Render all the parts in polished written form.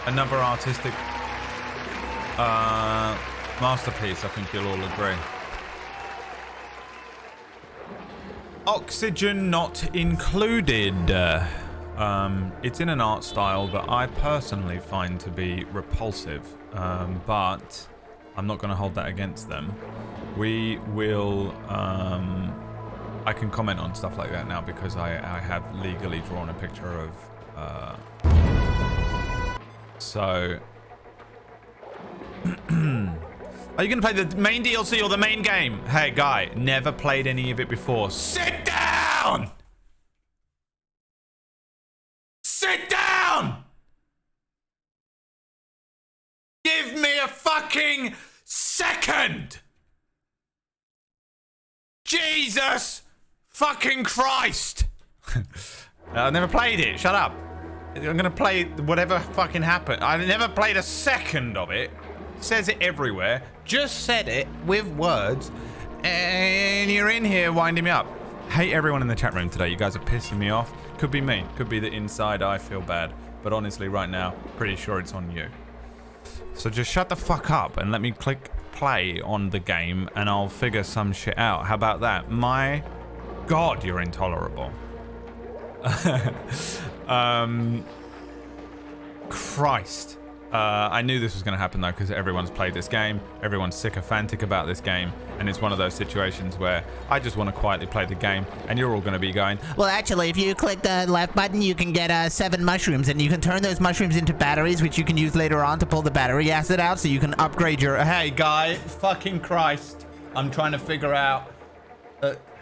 Another artistic masterpiece, I think you'll all agree. Oxygen not included. It's in an art style that I personally find to be repulsive, but I'm not going to hold that against them. We will... I can comment on stuff like that now because I have legally drawn a picture of... So... Are you going to play the main DLC or the main game? Hey, guy, never played any of it before. Sit down! Sit down! Give me a fucking second! Jesus fucking Christ! I never played it. Shut up. I'm going to play whatever fucking happened. I never played a second of it. Says it everywhere. Just said it with words, and you're in here winding me up. Hate everyone in the chat room today. You guys are pissing me off. Could be me. Could be that inside I feel bad. But honestly, right now, pretty sure it's on you. So just shut the fuck up and let me click play on the game, and I'll figure some shit out. How about that? My God, you're intolerable. Christ. I knew this was going to happen though because everyone's played this game, everyone's sycophantic about this game, and it's one of those situations where I just want to quietly play the game and you're all going to be going, well, actually, if you click the left button, you can get 7 mushrooms, and you can turn those mushrooms into batteries, which you can use later on to pull the battery acid out so you can upgrade your... Hey guy, fucking Christ, I'm trying to figure out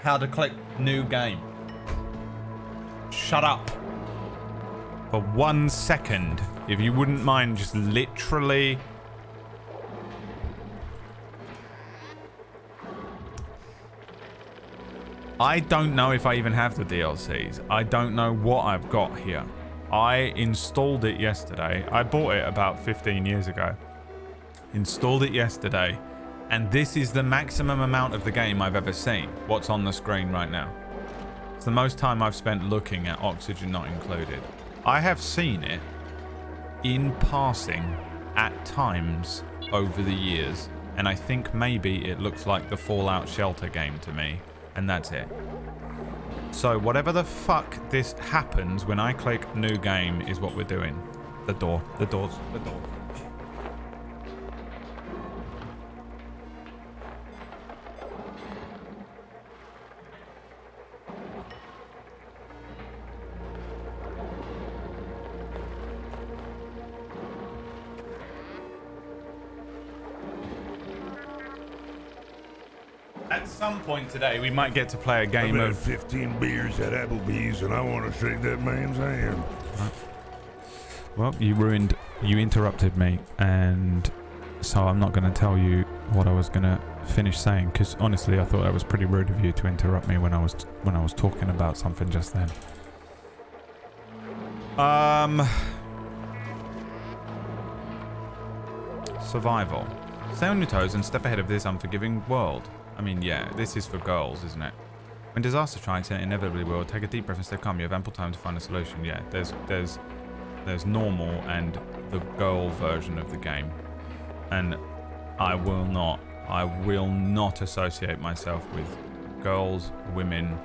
how to click new game. Shut up. For 1 second, if you wouldn't mind just literally... I don't know if I even have the DLCs. I don't know what I've got here. I installed it yesterday. I bought it about 15 years ago. Installed it yesterday. And this is the maximum amount of the game I've ever seen. What's on the screen right now. It's the most time I've spent looking at Oxygen Not Included. I have seen it in passing at times over the years, and I think maybe it looks like the Fallout Shelter game to me, and that's it. So whatever the fuck this happens when I click new game is what we're doing. The door. At some point today, we might get to play a game I've of... had 15 beers at Applebee's, and I want to shake that man's hand. Well, you interrupted me, and so I'm not going to tell you what I was going to finish saying, because honestly, I thought that was pretty rude of you to interrupt me when I was talking about something just then. Survival. Stay on your toes and step ahead of this unforgiving world. I mean, yeah, this is for girls, isn't it? When disaster strikes, and it inevitably will, take a deep breath and stay calm. You have ample time to find a solution. Yeah, there's normal and the girl version of the game. And I will not associate myself with girls, women,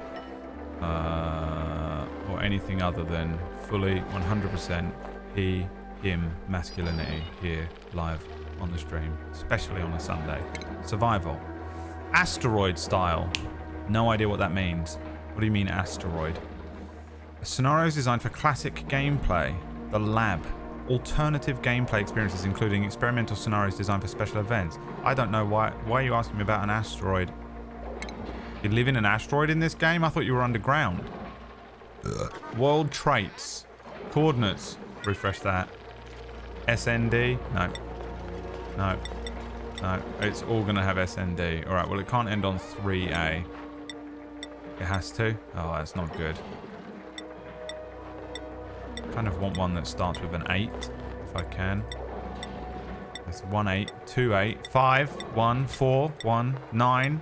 or anything other than fully 100% he, him, masculinity here live on the stream, especially on a Sunday. Survival. Asteroid style. No idea what that means. What do you mean asteroid? A scenario is designed for classic gameplay. The lab. Alternative gameplay experiences including experimental scenarios designed for special events. I don't know why are you asking me about an asteroid? You live in an asteroid in this game? I thought you were underground. World traits. Coordinates. Refresh that. SND? No. No. No, it's all going to have SND. Alright, well, it can't end on 3A. It has to? Oh, that's not good. Kind of want one that starts with an 8, if I can. That's 1 8, 2 8, 5, 1 4, 1 9,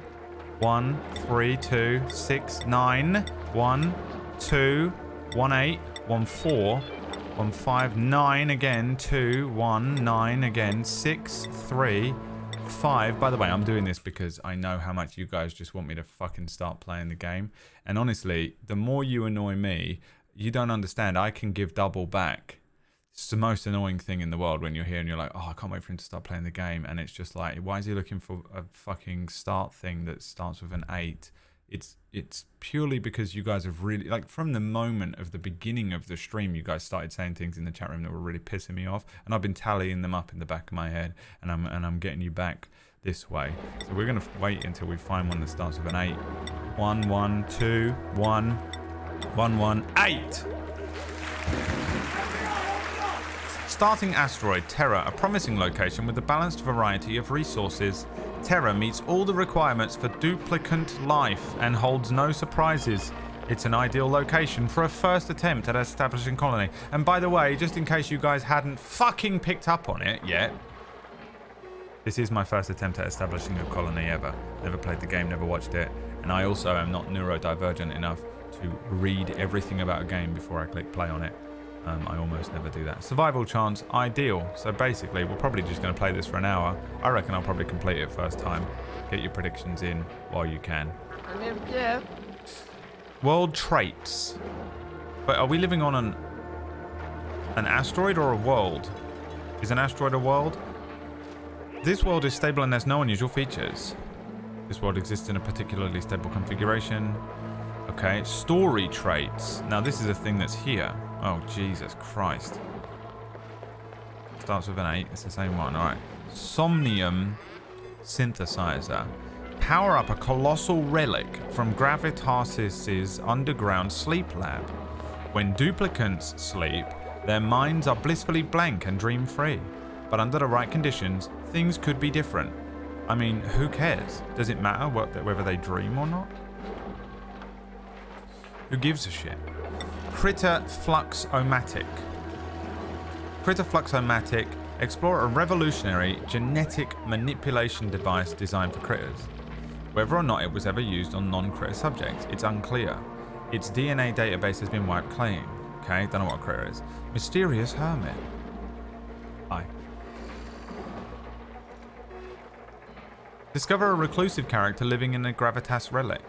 1 3 2, 6 9, 1 2, 1 8, 1 4, 1 5, 9 again, 2 1 9 again, 6 3 5. By the way, I'm doing this because I know how much you guys just want me to fucking start playing the game. And honestly, the more you annoy me, you don't understand. I can give double back. It's the most annoying thing in the world when you're here and you're like, oh, I can't wait for him to start playing the game. And it's just like, why is he looking for a fucking start thing that starts with an 8? It's purely because you guys have really, like, from the moment of the beginning of the stream, you guys started saying things in the chat room that were really pissing me off, and I've been tallying them up in the back of my head, and I'm getting you back this way. So we're gonna wait until we find one that starts with an 8. 1 1 2 1 1 1 8. Starting asteroid Terra, a promising location with a balanced variety of resources. Terra meets all the requirements for duplicant life and holds no surprises. It's an ideal location for a first attempt at establishing colony. And by the way, just in case you guys hadn't fucking picked up on it yet, this is my first attempt at establishing a colony ever. Never played the game, never watched it. And I also am not neurodivergent enough to read everything about a game before I click play on it. I almost never do that. Survival chance, ideal. So basically, we're probably just going to play this for an hour. I reckon I'll probably complete it first time. Get your predictions in while you can. Yeah. World traits. But are we living on an asteroid or a world? Is an asteroid a world? This world is stable and there's no unusual features. This world exists in a particularly stable configuration. Okay, story traits. Now this is a thing that's here. Oh, Jesus Christ. Starts with an 8. It's the same one. All right. Somnium synthesizer. Power up a colossal relic from Gravitas' underground sleep lab. When duplicants sleep, their minds are blissfully blank and dream-free. But under the right conditions, things could be different. I mean, who cares? Does it matter whether they dream or not? Who gives a shit? Critter Fluxomatic. Critter Fluxomatic. Explore a revolutionary genetic manipulation device designed for critters. Whether or not it was ever used on non-critter subjects, it's unclear. Its DNA database has been wiped clean. Okay, don't know what a critter is. Mysterious Hermit. Hi. Discover a reclusive character living in a Gravitas relic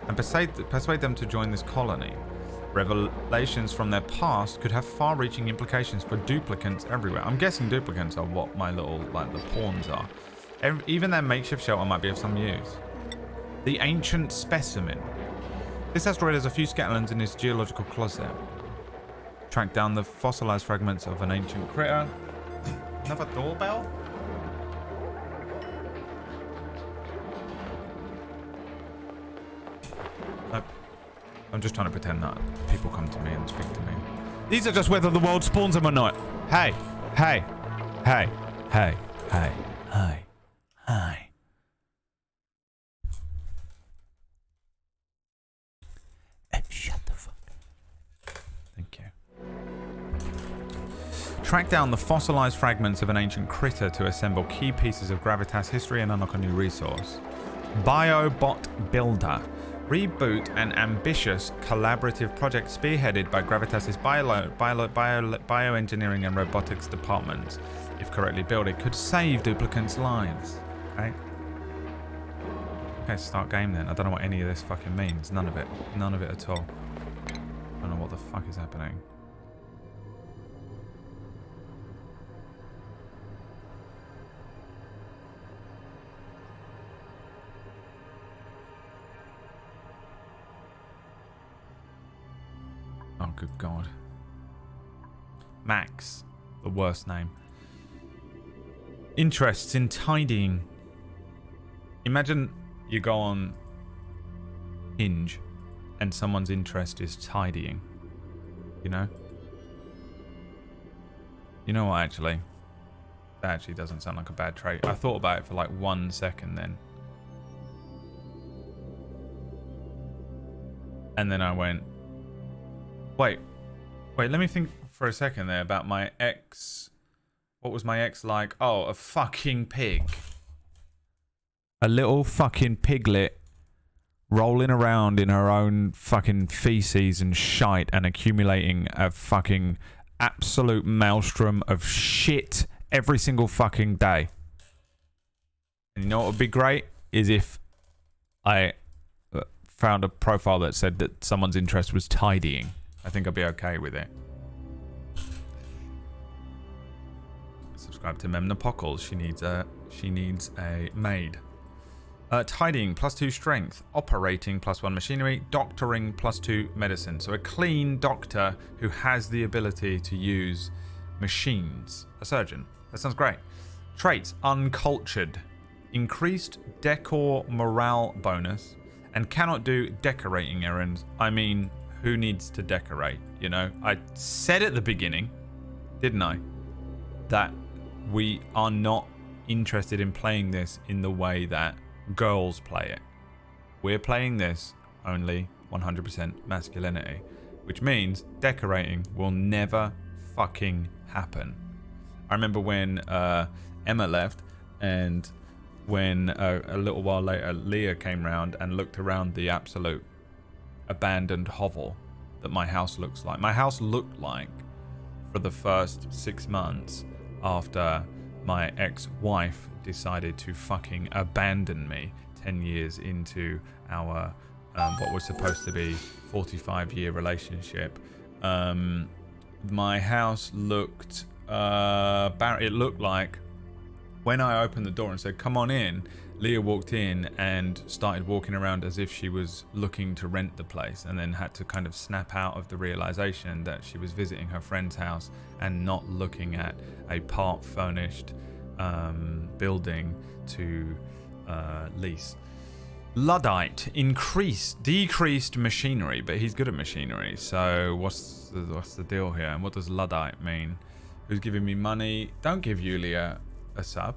and persuade them to join this colony. Revelations from their past could have far-reaching implications for duplicants everywhere. I'm guessing duplicants are what my little, like, the pawns are. Even their makeshift shelter might be of some use. The Ancient Specimen. This asteroid has a few skeletons in its geological closet. Track down the fossilized fragments of an ancient critter. Another doorbell? I'm just trying to pretend that people come to me and speak to me. These are just whether the world spawns them or not. Hey, hey, hey, hey, hey, hey, hey. Shut the fuck up. Thank you. Track down the fossilized fragments of an ancient critter to assemble key pieces of Gravitas history and unlock a new resource. Biobot Builder. Reboot an ambitious collaborative project spearheaded by Gravitas' bioengineering and robotics departments. If correctly built, it could save duplicants' lives. Okay. Okay, start game then. I don't know what any of this fucking means. None of it. None of it at all. I don't know what the fuck is happening. Oh, good God. Max. The worst name. Interests in tidying. Imagine you go on Hinge and someone's interest is tidying. You know? You know what, actually? That actually doesn't sound like a bad trait. I thought about it for like 1 second then. And then I went... Wait, let me think for a second there about my ex. What was my ex like? Oh, a fucking pig. A little fucking piglet rolling around in her own fucking feces and shite and accumulating a fucking absolute maelstrom of shit every single fucking day. And you know what would be great? Is if I found a profile that said that someone's interest was tidying. I think I'd be okay with it. Subscribe to Memna Pockles. She needs a maid. Tidying +2 strength, operating +1 machinery, doctoring +2 medicine. So a clean doctor who has the ability to use machines. A surgeon. That sounds great. Traits: uncultured, increased decor morale bonus, and cannot do decorating errands. I mean, who needs to decorate? You know, I said at the beginning, didn't I, that we are not interested in playing this in the way that girls play it. We're playing this only 100% masculinity, which means decorating will never fucking happen. I remember when Emma left, and when a little while later Leah came round and looked around the absolute abandoned hovel that my house looks like. My house looked like, for the first 6 months after my ex-wife decided to fucking abandon me 10 years into our what was supposed to be 45-year relationship. My house looked it looked like, when I opened the door and said come on in, Leah walked in and started walking around as if she was looking to rent the place, and then had to kind of snap out of the realization that she was visiting her friend's house and not looking at a part furnished building to lease. Luddite, decreased machinery, but he's good at machinery. So what's the deal here? And what does Luddite mean? Who's giving me money? Don't give Yulia a sub.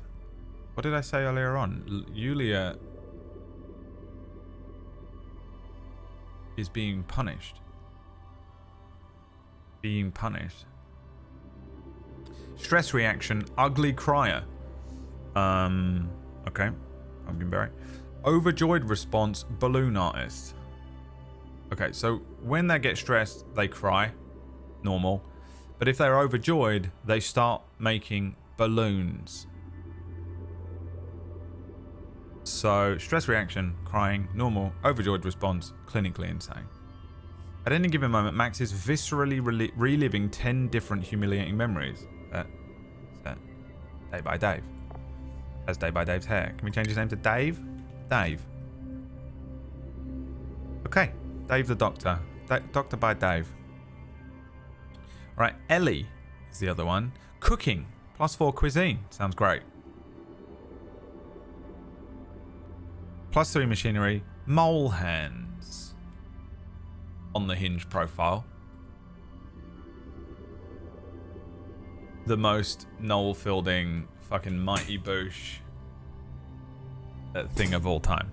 What did I say earlier on? Yulia is being punished. Stress reaction, ugly crier. Okay, pumpkin berry. Overjoyed response, balloon artist. Okay, so when they get stressed, they cry, normal. But if they're overjoyed, they start making balloons. So stress reaction, crying, normal. Overjoyed response, clinically insane. At any given moment, Max is viscerally reliving 10 different humiliating memories. Day by Dave. Has Day by Dave's hair. Can we change his name to Dave? Dave. Okay. Dave the Doctor. Doctor by Dave. Alright, Ellie is the other one. Cooking. +4 cuisine. Sounds great. +3 machinery. Mole hands. On the Hinge profile. The most Noel Fielding fucking Mighty Boosh thing of all time.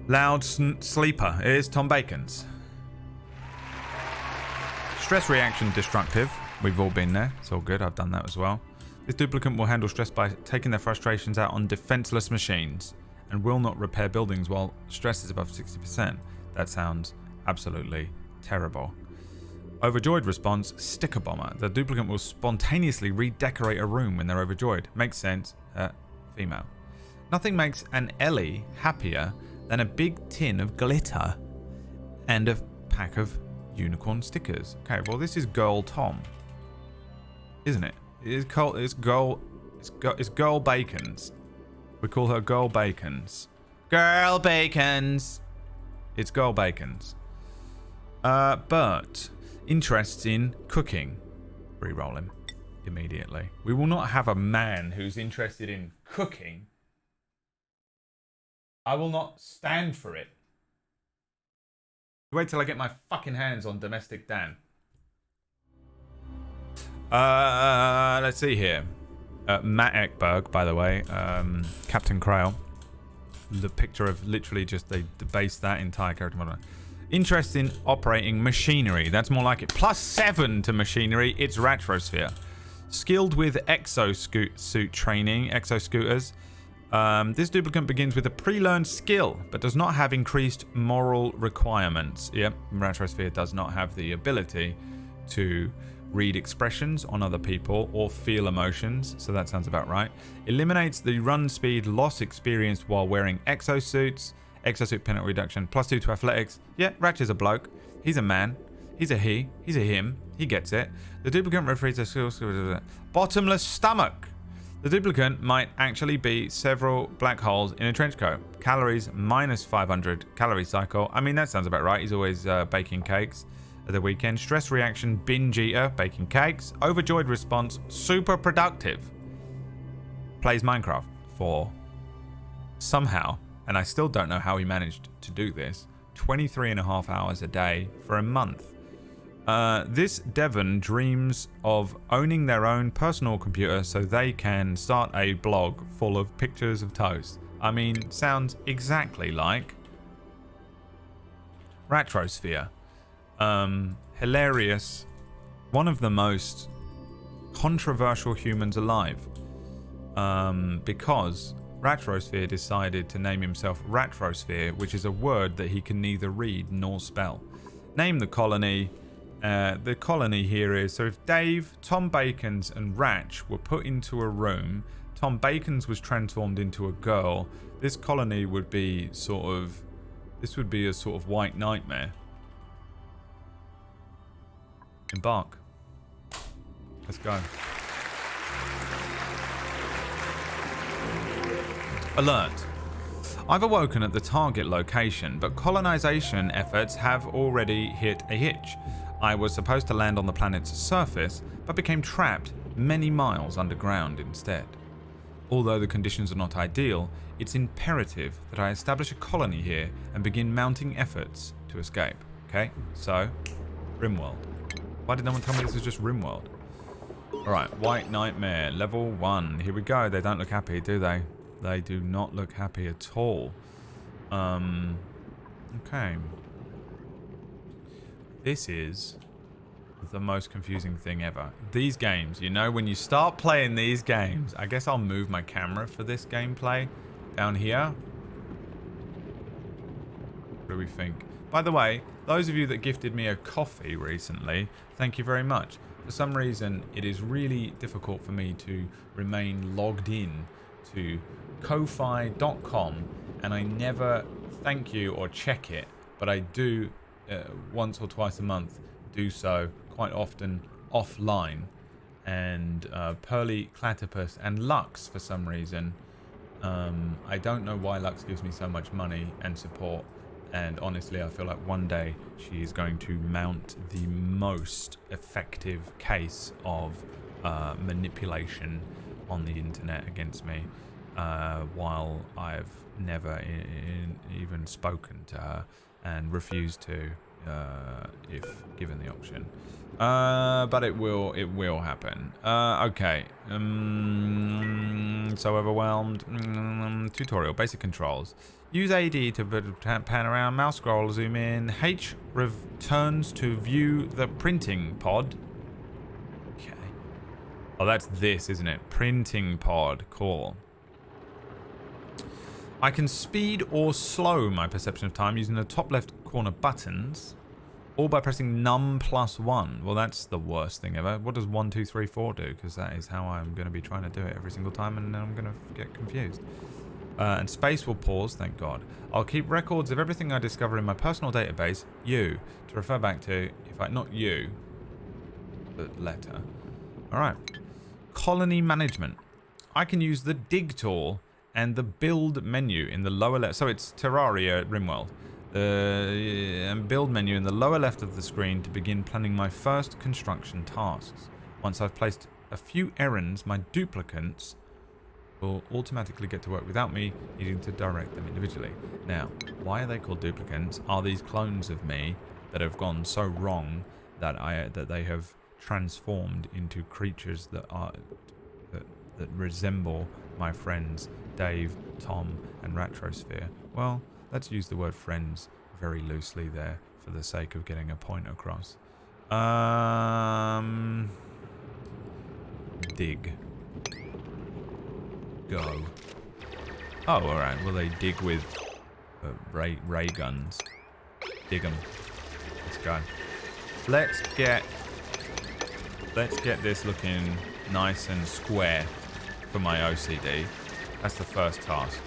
Loud sleeper. It is Tom Bacon's. Stress reaction destructive. We've all been there. It's all good. I've done that as well. This duplicant will handle stress by taking their frustrations out on defenseless machines and will not repair buildings while stress is above 60%. That sounds absolutely terrible. Overjoyed response, sticker bomber. The duplicant will spontaneously redecorate a room when they're overjoyed. Makes sense. Female. Nothing makes an Ellie happier than a big tin of glitter and a pack of unicorn stickers. Okay, well this is Girl Tom, isn't it? It's Girl Bacons. We call her Girl Bacons. Girl Bacons. It's Girl Bacons. But interests in cooking. Reroll him immediately. We will not have a man who's interested in cooking. I will not stand for it. Wait till I get my fucking hands on Domestic Dan. Let's see here. Matt Ekberg, by the way, Captain Krail. The picture of literally just they debased that entire character model. Interest in operating machinery. That's more like it. +7 to machinery. It's Retrosphere. Skilled with exosuit training. Exoscooters. This duplicant begins with a pre-learned skill, but does not have increased moral requirements. Yep, Retrosphere does not have the ability to read expressions on other people or feel emotions, so that sounds about right. Eliminates the run speed loss experienced while wearing exosuits. Exosuit penalty reduction. +2 to athletics. Yeah, Ratch is a bloke. He's a man. He's a he. He's a him. He gets it. The duplicant refers to bottomless stomach. The duplicant might actually be several black holes in a trench coat. Calories -500 calorie cycle. I mean, that sounds about right. He's always baking cakes at the weekend. Stress reaction, binge eater, baking cakes. Overjoyed response, super productive. Plays Minecraft for somehow, and I still don't know how he managed to do this, 23.5 hours a day for a month. This Devon dreams of owning their own personal computer so they can start a blog full of pictures of toast. I mean, sounds exactly like Retrosphere. Hilarious. One of the most controversial humans alive. Because Retrosphere decided to name himself Retrosphere, which is a word that he can neither read nor spell. Name the colony. The colony here is, so if Dave, Tom Bacons and Ratch were put into a room, Tom Bacons was transformed into a girl, this colony would be sort of, this would be a sort of white nightmare. Embark. Let's go. Alert. I've awoken at the target location, but colonization efforts have already hit a hitch. I was supposed to land on the planet's surface, but became trapped many miles underground instead. Although the conditions are not ideal, it's imperative that I establish a colony here and begin mounting efforts to escape. Okay, so, RimWorld. Why did no one tell me this was just RimWorld? Alright, White Nightmare, level 1. Here we go. They don't look happy, do they? They do not look happy at all. Okay. This is the most confusing thing ever. These games, you know, when you start playing these games, I guess I'll move my camera for this gameplay down here. What do we think? By the way, those of you that gifted me a coffee recently, thank you very much. For some reason, it is really difficult for me to remain logged in to Ko-Fi.com, and I never thank you or check it, but I do once or twice a month do so, quite often offline. And Pearly Platypus and Lux, for some reason, I don't know why Lux gives me so much money and support, and honestly I feel like one day she is going to mount the most effective case of manipulation on the internet against me, while I've never even spoken to her and refused to if given the option. But it will happen. Okay. So overwhelmed. Tutorial. Basic controls. Use AD to pan around. Mouse scroll. Zoom in. H returns to view the printing pod. Okay. Oh, that's this, isn't it? Printing pod. Cool. I can speed or slow my perception of time using the top left corner buttons, or by pressing num+1. Well, that's the worst thing ever. What does 1, 2, 3, 4 do? Because that is how I'm going to be trying to do it every single time, and then I'm going to get confused. And space will pause, thank God. I'll keep records of everything I discover in my personal database, you, to refer back to, if I, not you, but letter. Alright. Colony management. I can use the dig tool and the build menu in the lower left. So it's Terraria RimWorld. Build menu in the lower left of the screen to begin planning my first construction tasks. Once I've placed a few errands, my duplicates will automatically get to work without me needing to direct them individually. Now, why are they called duplicates? Are these clones of me that have gone so wrong that they have transformed into creatures that resemble my friends Dave, Tom, and Retrosphere? Well, let's use the word friends very loosely there for the sake of getting a point across. Dig. Go. Oh, alright. Well, they dig with ray guns. Dig them. Let's go. Let's get this looking nice and square for my OCD. That's the first task.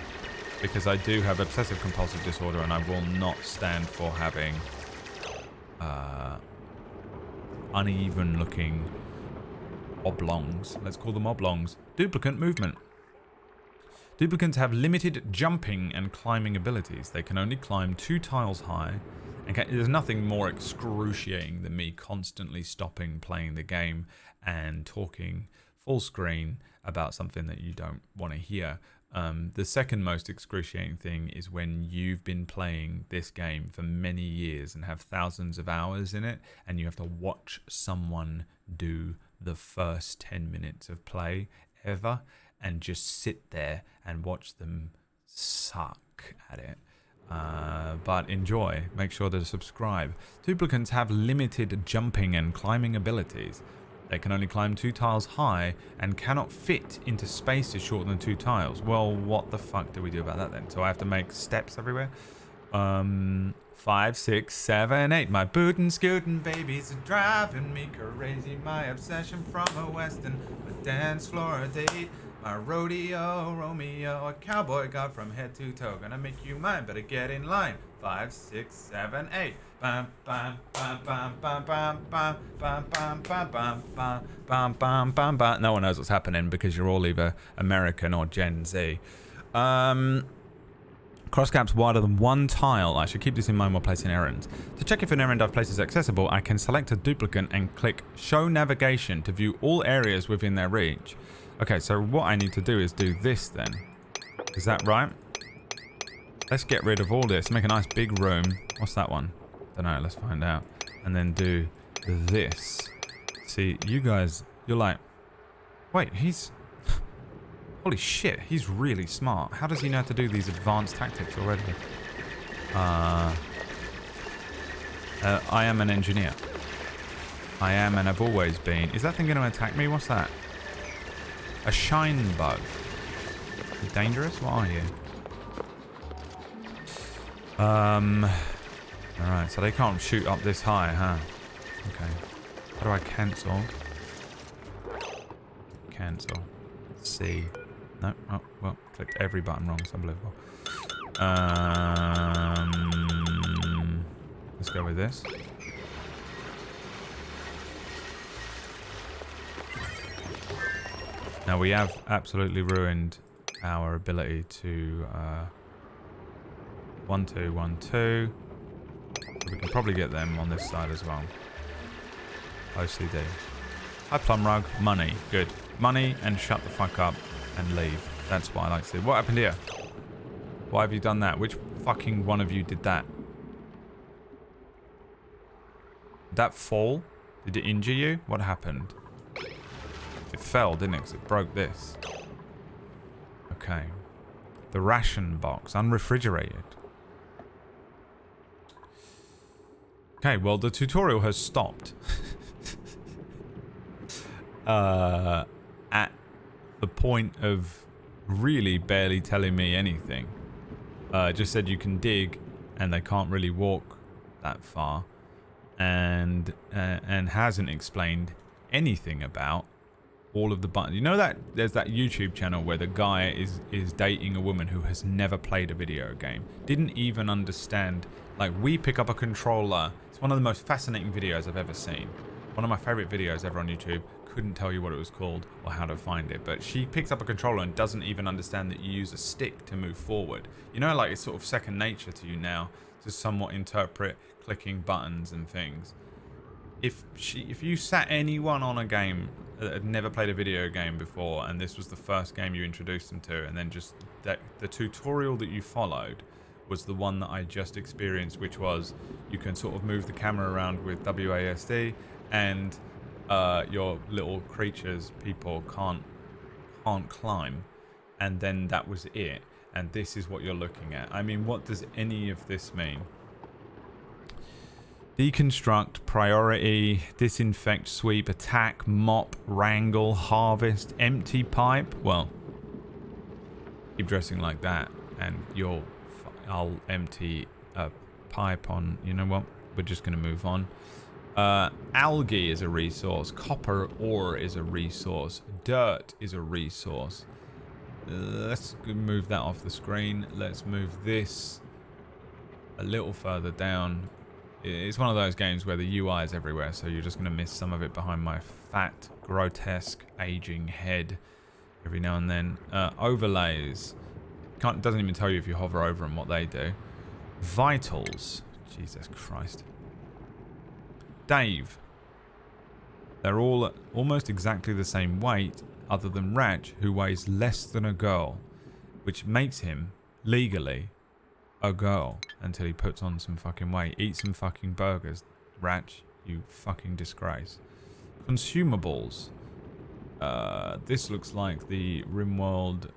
Because I do have obsessive compulsive disorder and I will not stand for having uneven looking oblongs. Let's call them oblongs. Duplicant movement. Duplicants have limited jumping and climbing abilities. They can only climb 2 tiles high. And there's nothing more excruciating than me constantly stopping playing the game and talking full screen about something that you don't want to hear. The second most excruciating thing is when you've been playing this game for many years and have thousands of hours in it, and you have to watch someone do the first 10 minutes of play ever and just sit there and watch them suck at it. But enjoy. Make sure to subscribe. Duplicants have limited jumping and climbing abilities. They can only climb 2 tiles high and cannot fit into spaces shorter than 2 tiles. Well, what the fuck do we do about that then? So I have to make steps everywhere? 5, 6, 7, 8. My bootin' scootin' babies are driving me crazy. My obsession from a western, a dance floor, a date. My rodeo, Romeo, a cowboy got from head to toe. Gonna make you mine, better get in line. 5, 6, 7, 8. Bam, bam, bam, bam, bam, bam, bam, bam, bam, bam, bam, bam, bam, bam, bam, bam. No one knows what's happening because you're all either American or Gen Z. Cross gaps wider than 1 tile. I should keep this in mind while placing errands. To check if an errand I've placed is accessible, I can select a duplicant and click Show Navigation to view all areas within their reach. Okay, so what I need to do is do this then. Is that right? Let's get rid of all this. Make a nice big room. What's that one? Don't know. Let's find out. And then do this. See, you guys, you're like, wait, he's... Holy shit, he's really smart. How does he know how to do these advanced tactics already? I am an engineer. I am and have always been. Is that thing going to attack me? What's that? A shine bug. You dangerous? What are you? Alright, so they can't shoot up this high, huh? Okay. How do I cancel? Cancel. C. No. Oh, well, clicked every button wrong. It's unbelievable. Let's go with this. Now we have absolutely ruined our ability to 1, 2, 1, 2. We can probably get them on this side as well. OCD. Hi Plum Rug. Money. Good. Money and shut the fuck up and leave. That's what I like to see. What happened here? Why have you done that? Which fucking one of you did that? Did that fall? Did it injure you? What happened? It fell, didn't it? 'Cause it broke this. Okay. The ration box. Unrefrigerated. Okay, well, the tutorial has stopped. At the point of really barely telling me anything. Just said you can dig and they can't really walk that far. And hasn't explained anything about all of the buttons. You know that there's that YouTube channel where the guy is dating a woman who has never played a video game. Didn't even understand. Like, we pick up a controller. It's one of the most fascinating videos I've ever seen. One of my favorite videos ever on YouTube. Couldn't tell you what it was called or how to find it. But she picks up a controller and doesn't even understand that you use a stick to move forward. You know, like, it's sort of second nature to you now to somewhat interpret clicking buttons and things. If you sat anyone on a game that had never played a video game before and this was the first game you introduced them to, and then just the tutorial that you followed was the one that I just experienced, which was you can sort of move the camera around with WASD and your little creatures, people can't climb, and then that was it. And this is what you're looking at. I mean, what does any of this mean? Deconstruct, priority, disinfect, sweep, attack, mop, wrangle, harvest, empty pipe. Well, keep dressing like that and I'll empty a pipe on, you know what? We're just going to move on. Algae is a resource. Copper ore is a resource. Dirt is a resource. Let's move that off the screen. Let's move this a little further down. It's one of those games where the UI is everywhere, so you're just going to miss some of it behind my fat, grotesque, aging head every now and then. Overlays. Doesn't even tell you if you hover over them what they do. Vitals. Jesus Christ. Dave. They're all almost exactly the same weight, other than Ratch, who weighs less than a girl, which makes him, legally, a girl until he puts on some fucking weight. Eat some fucking burgers, Ratch, you fucking disgrace. Consumables. This looks like the RimWorld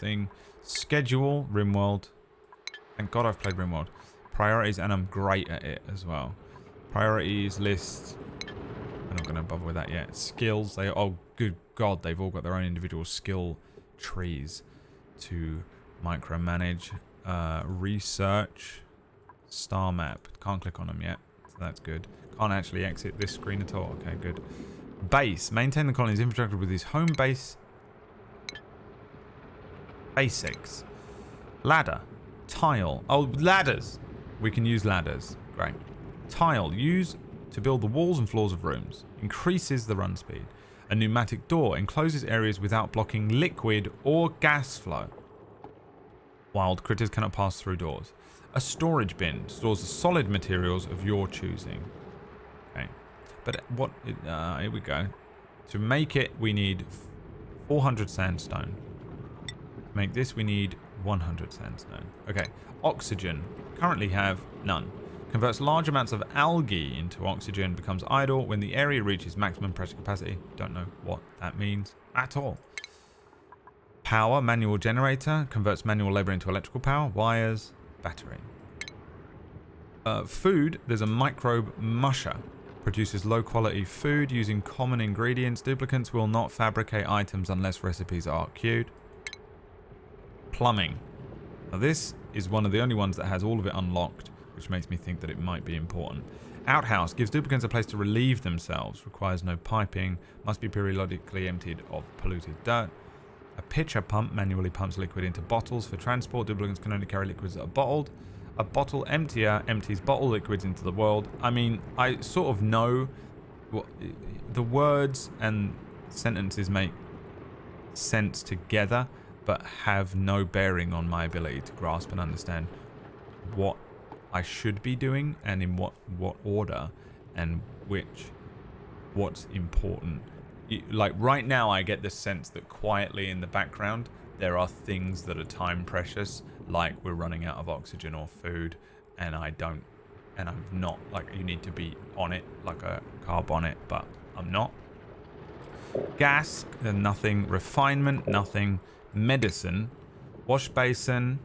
thing. Schedule, RimWorld. Thank God I've played RimWorld. Priorities, and I'm great at it as well. Priorities list. I'm not going to bother with that yet. Skills. Oh, good God, they've all got their own individual skill trees to micromanage. Research. Star map. Can't click on them yet, so that's good. Can't actually exit this screen at all. Okay, good. Base. Maintain the colony's infrastructure with his home base. Basics. Ladder. Tile. Oh, ladders. We can use ladders. Great. Tile. Use to build the walls and floors of rooms. Increases the run speed. A pneumatic door. Encloses areas without blocking liquid or gas flow. Wild critters cannot pass through doors. A storage bin. Stores the solid materials of your choosing. Okay. But what... here we go. To make it, we need 400 sandstone. To make this, we need 100 sandstone. Okay. Oxygen. Currently have none. Converts large amounts of algae into oxygen. Becomes idle when the area reaches maximum pressure capacity. Don't know what that means at all. Power. Manual generator. Converts manual labor into electrical power. Wires. Battery. Food. There's a microbe musher. Produces low quality food using common ingredients. Duplicants will not fabricate items unless recipes are queued. Plumbing. Now this is one of the only ones that has all of it unlocked, which makes me think that it might be important. Outhouse. Gives duplicants a place to relieve themselves. Requires no piping. Must be periodically emptied of polluted dirt. A pitcher pump manually pumps liquid into bottles for transport. Duplicants can only carry liquids that are bottled. A bottle emptier empties bottle liquids into the world. I mean, I sort of know what the words and sentences make sense together, but have no bearing on my ability to grasp and understand what I should be doing and in what order and what's important. Like right now, I get the sense that quietly in the background there are things that are time precious, like we're running out of oxygen or food, and I'm not. Like, you need to be on it, like a carb on it, but I'm not. Gas, nothing. Refinement, nothing. Medicine, wash basin,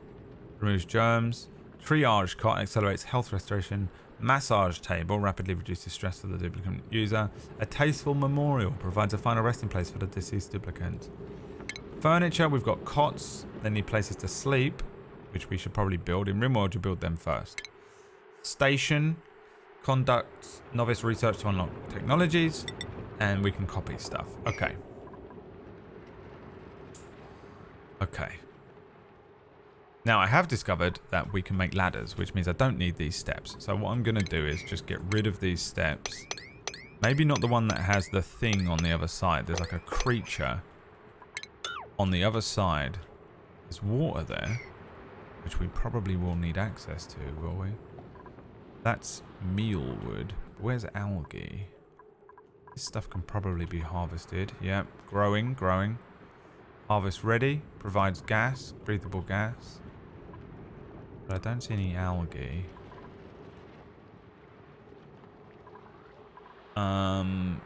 removes germs. Triage cot accelerates health restoration. Massage table rapidly reduces stress for the duplicant user. A tasteful memorial provides a final resting place for the deceased duplicant. Furniture, we've got cots, they need places to sleep, which we should probably build. In RimWorld, you build them first. Station, conducts novice research to unlock technologies, and we can copy stuff. Okay. Okay. Now, I have discovered that we can make ladders, which means I don't need these steps. So what I'm going to do is just get rid of these steps. Maybe not the one that has the thing on the other side. There's like a creature on the other side. There's water there, which we probably will need access to, will we? That's mealwood. Where's algae? This stuff can probably be harvested. Yep, growing. Harvest ready. Provides gas, breathable gas. But I don't see any algae.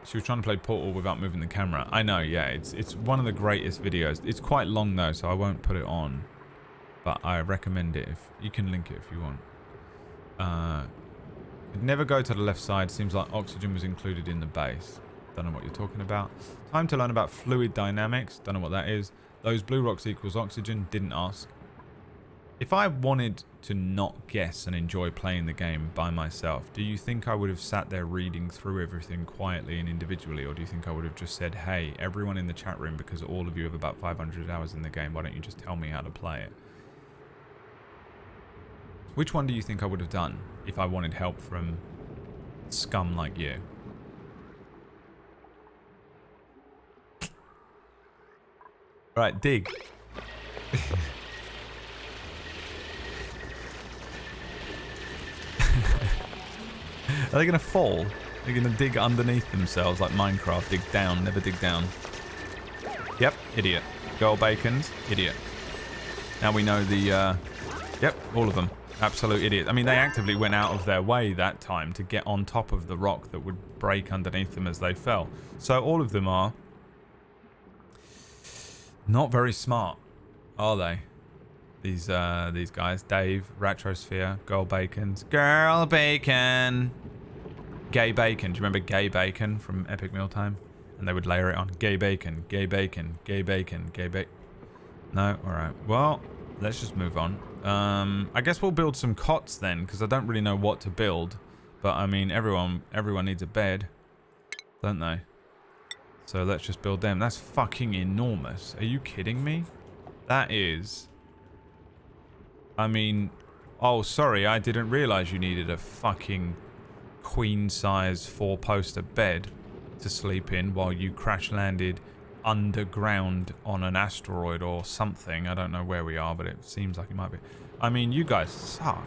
She was trying to play Portal without moving the camera. I know, yeah, it's one of the greatest videos. It's quite long though, so I won't put it on. But I recommend it. If you can link it if you want. It'd never go to the left side. Seems like oxygen was included in the base. Don't know what you're talking about. Time to learn about fluid dynamics. Don't know what that is. Those blue rocks equals oxygen. Didn't ask. If I wanted to not guess and enjoy playing the game by myself, do you think I would have sat there reading through everything quietly and individually, or do you think I would have just said, hey, everyone in the chat room, because all of you have about 500 hours in the game, why don't you just tell me how to play it? Which one do you think I would have done if I wanted help from scum like you? Right, dig. Are they going to fall? They're going to dig underneath themselves like Minecraft. Dig down, never dig down. Yep, idiot. Girl bacons, idiot. Now we know the... Yep, all of them. Absolute idiot. I mean, they actively went out of their way that time to get on top of the rock that would break underneath them as they fell. So all of them are not very smart, are they? These guys. Dave, Retrosphere, Girl Bacons. Girl Bacon! Gay Bacon. Do you remember Gay Bacon from Epic Mealtime? And they would layer it on. Gay Bacon, Gay Bacon, Gay Bacon, Gay Bacon. No? Alright. Well, let's just move on. I guess we'll build some cots then, because I don't really know what to build. But I mean, everyone needs a bed, don't they? So let's just build them. That's fucking enormous. Are you kidding me? That is... I mean... Oh, sorry, I didn't realize you needed a fucking queen-size 4-poster bed to sleep in while you crash-landed underground on an asteroid or something. I don't know where we are, but it seems like it might be. I mean, you guys suck.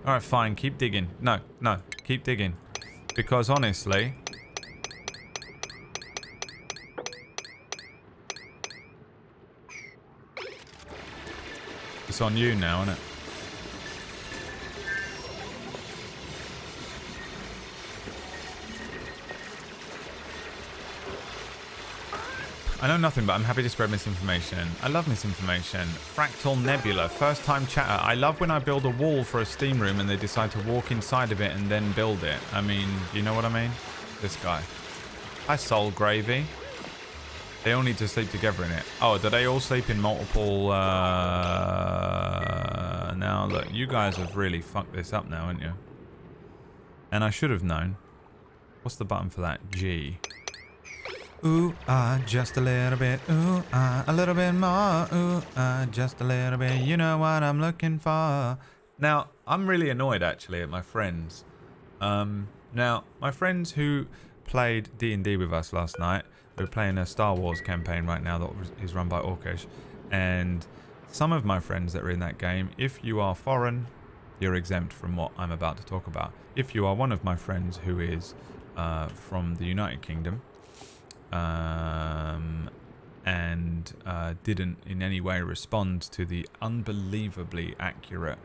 Alright, fine. Keep digging. No. Keep digging. Because honestly... It's on you now, isn't it? I know nothing, but I'm happy to spread misinformation. I love misinformation. Fractal Nebula, first time chatter. I love when I build a wall for a steam room and they decide to walk inside of it and then build it. I mean, you know what I mean? This guy. Hi, Soul Gravy. They all need to sleep together in it. Oh, do they all sleep in multiple... Now, look, you guys have really fucked this up now, haven't you? And I should have known. What's the button for that? G. Ooh, just a little bit. Ooh, a little bit more. Ooh, just a little bit. You know what I'm looking for. Now, I'm really annoyed, actually, at my friends. Now, my friends who played D&D with us last night, we're playing a Star Wars campaign right now that is run by Orkesh. And some of my friends that are in that game, if you are foreign, you're exempt from what I'm about to talk about. If you are one of my friends who is from the United Kingdom, and didn't in any way respond to the unbelievably accurate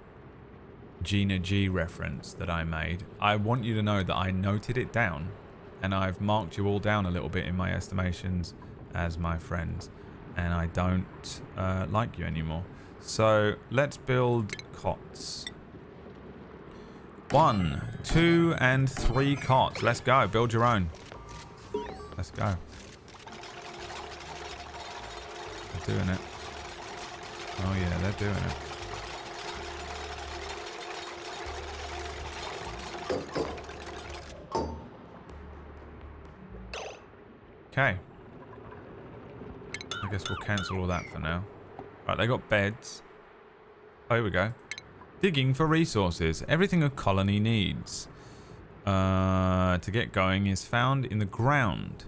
Gina G reference that I made, I want you to know that I noted it down and I've marked you all down a little bit in my estimations as my friends, and I don't like you anymore. So let's build cots. 1, 2, and 3 cots. Let's go. Build your own. Let's go. They're doing it. Oh yeah, they're doing it. Okay. I guess we'll cancel all that for now. Right, they got beds. Oh, here we go. Digging for resources. Everything a colony needs to get going is found in the ground.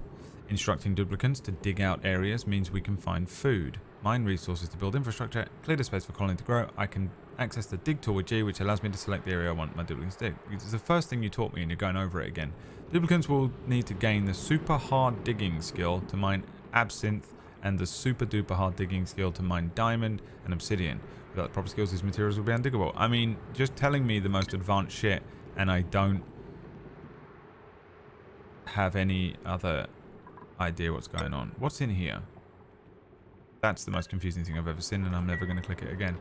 Instructing duplicants to dig out areas means we can find food. Mine resources to build infrastructure. Clear the space for colony to grow. I can access the dig tool with G, which allows me to select the area I want my duplicants to dig. It's the first thing you taught me and you're going over it again. Duplicants will need to gain the super hard digging skill to mine absinthe and the super duper hard digging skill to mine diamond and obsidian. Without the proper skills, these materials will be undiggable. I mean, just telling me the most advanced shit and I don't have any other idea what's going on. What's in here? That's the most confusing thing I've ever seen and I'm never going to click it again.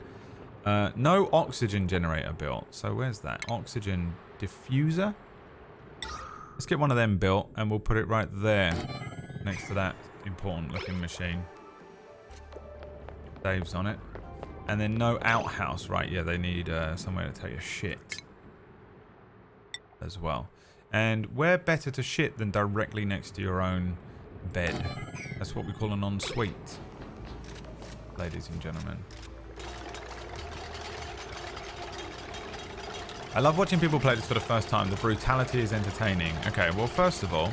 No oxygen generator built. So where's that? Oxygen diffuser? Let's get one of them built and we'll put it right there next to that important looking machine. Saves on it. And then no outhouse. Right, yeah, they need somewhere to take a shit as well. And where better to shit than directly next to your own bed? That's what we call an ensuite, ladies and gentlemen. I love watching people play this for the first time. The brutality is entertaining. Okay, well, first of all,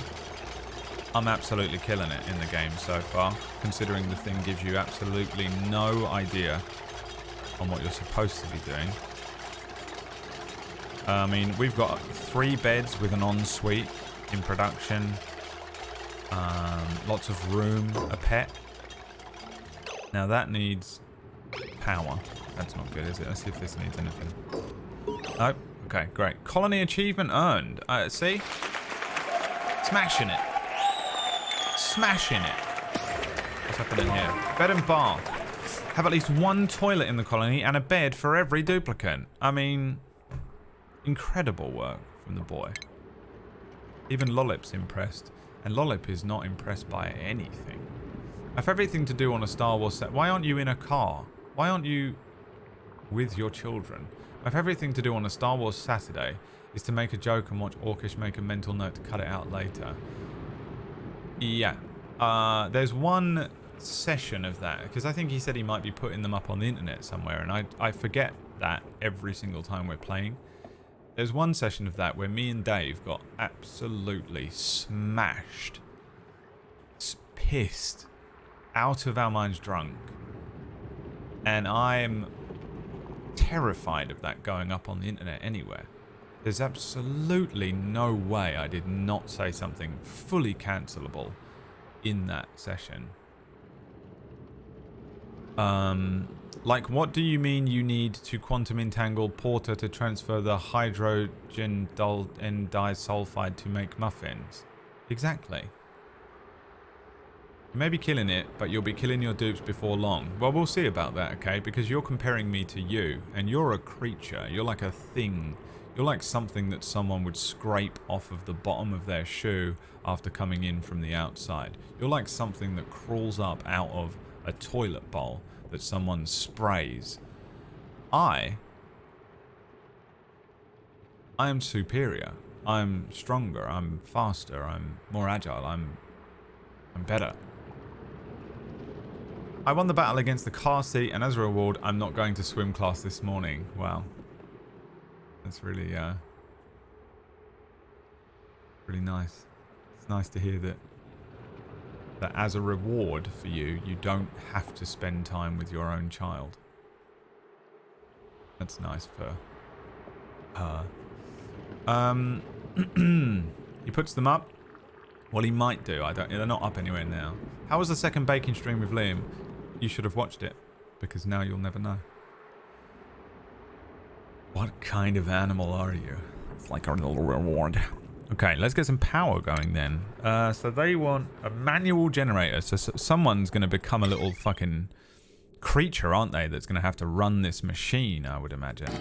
I'm absolutely killing it in the game so far, considering the thing gives you absolutely no idea on what you're supposed to be doing. I mean, we've got 3 beds with an ensuite in production. Lots of room, a pet. Now that needs power. That's not good, is it? Let's see if this needs anything. Nope. Okay, great. Colony achievement earned. See? Smashing it. Smashing it. What's happening here? Bed and bath. Have at least 1 toilet in the colony and a bed for every duplicant. I mean, incredible work from the boy. Even Lollip's impressed. And Lollip is not impressed by anything. I have everything to do on a Star Wars set. Why aren't you in a car? Why aren't you with your children? I have everything to do on a Star Wars Saturday is to make a joke and watch Orcish make a mental note to cut it out later. Yeah. There's one session of that, because I think he said he might be putting them up on the internet somewhere, and I forget that every single time we're playing. There's one session of that where me and Dave got absolutely smashed, pissed, out of our minds drunk, and I'm terrified of that going up on the internet anywhere. There's absolutely no way I did not say something fully cancelable in that session. Like, what do you mean you need to quantum entangle Porter to transfer the hydrogen and disulfide to make muffins? Exactly. You may be killing it, but you'll be killing your dupes before long. Well, we'll see about that, okay? Because you're comparing me to you, and you're a creature. You're like a thing. You're like something that someone would scrape off of the bottom of their shoe after coming in from the outside. You're like something that crawls up out of a toilet bowl that someone sprays. I am superior. I'm stronger. I'm faster. I'm more agile. I'm better. I won the battle against the car seat, and as a reward, I'm not going to swim class this morning. Wow. That's really, really nice. It's nice to hear that as a reward for you, you don't have to spend time with your own child. That's nice for her. He puts them up. Well, he might do. They're not up anywhere now. How was the second baking stream with Liam? You should have watched it, because now you'll never know. What kind of animal are you? It's like our little reward. Okay, let's get some power going then. So they want a manual generator. So someone's going to become a little fucking creature, aren't they? That's going to have to run this machine, I would imagine.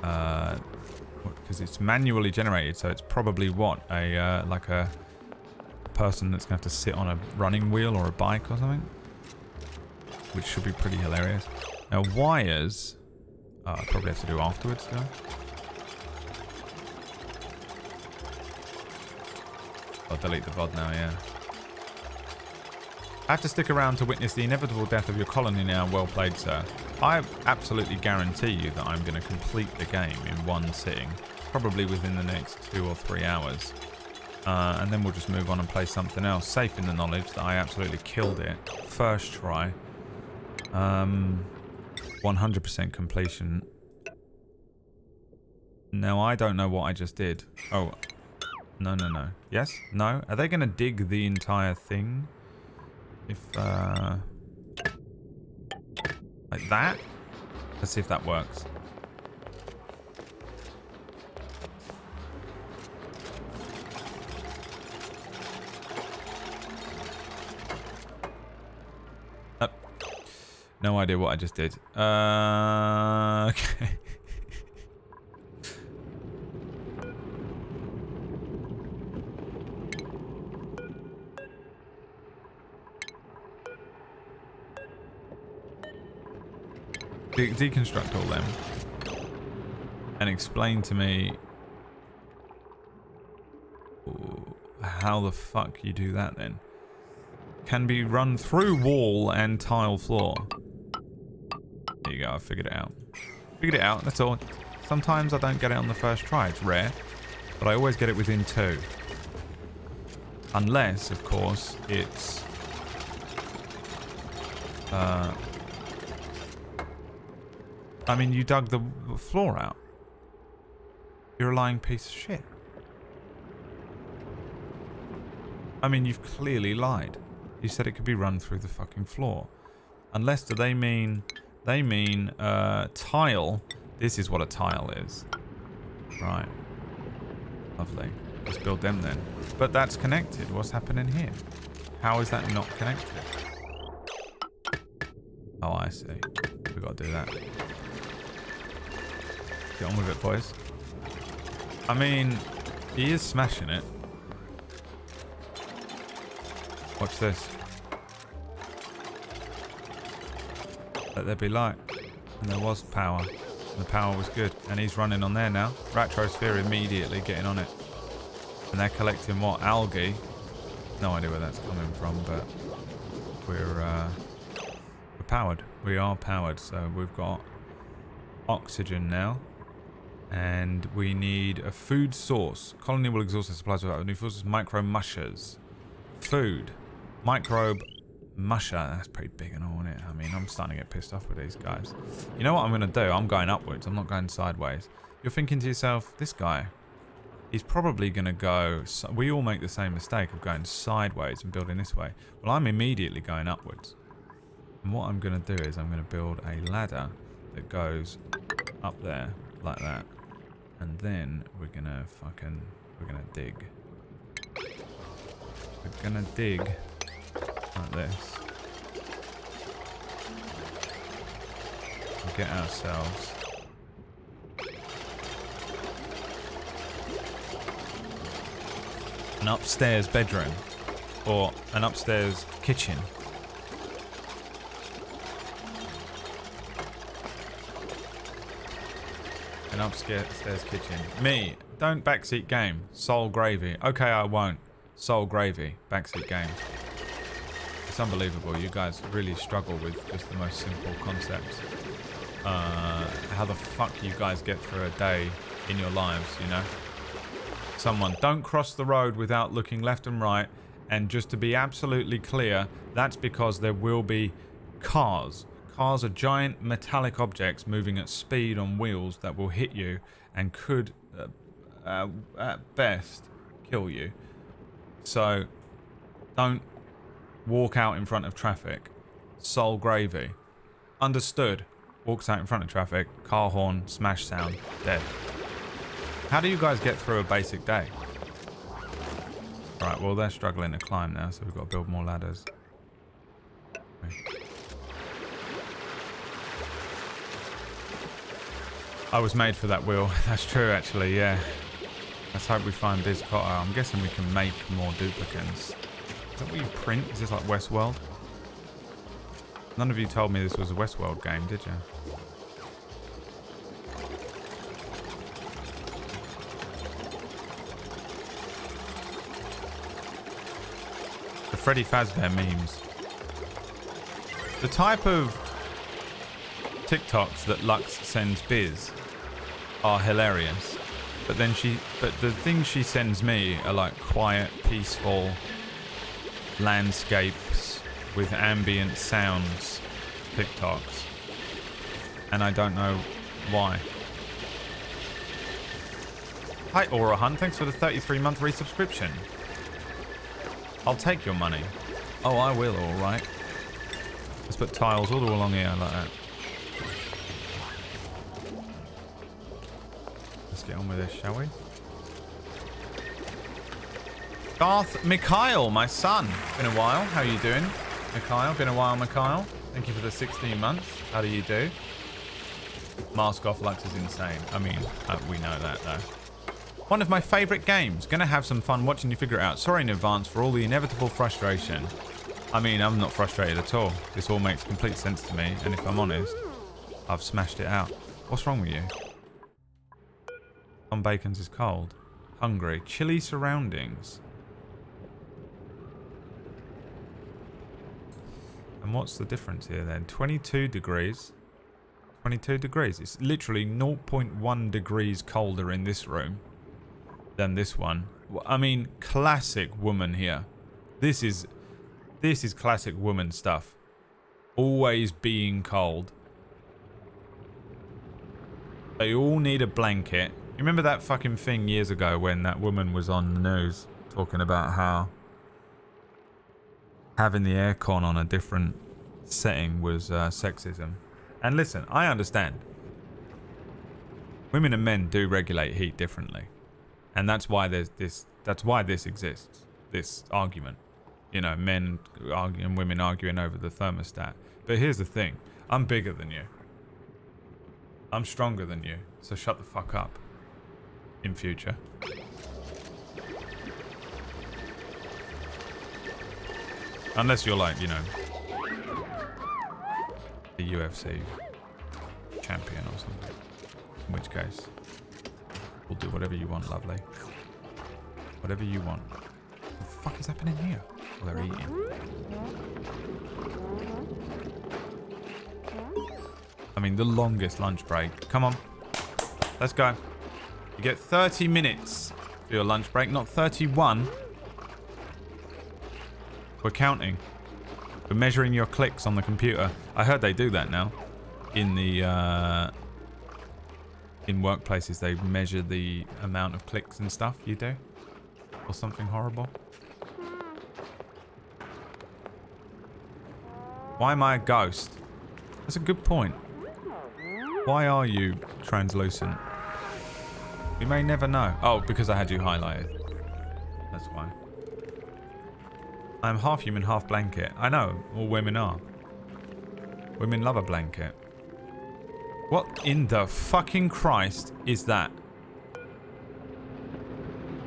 Because it's manually generated, so it's probably what? Like a person that's going to have to sit on a running wheel or a bike or something. Which should be pretty hilarious. Now, wires... I probably have to do afterwards, though. I'll delete the VOD now, yeah. I have to stick around to witness the inevitable death of your colony now. Well played, sir. I absolutely guarantee you that I'm going to complete the game in one sitting. Probably within the next 2 or 3 hours. And then we'll just move on and play something else. Safe in the knowledge that I absolutely killed it. First try. 100% completion. Now, I don't know what I just did. Oh. No. Yes? No? Are they going to dig the entire thing? If, like that? Let's see if that works. No idea what I just did. Okay. Deconstruct all them and explain to me how the fuck you do that then. Can be run through wall and tile floor. There you go, I figured it out. Figured it out, that's all. Sometimes I don't get it on the first try, it's rare. But I always get it within 2. Unless, of course, it's... I mean, you dug the floor out. You're a lying piece of shit. I mean, you've clearly lied. You said it could be run through the fucking floor. Unless, do they mean... They mean, tile. This is what a tile is. Right. Lovely. Let's build them then. But that's connected. What's happening here? How is that not connected? Oh, I see. We've got to do that. Get on with it, boys. I mean, he is smashing it. Watch this. Let there be light. And there was power. And the power was good. And he's running on there now. Ratrosphere immediately getting on it. And they're collecting what? Algae. No idea where that's coming from, but we're powered. We are powered. So we've got oxygen now. And we need a food source. Colony will exhaust their supplies without new sources. Micro mushers. Food. Microbe musher. That's pretty big and all, isn't it? I mean, I'm starting to get pissed off with these guys. You know what I'm going to do? I'm going upwards. I'm not going sideways. You're thinking to yourself, this guy, he's probably going to go... We all make the same mistake of going sideways and building this way. Well, I'm immediately going upwards. And what I'm going to do is I'm going to build a ladder that goes up there like that. And then we're going to dig. We're going to dig like this. And get ourselves an upstairs bedroom or an upstairs kitchen. An upstairs kitchen. Me, don't backseat game. Soul gravy. Okay, I won't. Soul gravy. Backseat game. It's unbelievable. You guys really struggle with just the most simple concepts. How the fuck you guys get through a day in your lives, you know? Someone, don't cross the road without looking left and right. And just to be absolutely clear, that's because there will be cars. Cars are giant metallic objects moving at speed on wheels that will hit you and could, at best, kill you. So, don't walk out in front of traffic. Soul gravy. Understood. Walks out in front of traffic. Car horn, smash sound, dead. How do you guys get through a basic day? Right, well, they're struggling to climb now, so we've got to build more ladders. I was made for that wheel. That's true, actually, yeah. Let's hope we find Biz Cotter. I'm guessing we can make more duplicates. Is that what you print? Is this like Westworld? None of you told me this was a Westworld game, did you? The Freddy Fazbear memes. The type of TikToks that Lux sends Biz are hilarious. But the things she sends me are like quiet, peaceful landscapes with ambient sounds TikToks. And I don't know why. Hi Aura Hunt, thanks for the 33-month resubscription. I'll take your money. Oh, I will, alright. Let's put tiles all along here like that. Let's get on with this, shall we? Garth Mikhail, my son. Been a while. How are you doing, Mikhail? Been a while, Mikhail. How Thank you for the 16 months. How do you do? Mask off Lux is insane. I mean, we know that though. One of my favorite games. Gonna have some fun watching you figure it out. Sorry in advance for all the inevitable frustration. I mean, I'm not frustrated at all. This all makes complete sense to me. And if I'm honest, I've smashed it out. What's wrong with you? Tom Bacon's is cold. Hungry. Chilly surroundings. And what's the difference here then? 22 degrees. 22 degrees. It's literally 0.1 degrees colder in this room than this one. I mean, classic woman here. This is classic woman stuff. Always being cold. They all need a blanket. You remember that fucking thing years ago when that woman was on the news talking about how having the aircon on a different setting was sexism? And listen, I understand. Women and men do regulate heat differently. And that's why there's this, that's why this exists. This argument. You know, men arguing, women arguing over the thermostat. But here's the thing. I'm bigger than you. I'm stronger than you. So shut the fuck up. In future. Unless you're like, you know, the UFC champion or something. In which case, we'll do whatever you want, lovely. Whatever you want. What the fuck is happening here? Well, they're eating. I mean, the longest lunch break. Come on. Let's go. You get 30 minutes for your lunch break, not 31. We're counting. We're measuring your clicks on the computer. I heard they do that now. In the in workplaces, they measure the amount of clicks and stuff you do. Or something horrible. Why am I a ghost? That's a good point. Why are you translucent? We may never know. Oh, because I had you highlighted. That's why. I'm half human, half blanket. I know, all women are. Women love a blanket. What in the fucking Christ is that?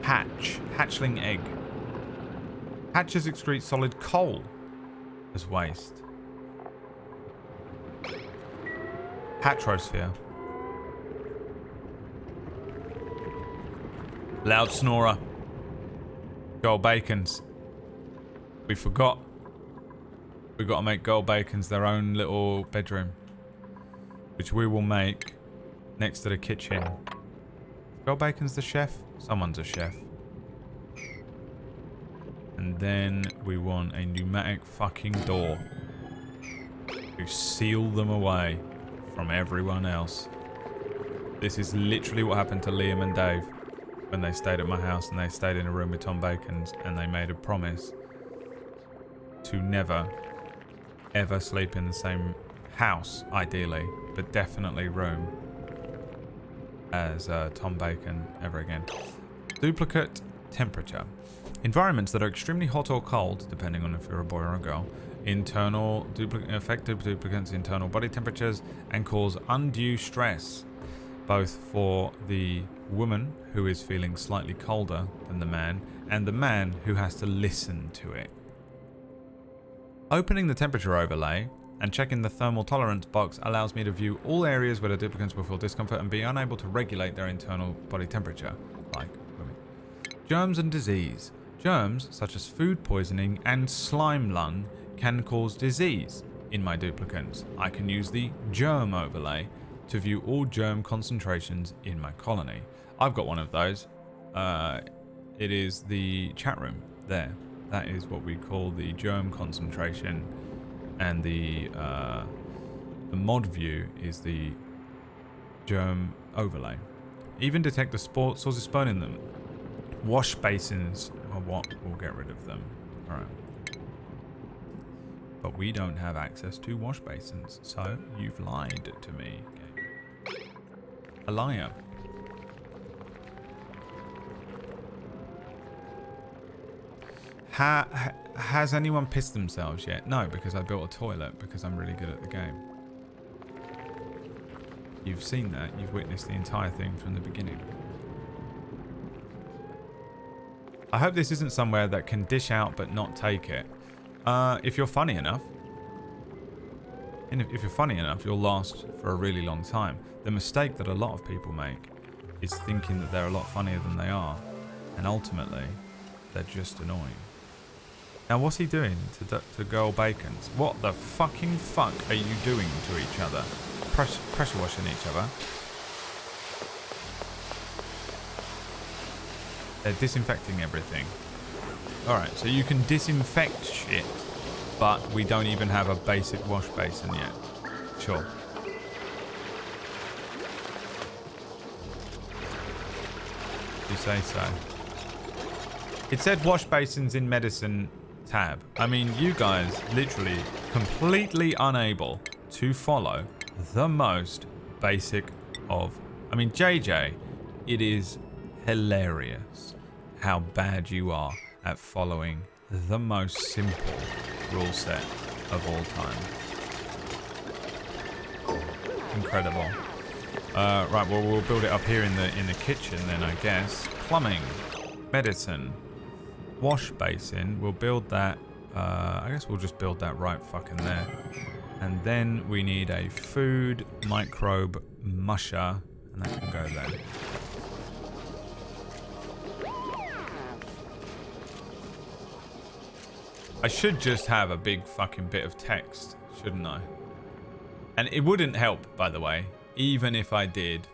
Hatchling egg. Hatches excrete solid coal as waste. Hatrosphere. Loud snorer. Gold bacons. We forgot. We got to make gold bacons their own little bedroom, which we will make next to the kitchen. Gold bacon's the chef. Someone's a chef. And then we want a pneumatic fucking door to seal them away from everyone else. This is literally what happened to Liam and Dave when they stayed at my house and they stayed in a room with Tom Bacon's and they made a promise to never ever sleep in the same house, ideally, but definitely room as Tom Bacon ever again. Duplicate temperature. Environments that are extremely hot or cold, depending on if you're a boy or a girl, internal effective duplicates internal body temperatures and cause undue stress, both for the woman who is feeling slightly colder than the man and the man who has to listen to it. Opening the temperature overlay and checking the thermal tolerance box allows me to view all areas where the duplicants will feel discomfort and be unable to regulate their internal body temperature, like women. Germs and disease. Germs, such as food poisoning and slime lung, can cause disease. In my duplicants, I can use the germ overlay to view all germ concentrations in my colony. I've got one of those. It is the chat room there. That is what we call the germ concentration, and the mod view is the germ overlay. Even detect the source of sperm in them. Wash basins or what? We'll get rid of them. All right. But we don't have access to wash basins, so you've lied to me. Okay. A liar. Has anyone pissed themselves yet? No, because I built a toilet because I'm really good at the game. You've seen that. You've witnessed the entire thing from the beginning. I hope this isn't somewhere that can dish out but not take it. If you're funny enough. And if you're funny enough, you'll last for a really long time. The mistake that a lot of people make is thinking that they're a lot funnier than they are. And ultimately, they're just annoying. Now, what's he doing to girl Bacons? What the fucking fuck are you doing to each other? Pressure washing each other. They're disinfecting everything. Alright, so you can disinfect shit, but we don't even have a basic wash basin yet. Sure. You say so. It said wash basins in medicine tab. I mean, you guys literally completely unable to follow the most basic of... I mean, JJ, it is hilarious how bad you are at following the most simple rule set of all time. Incredible. Right, well, we'll build it up here in the kitchen then, I guess. Plumbing, medicine, wash basin. We'll build that. I guess we'll just build that right fucking there. And then we need a food microbe musher, and that can go there. I should just have a big fucking bit of text, shouldn't I? And it wouldn't help, by the way, even if I did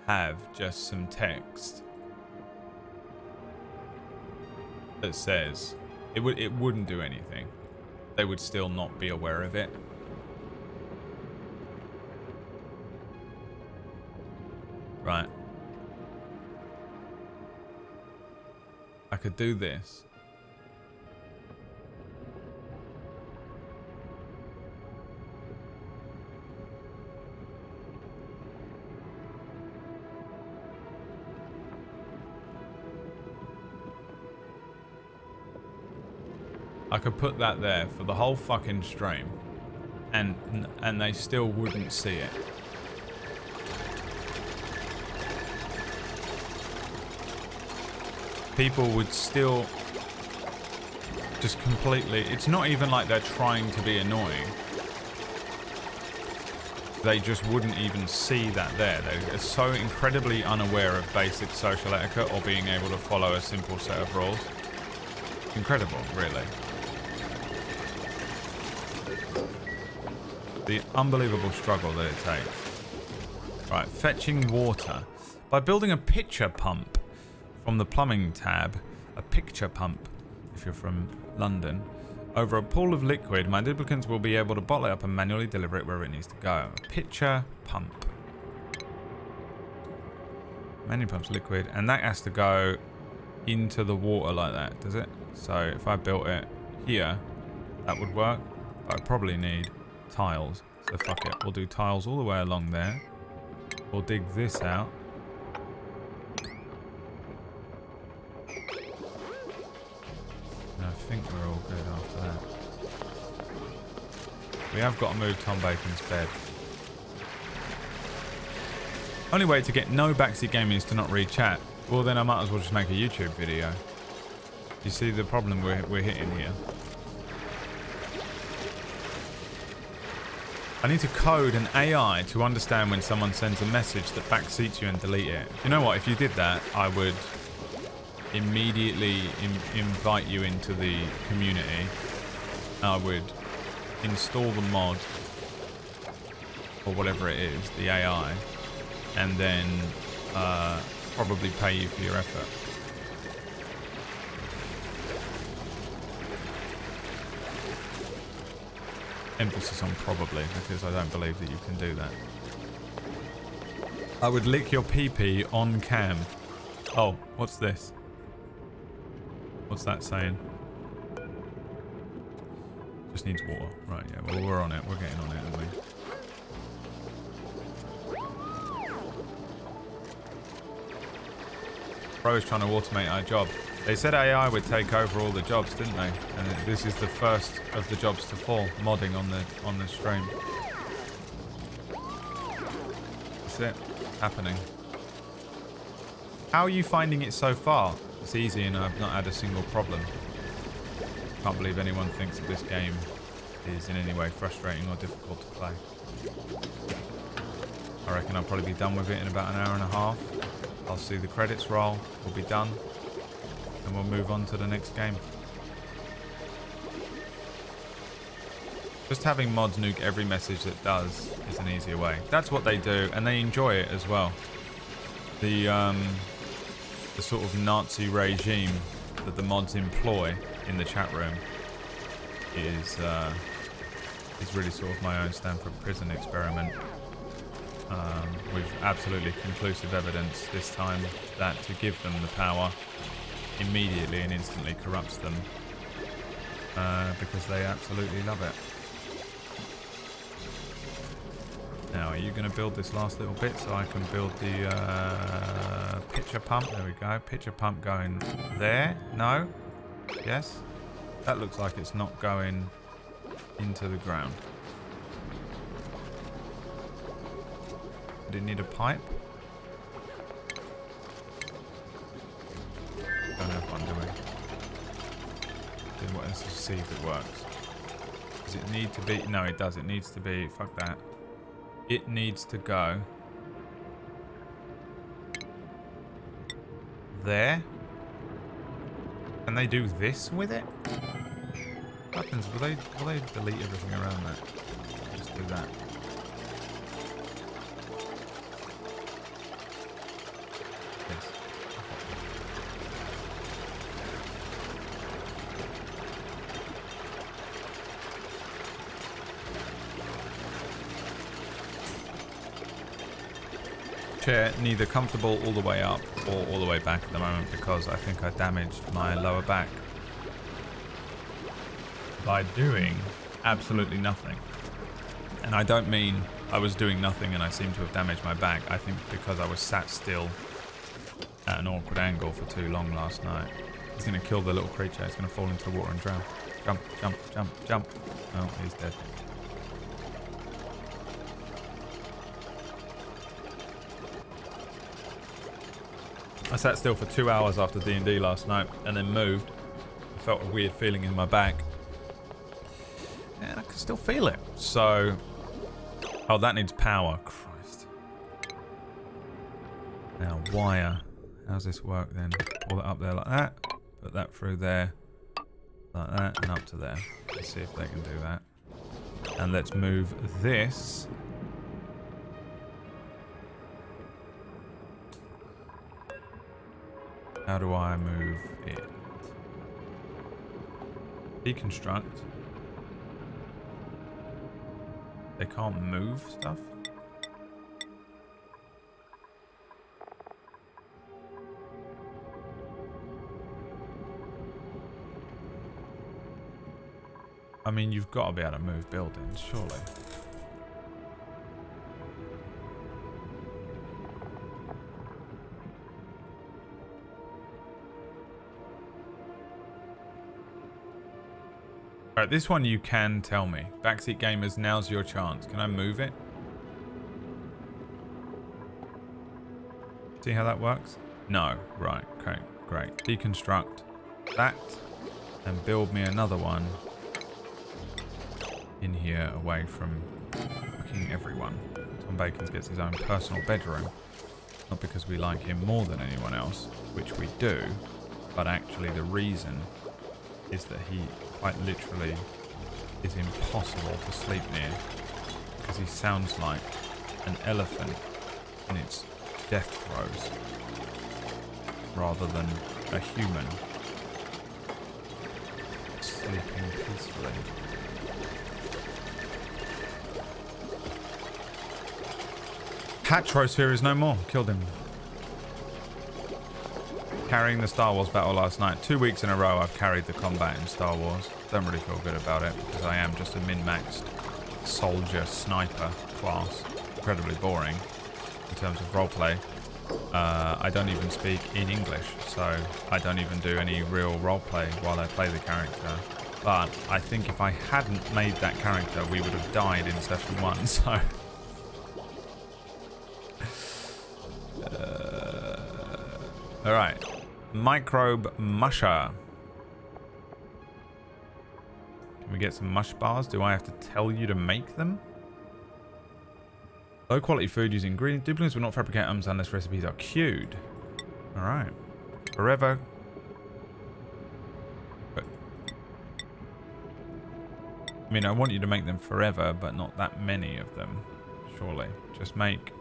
have just some text that says it wouldn't do anything. They would still not be aware of it. Right. I could do this. I could put that there for the whole fucking stream, and they still wouldn't see it. People would still just completely... It's not even like they're trying to be annoying. They just wouldn't even see that there. They're so incredibly unaware of basic social etiquette or being able to follow a simple set of rules. Incredible, really. The unbelievable struggle that it takes. Right, fetching water. By building a pitcher pump from the plumbing tab, a picture pump, if you're from London, over a pool of liquid, my duplicants will be able to bottle it up and manually deliver it wherever it needs to go. Pitcher pump. Manually pumps liquid, and that has to go into the water like that, does it? So if I built it here, that would work. But I probably need tiles. So fuck it. We'll do tiles all the way along there. We'll dig this out. And I think we're all good after that. We have got to move Tom Bacon's bed. Only way to get no backseat gaming is to not read chat. Well, then I might as well just make a YouTube video. You see the problem we're hitting here? I need to code an AI to understand when someone sends a message that backseats you and delete it. You know what? If you did that, I would immediately invite you into the community. I would install the mod, or whatever it is, the AI, and then probably pay you for your effort. Emphasis on probably, because I don't believe that you can do that. I would lick your pee-pee on cam. Oh, what's this? What's that saying? Just needs water. Right, yeah, well, we're on it. We're getting on it, aren't we? Bro is trying to automate our job. They said AI would take over all the jobs, didn't they? And this is the first of the jobs to fall. Modding on the stream. That's it. It's happening. How are you finding it so far? It's easy and I've not had a single problem. Can't believe anyone thinks that this game is in any way frustrating or difficult to play. I reckon I'll probably be done with it in about an hour and a half. I'll see the credits roll. We'll be done. And we'll move on to the next game. Just having mods nuke every message that does is an easier way. That's what they do, and they enjoy it as well. The sort of Nazi regime that the mods employ in the chat room is really sort of my own Stanford prison experiment. With absolutely conclusive evidence this time that to give them the power immediately and instantly corrupts them because they absolutely love it. Now, are you going to build this last little bit so I can build the pitcher pump? There we go. Pitcher pump going there. No? Yes? That looks like it's not going into the ground. Did it need a pipe? Don't have one, do we? Then let's just see if it works. Does it need to be? No, it does. It needs to be. Fuck that. It needs to go there. Can they do this with it? What happens? Will they delete everything around that? Just do that. Yes. Chair neither comfortable all the way up or all the way back at the moment because I think I damaged my lower back by doing absolutely nothing. And I don't mean I was doing nothing and I seem to have damaged my back. I think because I was sat still at an awkward angle for too long last night. He's going to kill the little creature. It's going to fall into the water and drown. Jump, jump, jump, jump. Oh, he's dead. I sat still for 2 hours after D&D last night and then moved. I felt a weird feeling in my back. And I can still feel it. So... Oh, that needs power. Christ. Now, wire. How's this work then? Pull it up there like that. Put that through there. Like that. And up to there. Let's see if they can do that. And let's move this... How do I move it? Deconstruct. They can't move stuff? I mean, you've got to be able to move buildings, surely. Alright, this one you can tell me. Backseat Gamers, now's your chance. Can I move it? See how that works? No. Right. Okay. Great. Deconstruct that and build me another one in here away from fucking everyone. Tom Bacon gets his own personal bedroom. Not because we like him more than anyone else, which we do, but actually the reason is that he quite literally is impossible to sleep near because he sounds like an elephant in its death throes rather than a human sleeping peacefully. Hatrosphere is no more. Killed him. Carrying the Star Wars battle last night. 2 weeks in a row I've carried the combat in Star Wars. Don't really feel good about it because I am just a min-maxed soldier sniper class. Incredibly boring in terms of roleplay. I don't even speak in English, so I don't even do any real roleplay while I play the character. But I think if I hadn't made that character, we would have died in session 1, so... Alright. Microbe musher. Can we get some mush bars? Do I have to tell you to make them? Low quality food using ingredients. Duplicates will not fabricate items unless recipes are queued. Alright. Forever. But, I mean, I want you to make them forever, but not that many of them. Surely. Just make...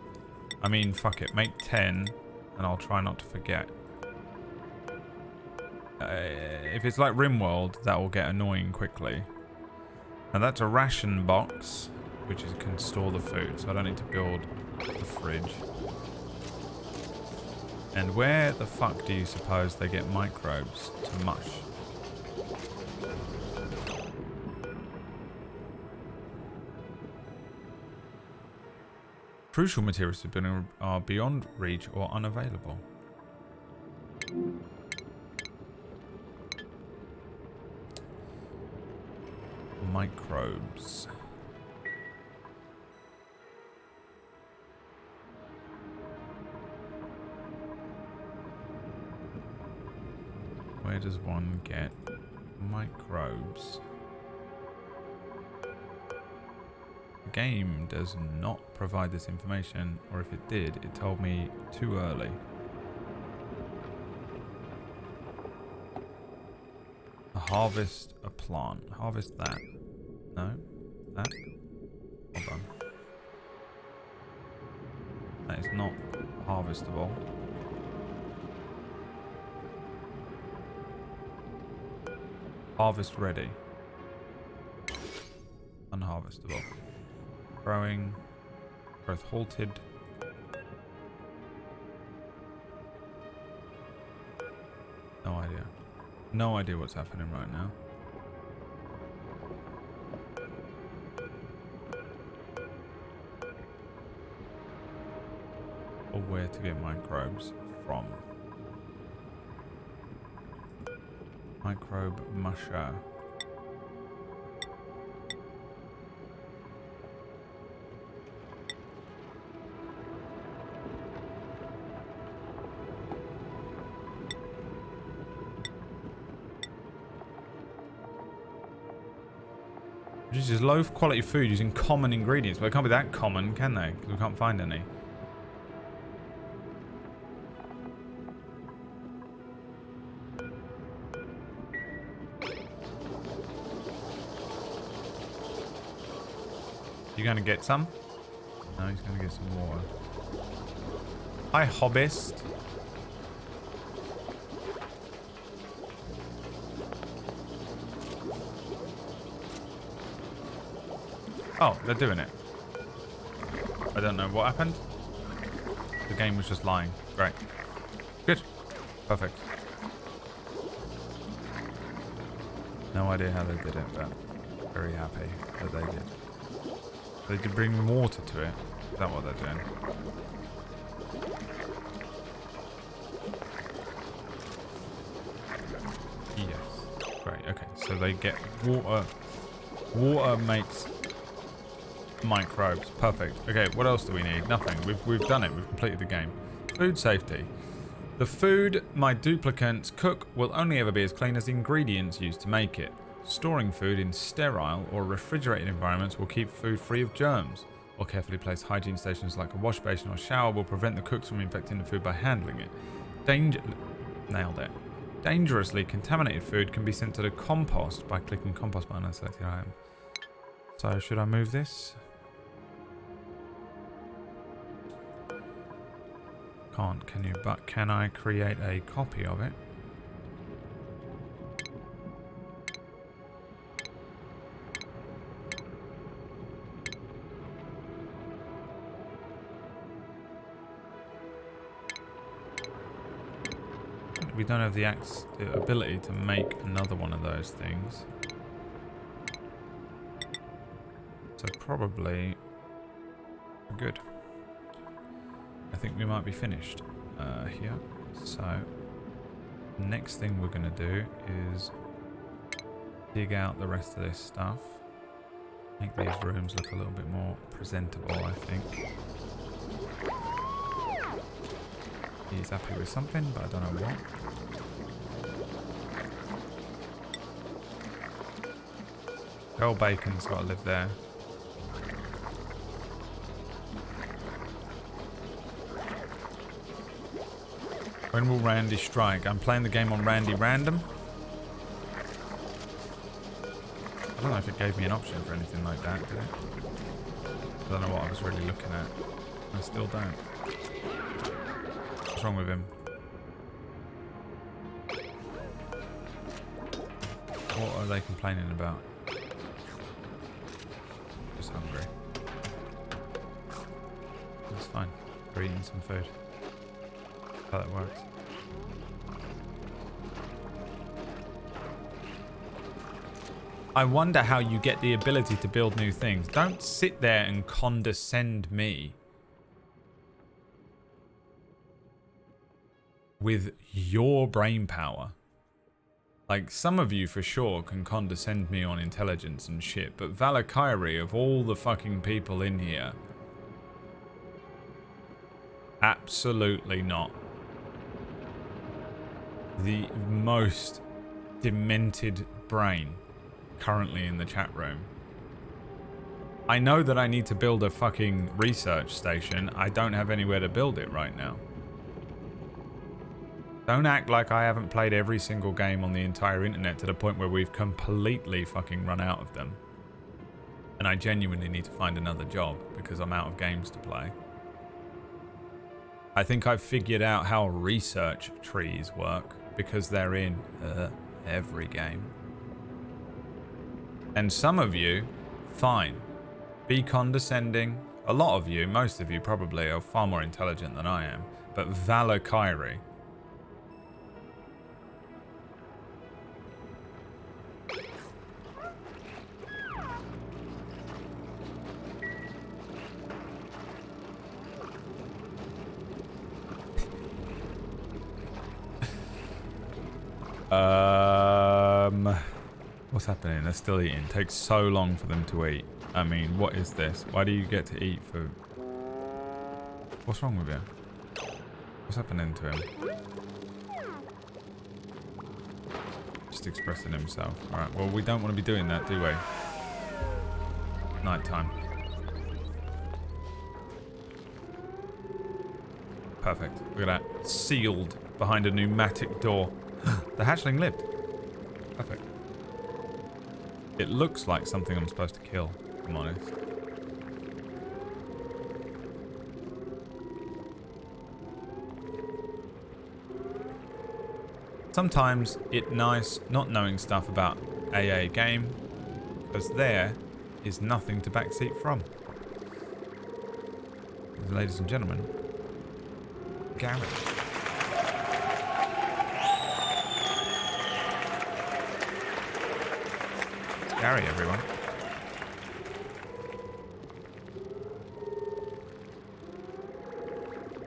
I mean, fuck it. Make 10, and I'll try not to forget. If it's like RimWorld, that will get annoying quickly. Now that's a ration box, which can store the food, so I don't need to build the fridge. And where the fuck do you suppose they get microbes to mush? Crucial materials to building are beyond reach or unavailable. Microbes. Where does one get microbes? The game does not provide this information, or if it did, it told me too early. Harvest a plant. Harvest that. No? That? Hold on. That is not harvestable. Harvest ready. Unharvestable. Growing. Growth halted. No idea. No idea what's happening right now. Or where to get microbes from. Microbe musher. Produces low quality food using common ingredients. Well, they can't be that common, can they? Because we can't find any. You gonna get some? No, he's gonna get some water. Hi, hobbyist. Oh, they're doing it. I don't know what happened. The game was just lying. Great. Good. Perfect. No idea how they did it, but very happy that they did. They could bring water to it. Is that what they're doing? Yes. Great. Okay. So they get water. Water makes microbes. Perfect. Okay, what else do we need? Nothing. We've done it. We've completed the game. Food safety. The food my duplicates cook will only ever be as clean as the ingredients used to make it. Storing food in sterile or refrigerated environments will keep food free of germs. Or carefully placed hygiene stations like a wash basin or shower will prevent the cooks from infecting the food by handling it. Nailed it. Dangerously contaminated food can be sent to the compost by clicking compost button and selecting item. So should I move this? Can't, can you? But can I create a copy of it? We don't have the ability to make another one of those things. So probably we're good. I think we might be finished. here. So, next thing we're going to do is dig out the rest of this stuff. Make these rooms look a little bit more presentable, I think. He's happy with something, but I don't know what. Earl Bacon's got to live there. When will Randy strike? I'm playing the game on Randy Random. I don't know if it gave me an option for anything like that, did it? I don't know what I was really looking at. I still don't. What's wrong with him? What are they complaining about? Just hungry. That's fine. We're eating some food. How that works. I wonder how you get the ability to build new things. Don't sit there and condescend me with your brain power. Like, some of you for sure can condescend me on intelligence and shit, but Valkyrie, of all the fucking people in here, absolutely not. The most demented brain currently in the chat room. I know that I need to build a fucking research station. I don't have anywhere to build it right now. Don't act like I haven't played every single game on the entire internet to the point where we've completely fucking run out of them. And I genuinely need to find another job because I'm out of games to play. I think I've figured out how research trees work because they're in every game. And some of you, fine. Be condescending. A lot of you, most of you probably, are far more intelligent than I am. But Valkyrie. What's happening? They're still eating. It takes so long for them to eat. I mean, what is this? Why do you get to eat for... What's wrong with you? What's happening to him? Just expressing himself. Alright, well, we don't want to be doing that, do we? Nighttime. Perfect. Look at that. Sealed behind a pneumatic door. The hatchling lived. Perfect. It looks like something I'm supposed to kill, if I'm honest. Sometimes it's nice not knowing stuff about AA game, because there is nothing to backseat from. Ladies and gentlemen, Gary. Gary, everyone.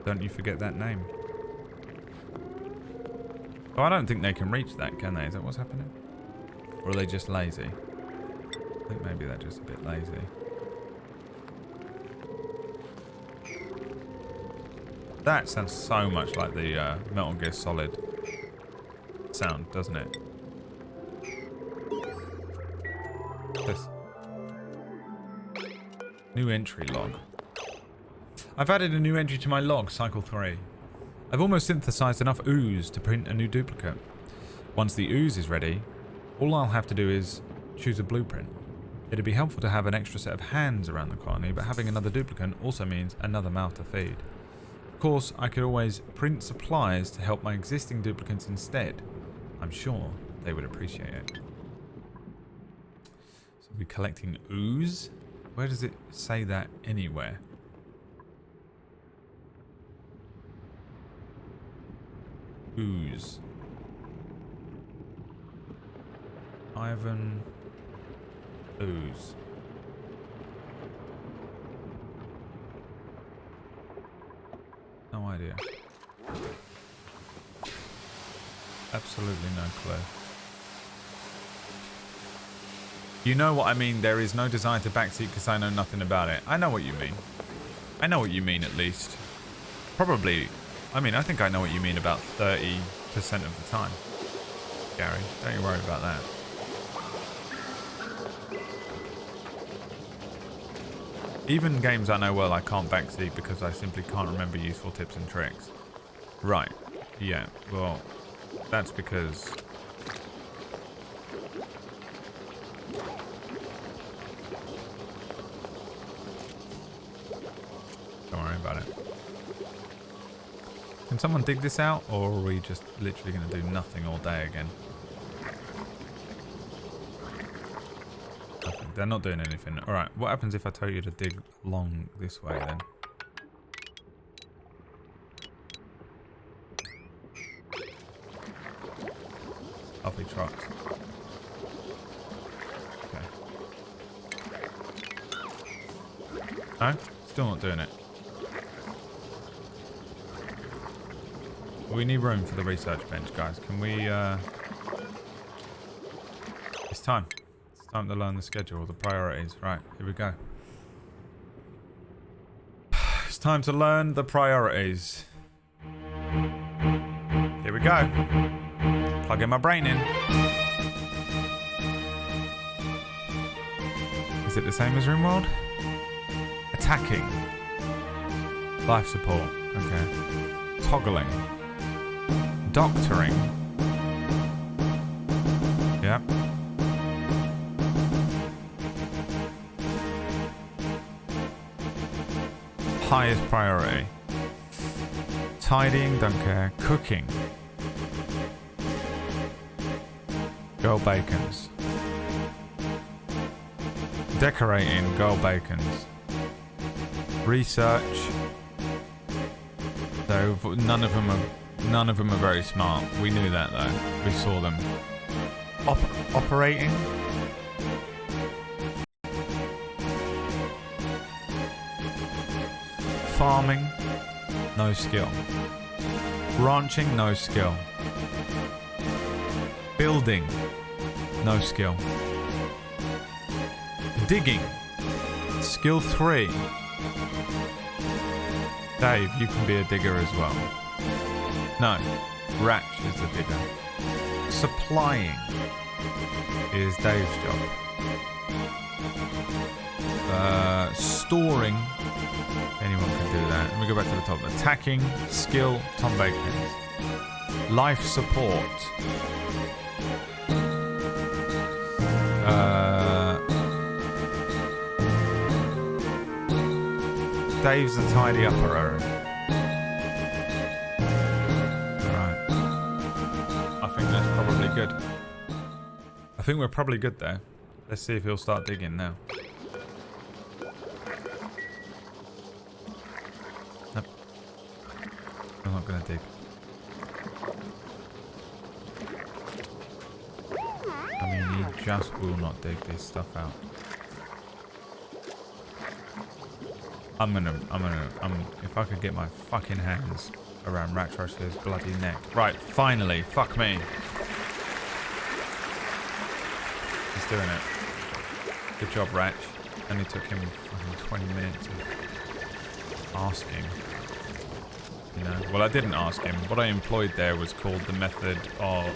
Don't you forget that name. Oh, I don't think they can reach that, can they? Is that what's happening? Or are they just lazy? I think maybe they're just a bit lazy. That sounds so much like the Metal Gear Solid sound, doesn't it? This new entry log. I've added a new entry to my log, cycle 3. I've almost synthesized enough ooze to print a new duplicate. Once the ooze is ready, all I'll have to do is choose a blueprint. It'd be helpful to have an extra set of hands around the colony, but having another duplicate also means another mouth to feed. Of course, I could always print supplies to help my existing duplicates instead. I'm sure they would appreciate it. So we're collecting ooze? Where does it say that anywhere? Ooze. Ivan Ooze. No idea. Absolutely no clue. You know what I mean? There is no desire to backseat because I know nothing about it. I know what you mean. I know what you mean at least. Probably, I mean, I think I know what you mean about 30% of the time. Gary, don't you worry about that. Even games I know well, I can't backseat because I simply can't remember useful tips and tricks. Right. Yeah, well, that's because... Don't worry about it. Can someone dig this out, or are we just literally going to do nothing all day again? Nothing. They're not doing anything. Alright, what happens if I tell you to dig along this way then? Off he trots. Okay. No? Still not doing it. We need room for the research bench, guys. Can we, It's time. It's time to learn the schedule, the priorities. Right, here we go. It's time to learn the priorities. Here we go. Plugging my brain in. Is it the same as RimWorld? Attacking. Life support. Okay. Toggling. Doctoring. Yep. Highest priority. Tidying, don't care. Cooking. Girl bacons. Decorating, girl bacons. Research. So none of them are very smart. We knew that though. We saw them. Operating. Farming. No skill. Ranching, no skill. Building. No skill. Digging. Skill 3. Dave, you can be a digger as well. No. Ratch is the digger. Supplying is Dave's job. Storing. Anyone can do that. Let me go back to the top. Attacking. Skill. Tom Bacon's. Life support. Dave's a tidy upper. Alright. I think that's probably good. I think we're probably good there. Let's see if he'll start digging now. Nope. I'm not gonna dig. I mean, he just will not dig this stuff out. If I could get my fucking hands around Ratch Rush's bloody neck. Right, finally, fuck me. He's doing it. Good job, Ratch. Only took him fucking 20 minutes of asking. You know, well, I didn't ask him. What I employed there was called the method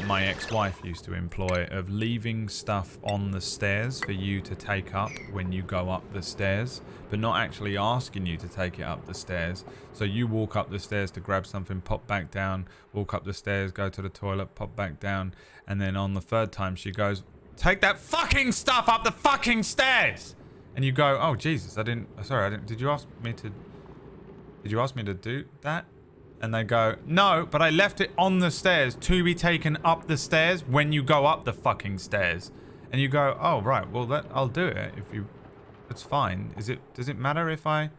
my ex-wife used to employ of leaving stuff on the stairs for you to take up when you go up the stairs, but not actually asking you to take it up the stairs. So you walk up the stairs to grab something, pop back down, walk up the stairs, go to the toilet, pop back down, and then on the third time she goes, "Take that fucking stuff up the fucking stairs!" And you go, "Oh Jesus, did you ask me to do that?" And they go, "No, but I left it on the stairs to be taken up the stairs when you go up the fucking stairs." And you go, "Oh, right, well, I'll do it if you... It's fine. Does it matter if I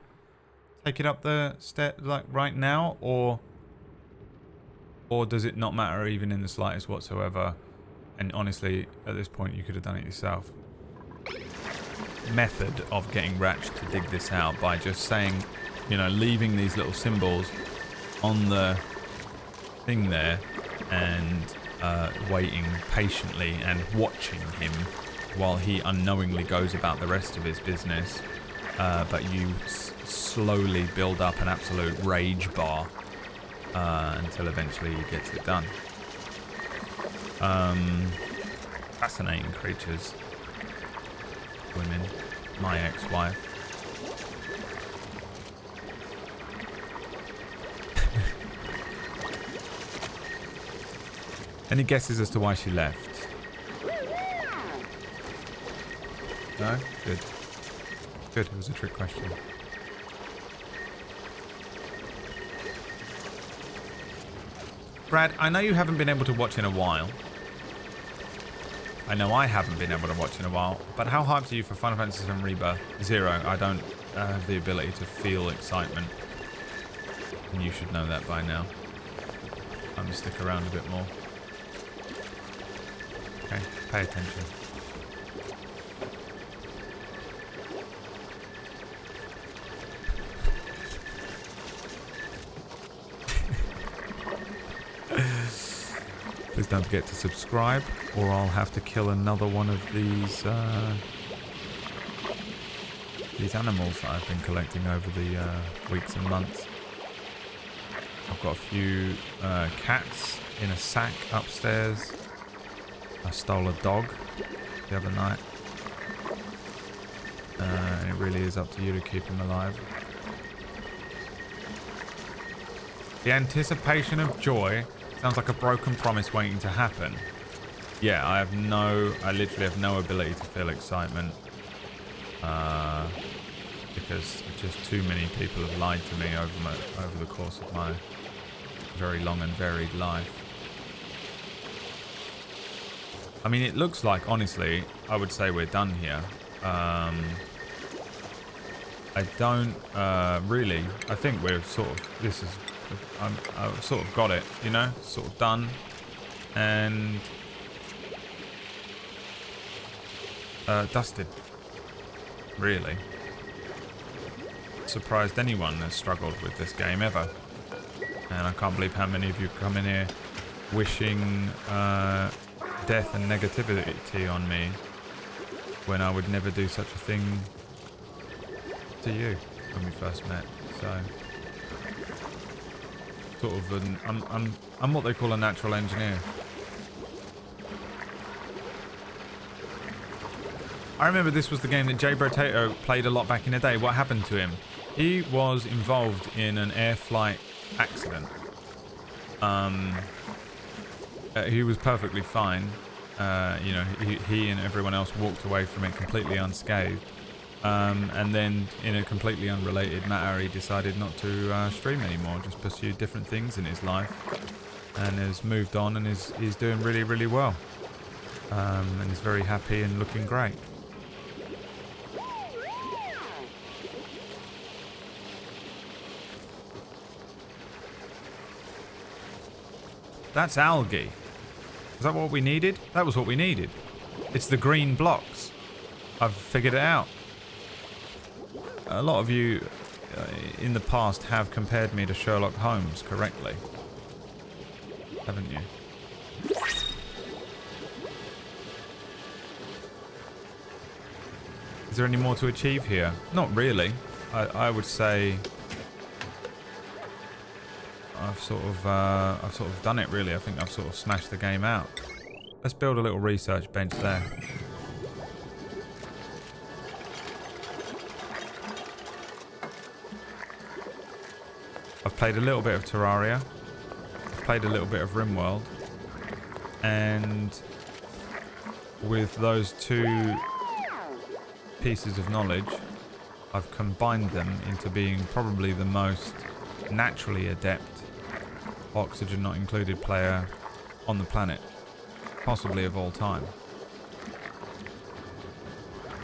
take it up the stair, like, right now? Or does it not matter even in the slightest whatsoever?" And honestly, at this point, you could have done it yourself. Method of getting Ratch to dig this out by just saying, you know, leaving these little symbols on the thing there, and waiting patiently and watching him while he unknowingly goes about the rest of his business. But you slowly build up an absolute rage bar until eventually he gets it done. Fascinating creatures. Women. My ex-wife. Any guesses as to why she left? No? Good. Good, it was a trick question. Brad, I know you haven't been able to watch in a while. I know I haven't been able to watch in a while, but how hyped are you for Final Fantasy VII Rebirth? 0. I don't have the ability to feel excitement. And you should know that by now. I'm going to stick around a bit more. Okay, pay attention. Please don't forget to subscribe, or I'll have to kill another one of these animals that I've been collecting over the weeks and months. I've got a few cats in a sack upstairs. I stole a dog the other night. And it really is up to you to keep him alive. The anticipation of joy sounds like a broken promise waiting to happen. Yeah, I literally have no ability to feel excitement. Because just too many people have lied to me over the course of my very long and varied life. I mean, it looks like, honestly, I would say we're done here. I don't really. I think we're sort of. I've sort of got it, you know, sort of done, and dusted. Really. Surprised anyone has struggled with this game ever, and I can't believe how many of you come in here wishing death and negativity on me when I would never do such a thing to you when we first met. So sort of I'm what they call a natural engineer. I remember this was the game that Jay Brotato played a lot back in the day. What happened to him? He was involved in an air flight accident. He was perfectly fine. You know, he and everyone else walked away from it completely unscathed. And then, in a completely unrelated matter, he decided not to stream anymore. Just pursued different things in his life, and has moved on, and is doing really, really well. And is very happy and looking great. That's algae. Is that what we needed? That was what we needed. It's the green blocks. I've figured it out. A lot of you in the past have compared me to Sherlock Holmes correctly. Haven't you? Is there any more to achieve here? Not really. I would say I've sort of done it really. I think I've sort of smashed the game out. Let's build a little research bench there. I've played a little bit of Terraria. I've played a little bit of RimWorld. And with those two pieces of knowledge, I've combined them into being probably the most naturally adept, oxygen not included, player on the planet, possibly of all time.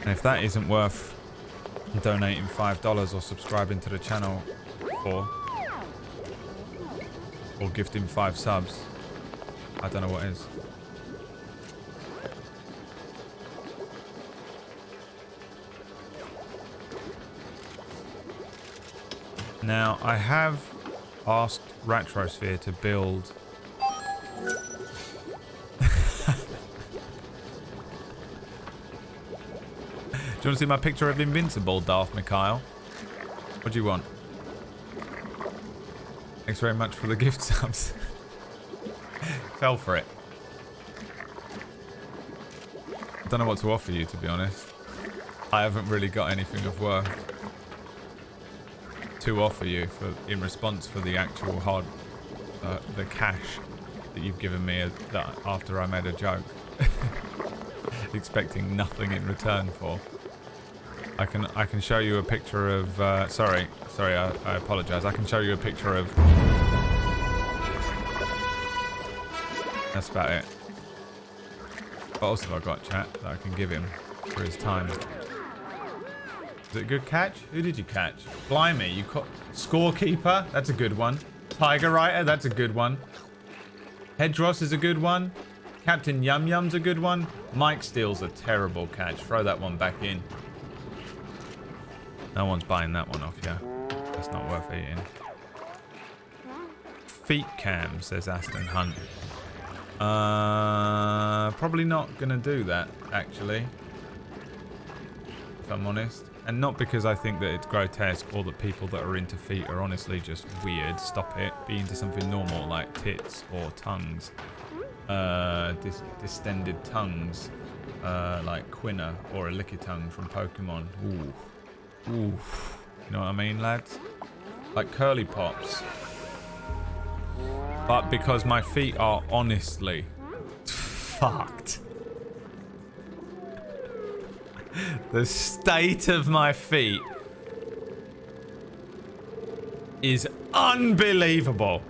And if that isn't worth donating $5 or subscribing to the channel for, or gifting 5 subs, I don't know what is. Now, I have asked Retrosphere to build you want to see my picture of Invincible, Darth Mikhail? What do you want? Thanks very much for the gift subs. Fell for it. Don't know what to offer you, to be honest. I haven't really got anything of worth to offer you in response for the actual the cash that you've given me after I made a joke. Expecting nothing in return for. I can show you a picture of sorry, I apologize. I can show you a picture of. That's about it. What else have I got, chat, that I can give him for his time? Is it a good catch? Who did you catch? Blimey, you caught Scorekeeper. That's a good one. Tiger Writer. That's a good one. Hedros is a good one. Captain Yum Yum's a good one. Mike Steele's a terrible catch. Throw that one back in. No one's buying that one off you. That's not worth eating. Feet cam, says Aston Hunt. Probably not gonna do that, actually. If I'm honest. And not because I think that it's grotesque or that people that are into feet are honestly just weird. Stop it. Be into something normal like tits or tongues. Distended tongues. Like Quina or a Lickitung from Pokemon. Ooh. Ooh. You know what I mean, lads? Like curly pops. But because my feet are honestly fucked. The state of my feet is unbelievable.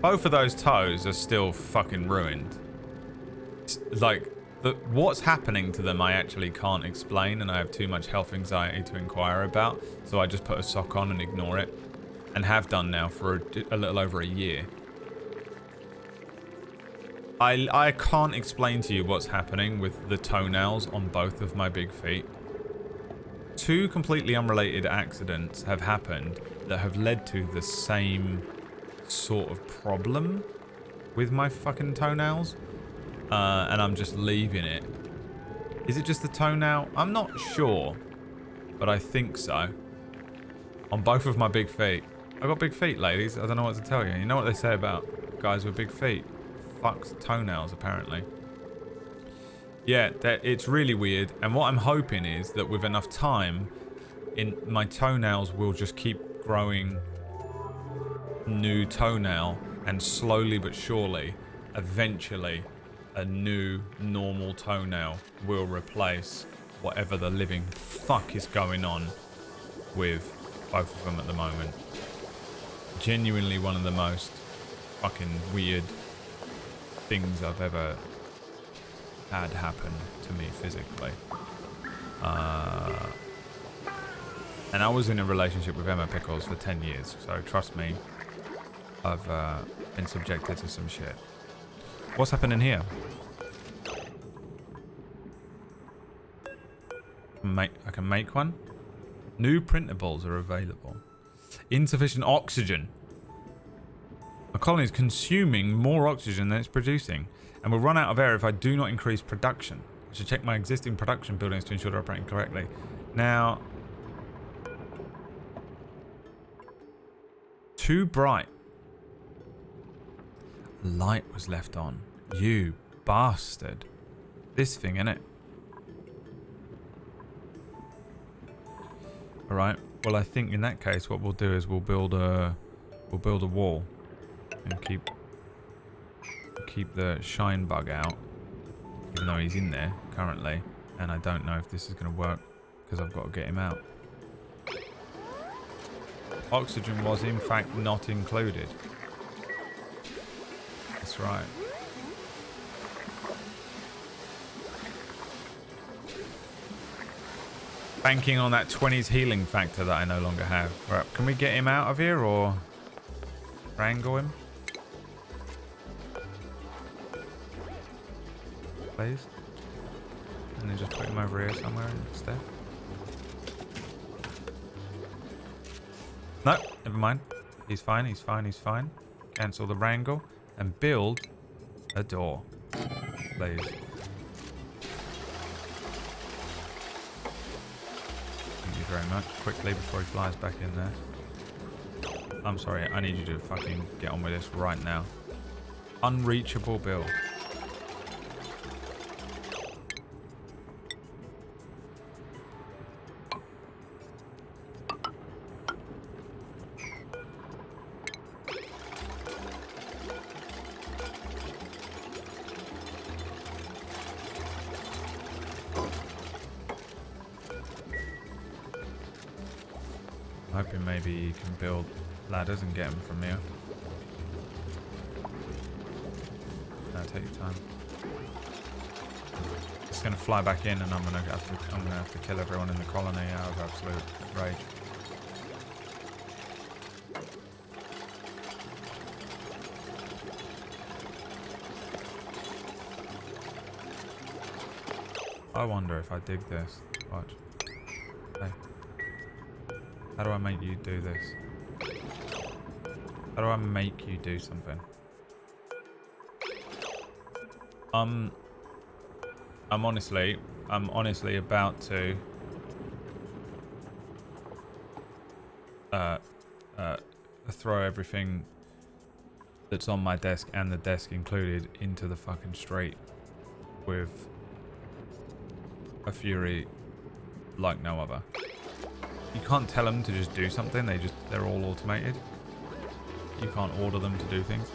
Both of those toes are still fucking ruined. Like, what's happening to them I actually can't explain, and I have too much health anxiety to inquire about, so I just put a sock on and ignore it. And have done now for a little over a year. I can't explain to you what's happening with the toenails on both of my big feet. Two completely unrelated accidents have happened that have led to the same sort of problem with my fucking toenails. And I'm just leaving it. Is it just the toenail? I'm not sure. But I think so. On both of my big feet. I've got big feet, ladies. I don't know what to tell you. You know what they say about guys with big feet? Fucks toenails, apparently. Yeah, it's really weird. And what I'm hoping is that with enough time, my toenails will just keep growing new toenail, and slowly but surely, eventually, a new normal toenail will replace whatever the living fuck is going on with both of them at the moment. Genuinely one of the most fucking weird things I've ever had happen to me physically. And I was in a relationship with Emma Pickles for 10 years, so trust me, I've been subjected to some shit. What's happening here? I can make one. New printables are available. Insufficient oxygen. My colony is consuming more oxygen than it's producing, and will run out of air if I do not increase production. I should check my existing production buildings to ensure they're operating correctly. Now, too bright. Light was left on. You bastard. This thing, innit? Alright. Well, I think in that case what we'll do is we'll build a wall and keep the shine bug out, even though he's in there currently, and I don't know if this is going to work because I've got to get him out. Oxygen was in fact not included. That's right. Banking on that 20s healing factor that I no longer have. Right, can we get him out of here or wrangle him? Please. And then just put him over here somewhere instead. No, never mind. He's fine, he's fine, he's fine. Cancel the wrangle and build a door. Please. very much. Quickly before he flies back in there. I'm sorry, I need you to fucking get on with this right now. Unreachable Bill. Hoping maybe you can build ladders and get them from here. No, take your time. It's gonna fly back in, and I'm gonna have to kill everyone in the colony out of absolute rage. I wonder if I dig this. Watch. Hey. How do I make you do this? How do I make you do something? I'm honestly about to throw everything that's on my desk, and the desk included, into the fucking street with a fury like no other. You can't tell them to just do something, they're all automated. You can't order them to do things.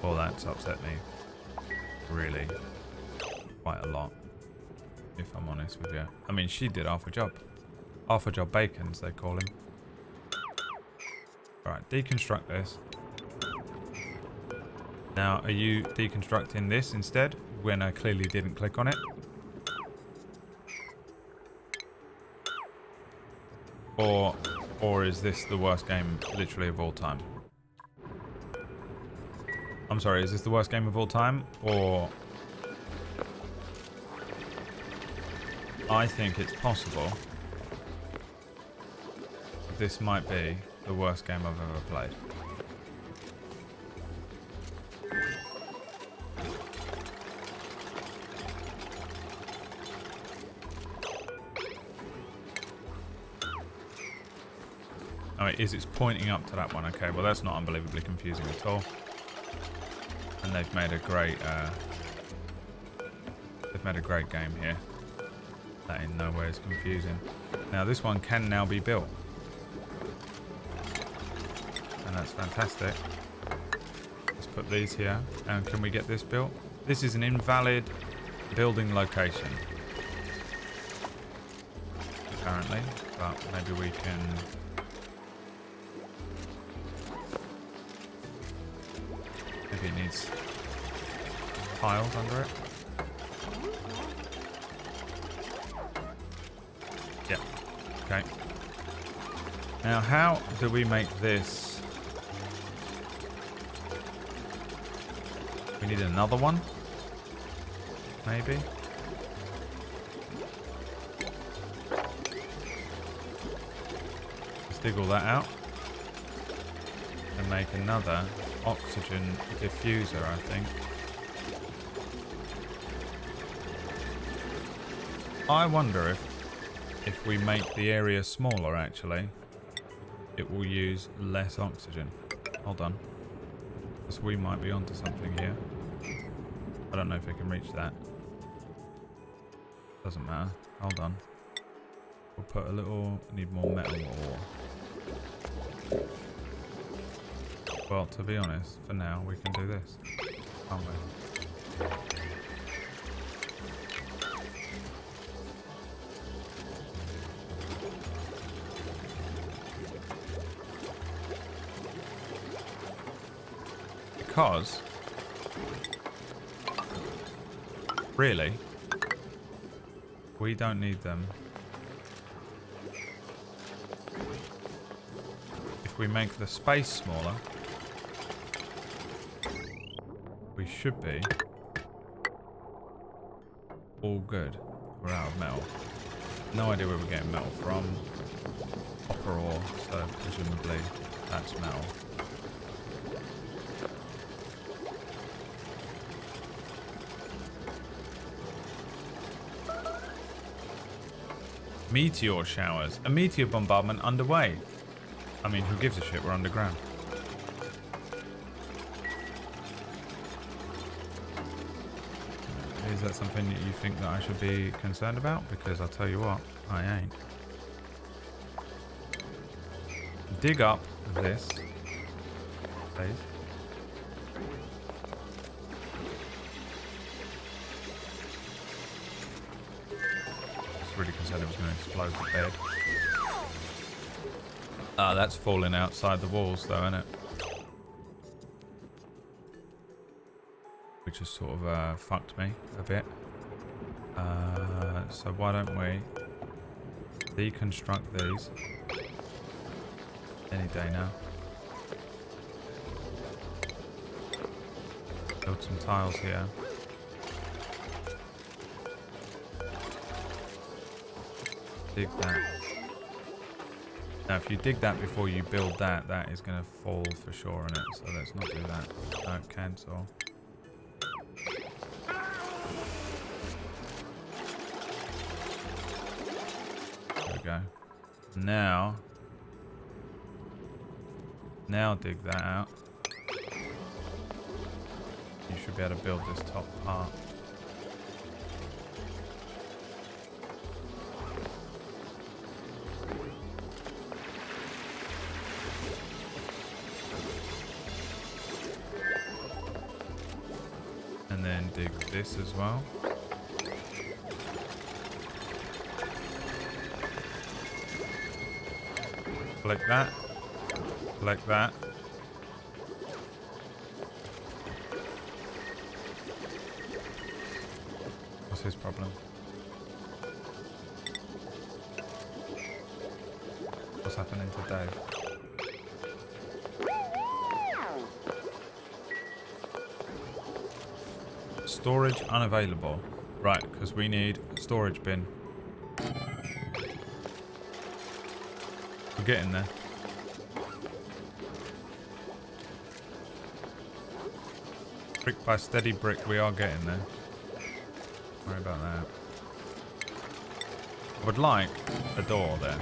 Well, that's upset me really quite a lot, if I'm honest with you. I mean, she did half a job. Half a job bacons, they call him. Alright, deconstruct this. Now, are you deconstructing this instead when I clearly didn't click on it? Or is this the worst game literally of all time? I'm sorry, is this the worst game of all time? Or... I think it's possible this might be the worst game I've ever played. Oh, it is. It's pointing up to that one. Okay, well that's not unbelievably confusing at all. And they've made a great game here. That in no way is confusing. Now this one can now be built, and that's fantastic. Let's put these here. And can we get this built? This is an invalid building location, apparently, but maybe we can. Maybe it needs tiles under it. Yeah. Okay. Now, how do we make this? We need another one? Maybe? Let's dig all that out. And make another oxygen diffuser, I think. I wonder if we make the area smaller, actually, it will use less oxygen. Hold on. Because we might be onto something here. I don't know if we can reach that. Doesn't matter. Hold on. We'll put a little... Need more metal ore. Well, to be honest, for now, we can do this, can't we? Because, really, we don't need them. If we make the space smaller, we should be all good. We're out of metal. No idea where we're getting metal from. Copper ore, so presumably that's metal. Meteor showers. A meteor bombardment underway. I mean, who gives a shit? We're underground. Is that something that you think that I should be concerned about? Because I'll tell you what, I ain't. Dig up this, please. I was really concerned it was going to explode the bed. Ah, that's falling outside the walls though, isn't it? Which has sort of fucked me a bit. So why don't we deconstruct these any day now. Build some tiles here. Dig that. Now if you dig that before you build that, that is going to fall for sure in it. So let's not do that. No, cancel. There we go. Now dig that out. You should be able to build this top part. And then dig this as well. Like that. Like that. What's his problem? What's happening to Dave? Storage unavailable. Right, because we need a storage bin. We're getting there. Brick by steady brick, we are getting there. Don't worry about that. I would like a door there.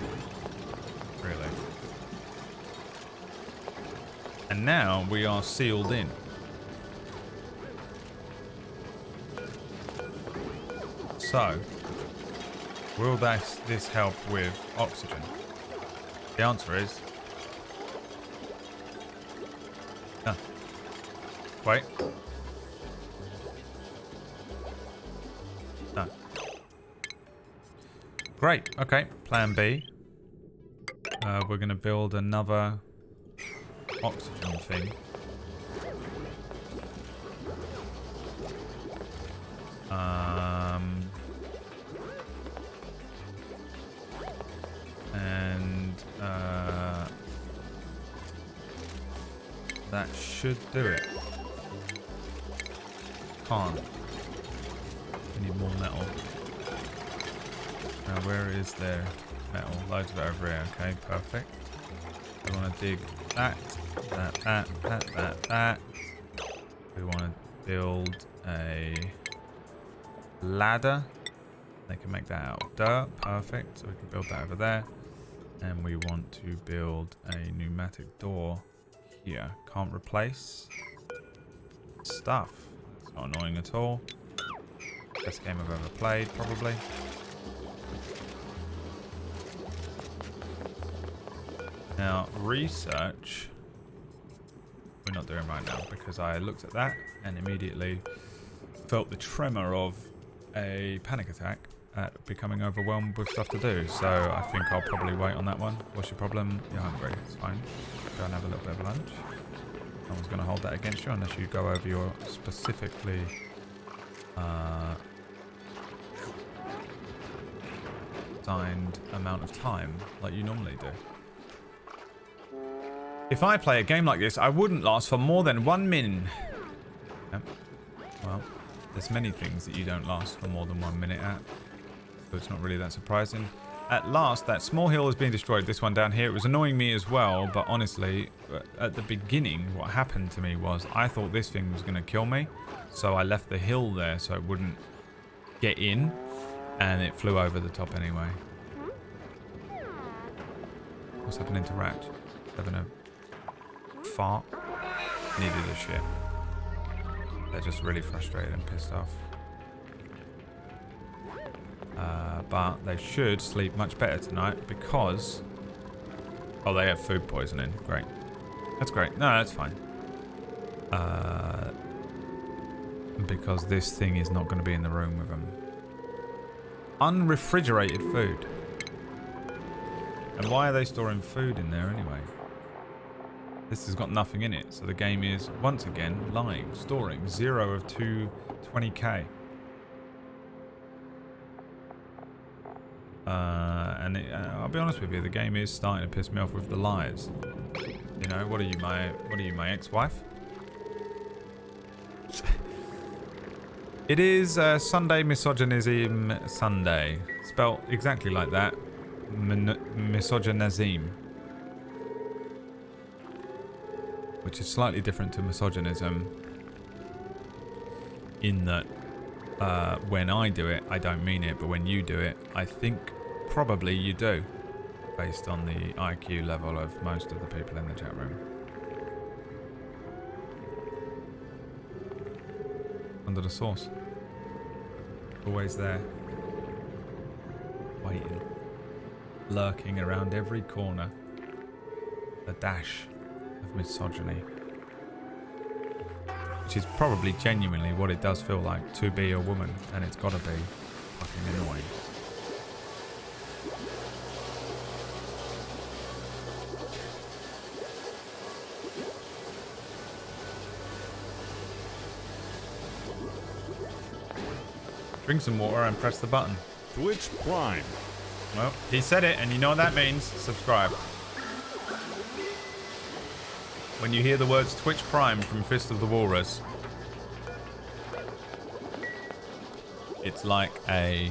Really. And now we are sealed in. So, will this help with oxygen? The answer is no. Wait. No. Great. Okay. Plan B. We're going to build another oxygen thing. That should do it. Can't. We need more metal. Now where is there metal? Loads of it over here. Okay, perfect. We want to dig that. We want to build a ladder. They can make that out of dirt. Perfect. So we can build that over there. And we want to build a pneumatic door here. Can't replace stuff. That's not annoying at all. Best game I've ever played, probably. Now, research we're not doing right now because I looked at that and immediately felt the tremor of a panic attack at becoming overwhelmed with stuff to do. So I think I'll probably wait on that one. What's your problem? You're hungry. It's fine. Go and have a little bit of lunch. No one's going to hold that against you unless you go over your specifically signed amount of time like you normally do. If I play a game like this, I wouldn't last for more than 1 min. Yep. Well, there's many things that you don't last for more than 1 minute at, so it's not really that surprising. At last, that small hill has been destroyed. This one down here, it was annoying me as well, but honestly, at the beginning, what happened to me was I thought this thing was going to kill me, so I left the hill there so it wouldn't get in, and it flew over the top anyway. What's happening to Ratch? Having a fart? Needed a shit. They're just really frustrated and pissed off. But they should sleep much better tonight because... Oh, they have food poisoning. Great. That's great. No, that's fine. Because this thing is not going to be in the room with them. Unrefrigerated food. And why are they storing food in there anyway? This has got nothing in it, so the game is, once again, lying. Storing 0 of 220k. I'll be honest with you, the game is starting to piss me off with the lies. You know, what are you, my ex-wife? It is Sunday Misogynism Sunday. Spelt exactly like that. Misogynism. Which is slightly different to misogynism. In that when I do it, I don't mean it. But when you do it, I think probably you do. Based on the IQ level of most of the people in the chat room. Under the sauce. Always there. Waiting. Lurking around every corner. A dash of misogyny. Which is probably genuinely what it does feel like to be a woman. And it's gotta be fucking annoying. Drink some water and press the button. Twitch Prime. Well, he said it, and you know what that means. Subscribe. When you hear the words Twitch Prime from Fist of the Walrus, it's like a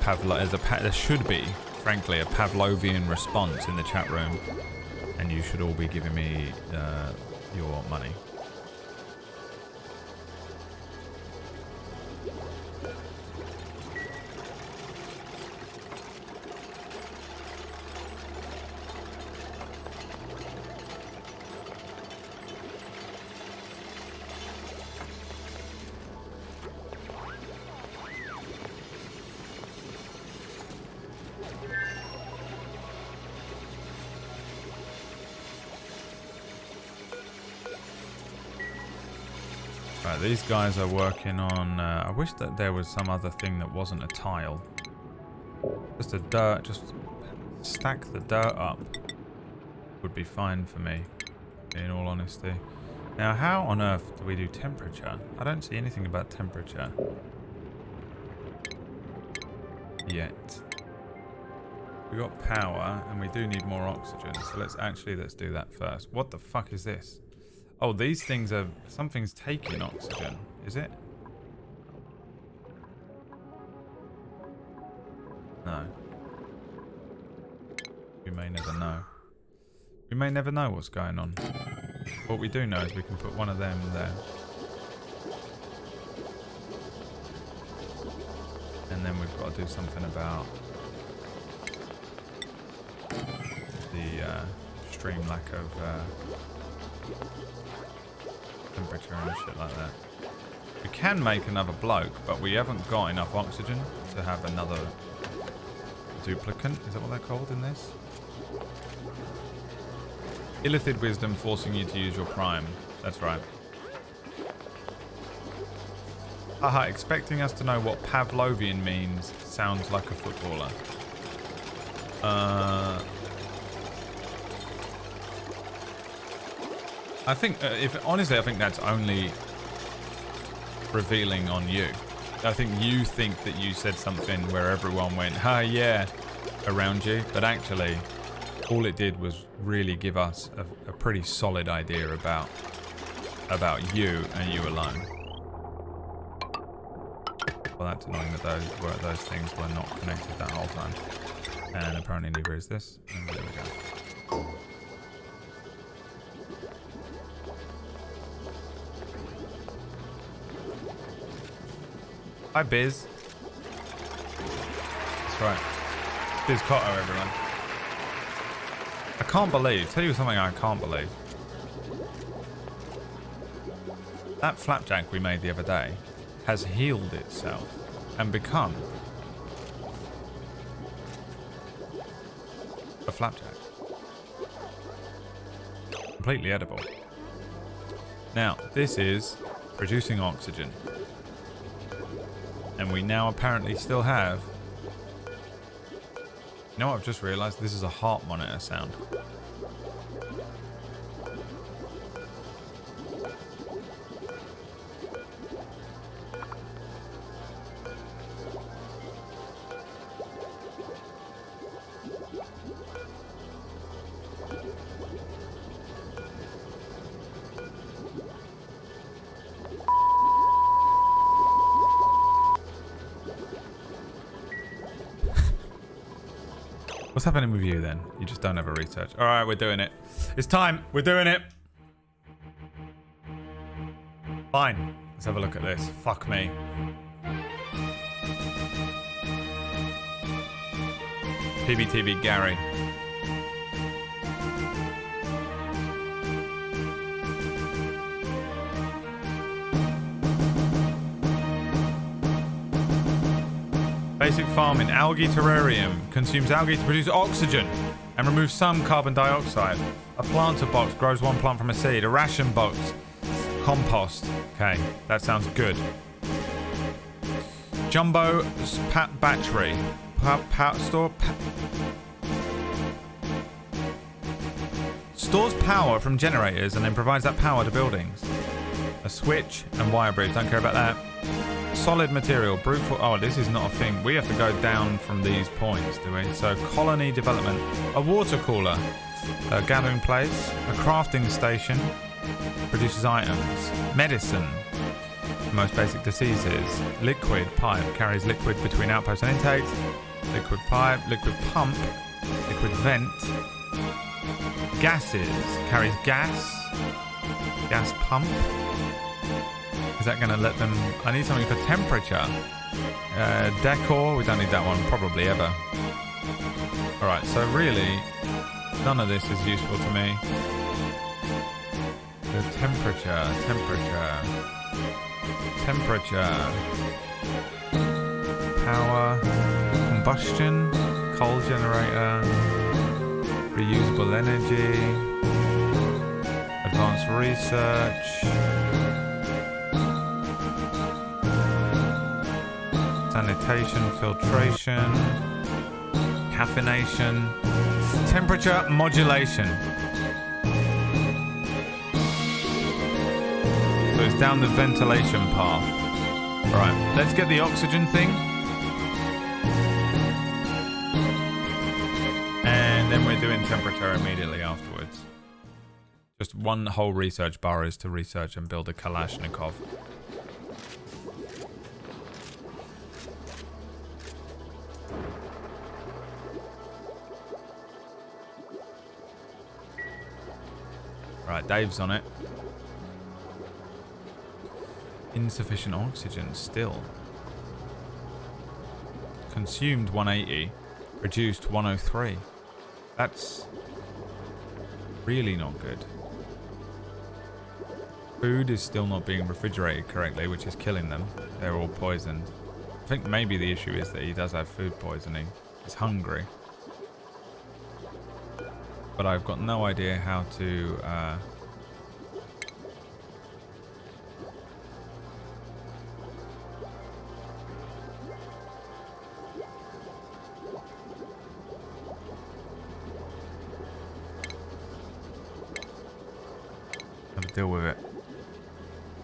there should be, frankly, a Pavlovian response in the chat room, and you should all be giving me your money. Right, these guys are working on... I wish that there was some other thing that wasn't a tile. Just a dirt, just stack the dirt up would be fine for me, in all honesty. Now, how on earth do we do temperature? I don't see anything about temperature yet. We got power, and we do need more oxygen, so let's do that first. What the fuck is this? Oh, these things are... Something's taking oxygen. Is it? No. We may never know. We may never know what's going on. What we do know is we can put one of them there. And then we've got to do something about the extreme lack of... temperature and shit like that. We can make another bloke, but we haven't got enough oxygen to have another duplicant. Is that what they're called in this? Illithid wisdom forcing you to use your prime. That's right. Haha, expecting us to know what Pavlovian means sounds like a footballer. I think, honestly, I think that's only revealing on you. I think you think that you said something where everyone went, "Ha, yeah," around you, but actually, all it did was really give us a pretty solid idea about you and you alone. Well, that's annoying that those things were not connected that whole time, and apparently neither is this. And there we go. Hi, Biz. That's right. Biscotto, everyone. I can't believe. Tell you something I can't believe. That flapjack we made the other day has healed itself and become a flapjack. Completely edible. Now, this is producing oxygen. And we now apparently still have... You know what I've just realised? This is a heart monitor sound. What's happening with you then? You just don't have a research. All right, we're doing it. It's time. We're doing it. Fine. Let's have a look at this. Fuck me. PBTV Gary. Basic farming. Algae terrarium. Consumes algae to produce oxygen and removes some carbon dioxide. A planter box grows one plant from a seed. A ration box. Compost. Okay, that sounds good. Jumbo battery. Stores power from generators and then provides that power to buildings. A switch and wire bridge. Don't care about that. Solid material. Brute force. Oh, this is not a thing. We have to go down from these points, do we? So colony development. A water cooler. A gathering place. A crafting station. Produces items. Medicine. Most basic diseases. Liquid pipe. Carries liquid between outposts and intakes. Liquid pipe. Liquid pump. Liquid vent. Gases. Carries gas. Gas pump. Is that going to let them... I need something for temperature. Decor. We don't need that one. Probably ever. Alright, so really, none of this is useful to me. There's temperature. Power. Combustion. Coal generator. Reusable energy. Advanced research. Sanitation, filtration, caffeination, temperature modulation. So it's down the ventilation path. Alright, let's get the oxygen thing. And then we're doing temperature immediately afterwards. Just one whole research bar is to research and build a Kalashnikov. Right, Dave's on it. Insufficient oxygen still. Consumed 180. Produced 103. That's really not good. Food is still not being refrigerated correctly, which is killing them. They're all poisoned. I think maybe the issue is that he does have food poisoning. He's hungry. But I've got no idea how to... how to deal with it.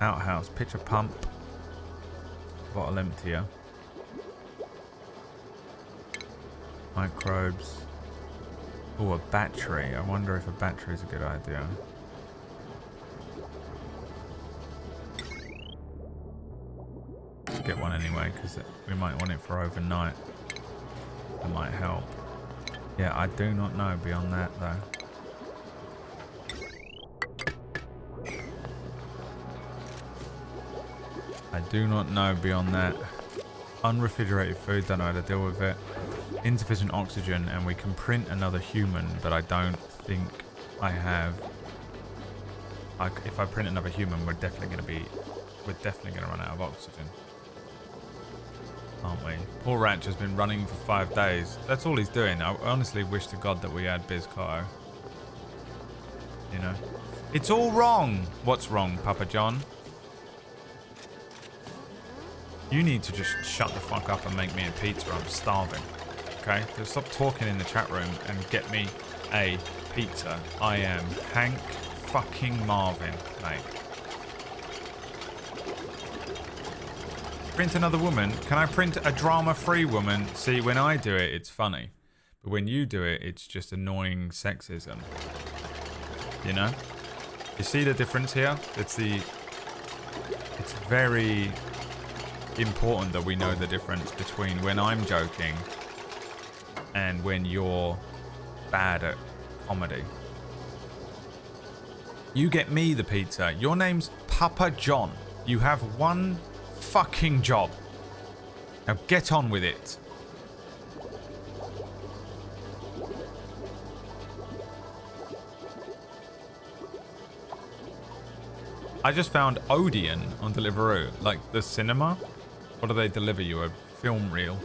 Outhouse, pitcher pump. Bottle emptier. Microbes. Oh, a battery. I wonder if a battery is a good idea. Let's get one anyway, because we might want it for overnight. That might help. Yeah, I do not know beyond that, though. I do not know beyond that. Unrefrigerated food, don't know how to deal with it. insufficient oxygen, and we can print another human, but I don't think I have. If I print another human, we're definitely gonna run out of oxygen, aren't we? Poor Ratch has been running for 5 days. That's all he's doing. I honestly wish to God that we had Bizcotto. You know, it's all wrong. What's wrong, Papa John? You need to just shut the fuck up and make me a pizza. I'm starving. Okay? So stop talking in the chat room and get me a pizza. I am Hank fucking Marvin, mate. Print another woman. Can I print a drama-free woman? See, when I do it, it's funny. But when you do it, it's just annoying sexism. You know? You see the difference here? It's very important that we know the difference between when I'm joking and when you're bad at comedy. You get me the pizza. Your name's Papa John. You have one fucking job. Now get on with it. I just found Odeon on Deliveroo, like the cinema. What do they deliver you? A film reel.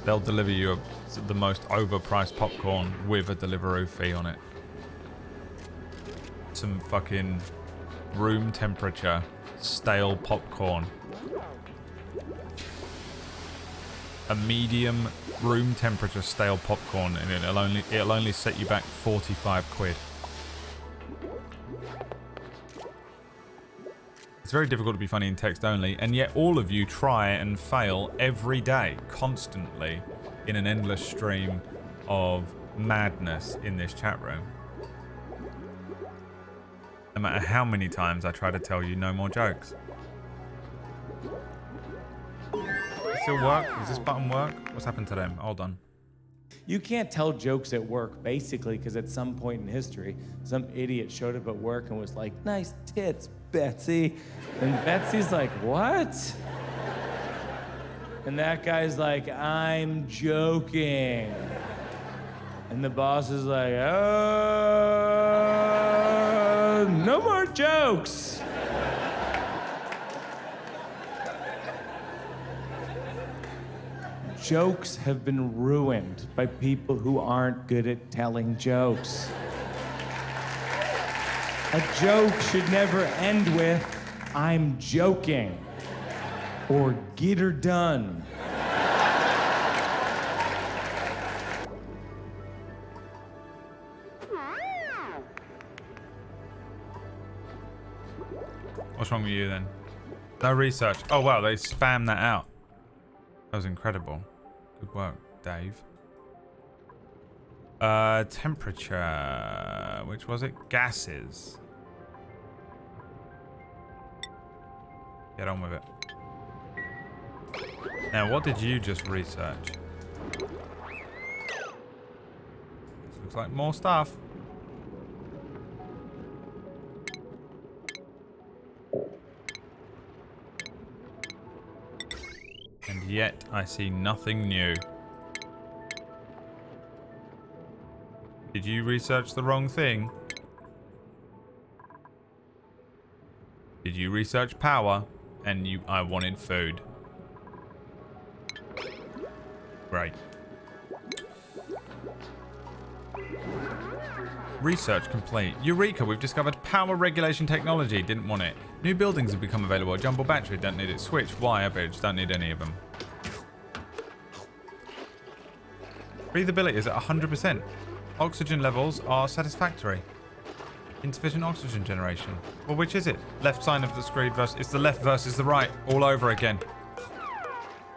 They'll deliver you the most overpriced popcorn with a Deliveroo fee on it. Some fucking room temperature stale popcorn. A medium room temperature stale popcorn, and it'll only set you back 45 quid. It's very difficult to be funny in text only, and yet all of you try and fail every day, constantly, in an endless stream of madness in this chat room. No matter how many times I try to tell you no more jokes. Does it still work? Does this button work? What's happened to them? Hold on. You can't tell jokes at work, basically, because at some point in history, some idiot showed up at work and was like, "Nice tits, Betsy." And Betsy's like, "What?" And that guy's like, "I'm joking." And the boss is like, "Oh, no more jokes." Jokes have been ruined by people who aren't good at telling jokes. A joke should never end with, "I'm joking," or "get her done." What's wrong with you then? No research. Oh wow, they spammed that out. That was incredible. Good work, Dave. Temperature. Which was it? Gases. Get on with it. Now, what did you just research? This looks like more stuff. And yet, I see nothing new. Did you research the wrong thing? Did you research power? And I wanted food. Great. Research complete. Eureka, we've discovered power regulation technology. Didn't want it. New buildings have become available. Jumbo battery, don't need it. Switch, wire bridge, don't need any of them. Breathability is at 100%. Oxygen levels are satisfactory. Insufficient oxygen generation. Well, which is it? Left side of the screen versus... It's the left versus the right. All over again.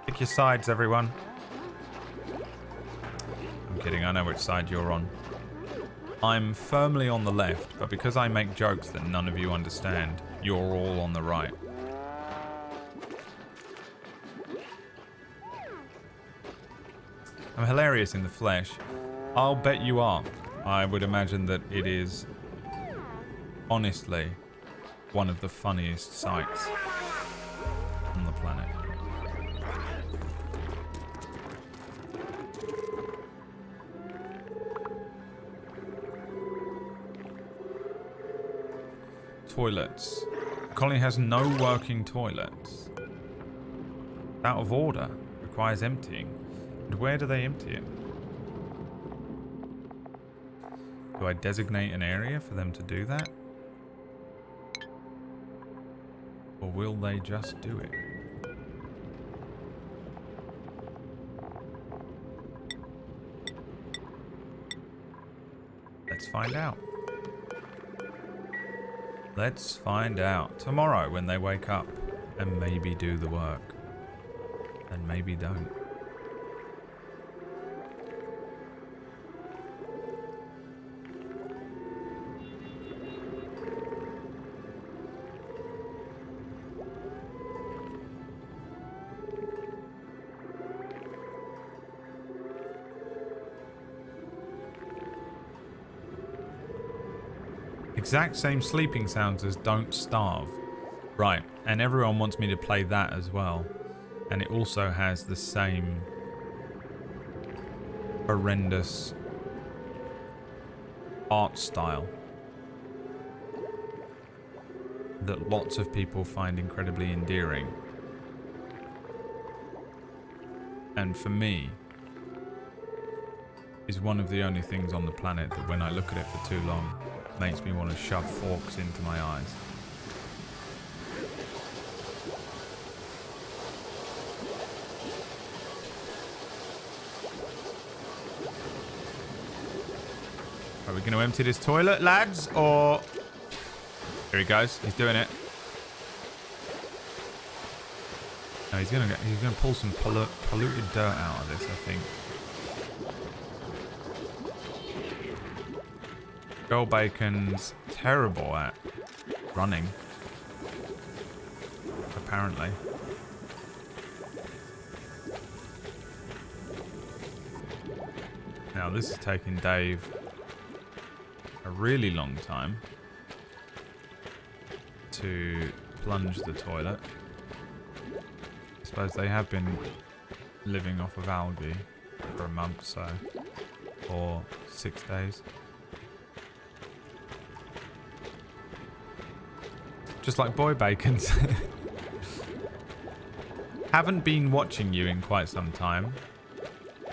Pick your sides, everyone. I'm kidding. I know which side you're on. I'm firmly on the left, but because I make jokes that none of you understand, you're all on the right. I'm hilarious in the flesh. I'll bet you are. I would imagine that it is, honestly, one of the funniest sights on the planet. Toilets. The colony has no working toilets. Out of order. Requires emptying. And where do they empty it? Do I designate an area for them to do that? Or will they just do it? Let's find out. Let's find out tomorrow when they wake up and maybe do the work. And maybe don't. Exact same sleeping sounds as Don't Starve. Right, and everyone wants me to play that as well. And it also has the same horrendous art style that lots of people find incredibly endearing. And for me, is one of the only things on the planet that when I look at it for too long, makes me want to shove forks into my eyes. Are we going to empty this toilet, lads? Or... Here he goes. He's doing it. No, he's going to pull some polluted dirt out of this, I think. Girl Bacon's terrible at running. Apparently. Now this is taking Dave a really long time to plunge the toilet. I suppose they have been living off of algae for a month, so, or 6 days. Just like Boy Bacons. Haven't been watching you in quite some time.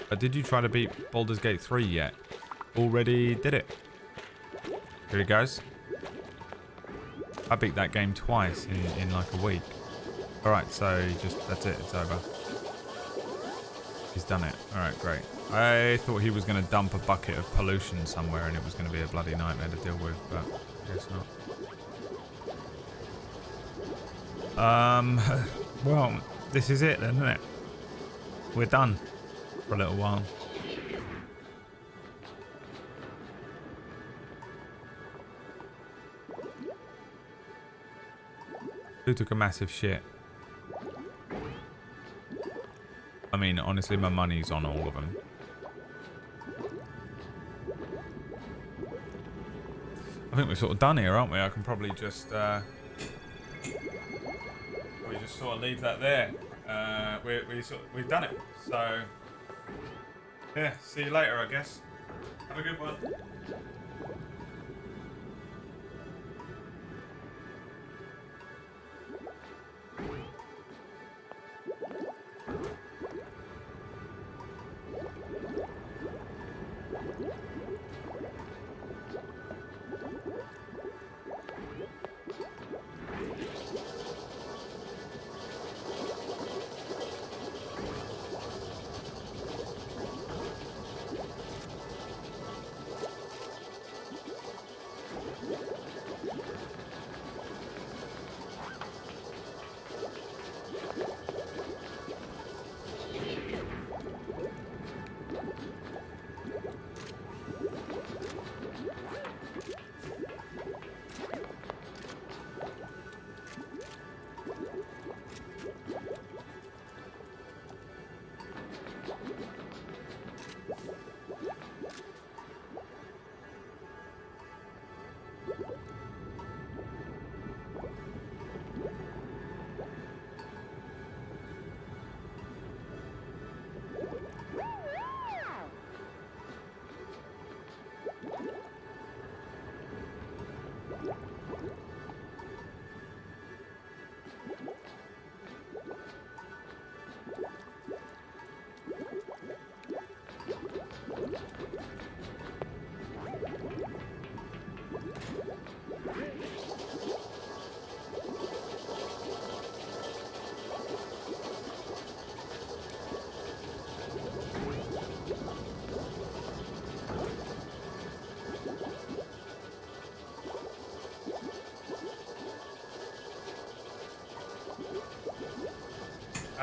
But did you try to beat Baldur's Gate 3 yet? Already did it. Here he goes. I beat that game twice in like a week. Alright, so that's it. It's over. He's done it. Alright, great. I thought he was going to dump a bucket of pollution somewhere and it was going to be a bloody nightmare to deal with, but I guess not. Well, this is it then, isn't it? We're done for a little while. Who took a massive shit? I mean, honestly, my money's on all of them. I think we're sort of done here, aren't we? I can probably just... we just sort of leave that there. We've done it. So, yeah, see you later, I guess. Have a good one.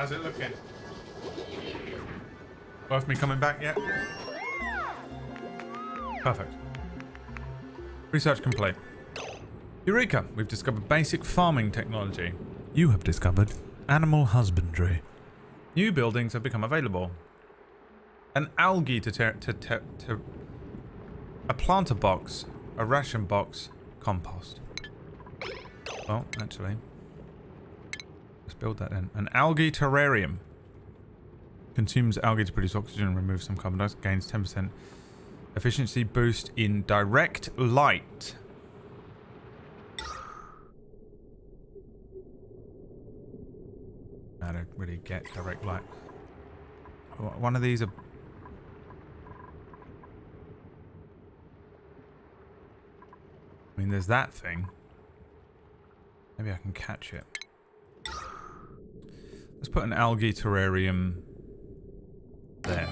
How's it looking? Worth me coming back yet? Perfect. Research complete. Eureka! We've discovered basic farming technology. You have discovered animal husbandry. New buildings have become available. An algae a planter box, a ration box, compost. Well, actually, let's build that then. An algae terrarium. Consumes algae to produce oxygen and removes some carbon dioxide. Gains 10% efficiency boost in direct light. I don't really get direct light. One of these are... I mean, there's that thing. Maybe I can catch it. Let's put an algae terrarium there.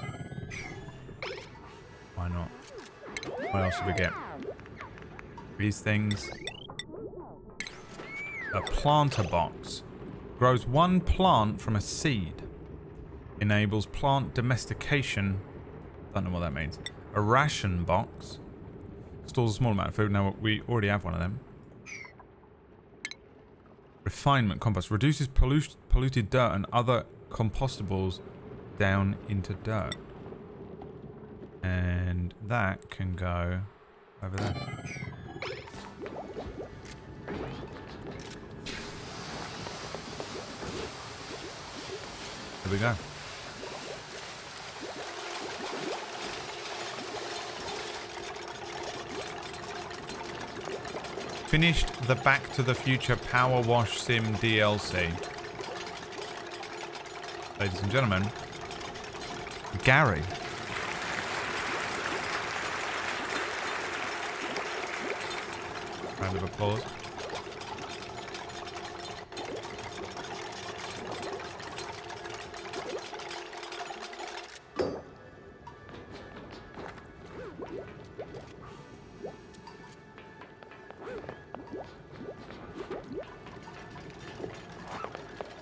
Why not? What else do we get? These things. A planter box. Grows one plant from a seed. Enables plant domestication. Don't know what that means. A ration box. Stores a small amount of food. Now we already have one of them. Refinement compost. Reduces polluted dirt and other compostables down into dirt. And that can go over there. There we go. Finished the Back to the Future Power Wash Sim DLC. Ladies and gentlemen, Gary. Round of applause.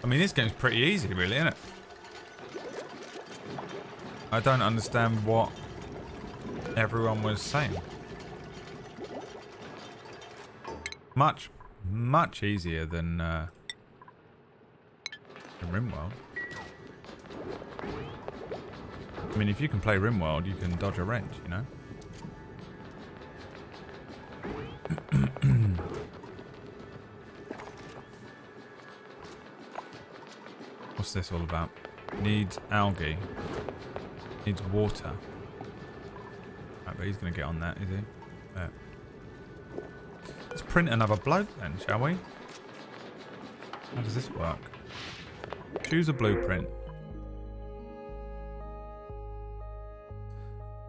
I mean, this game's pretty easy, really, isn't it? I don't understand what everyone was saying. Much easier than RimWorld. I mean, if you can play RimWorld, you can dodge a wrench, you know? What's this all about? Needs algae. Needs water. Right, but he's going to get on that, is he? There. Let's print another bloke then, shall we? How does this work? Choose a blueprint.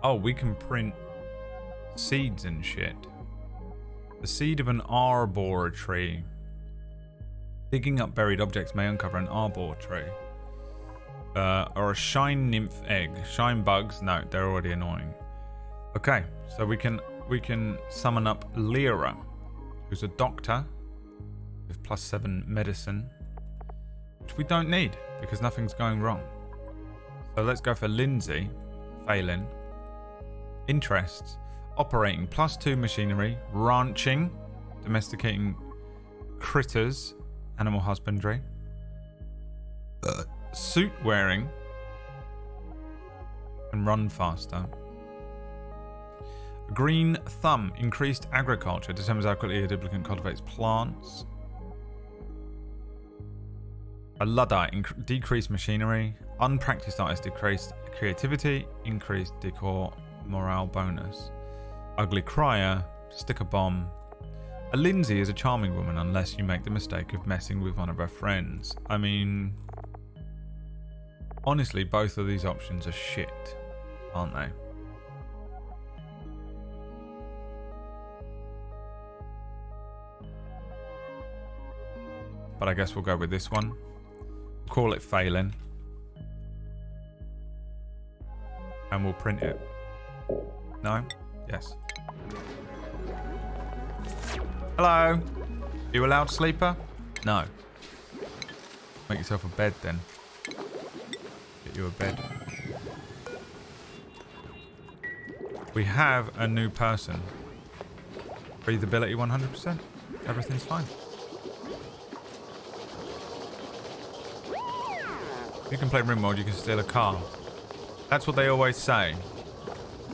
Oh, we can print seeds and shit. The seed of an arbor tree. Digging up buried objects may uncover an arbor tree. Or a shine nymph egg. Shine bugs? No, they're already annoying. Okay, so we can summon up Lyra, who's a doctor with +7 medicine, which we don't need because nothing's going wrong. So let's go for Lindsay, Phelan. Interests: operating +2 machinery, ranching, domesticating critters, animal husbandry, suit wearing, and run faster. Green thumb, increased agriculture, determines how quickly a duplicate cultivates plants. A Luddite, decreased machinery. Unpracticed artist, decreased creativity, increased decor, morale bonus. Ugly crier, sticker bomb. A Lindsay is a charming woman unless you make the mistake of messing with one of her friends. I mean, honestly, both of these options are shit, aren't they? But I guess we'll go with this one. Call it Phelan. And we'll print it. No? Yes. Hello? You a loud sleeper? No. Make yourself a bed then. you a bed. We have a new person. Breathability 100%. Everything's fine. You can play room mode, you can steal a car. That's what they always say.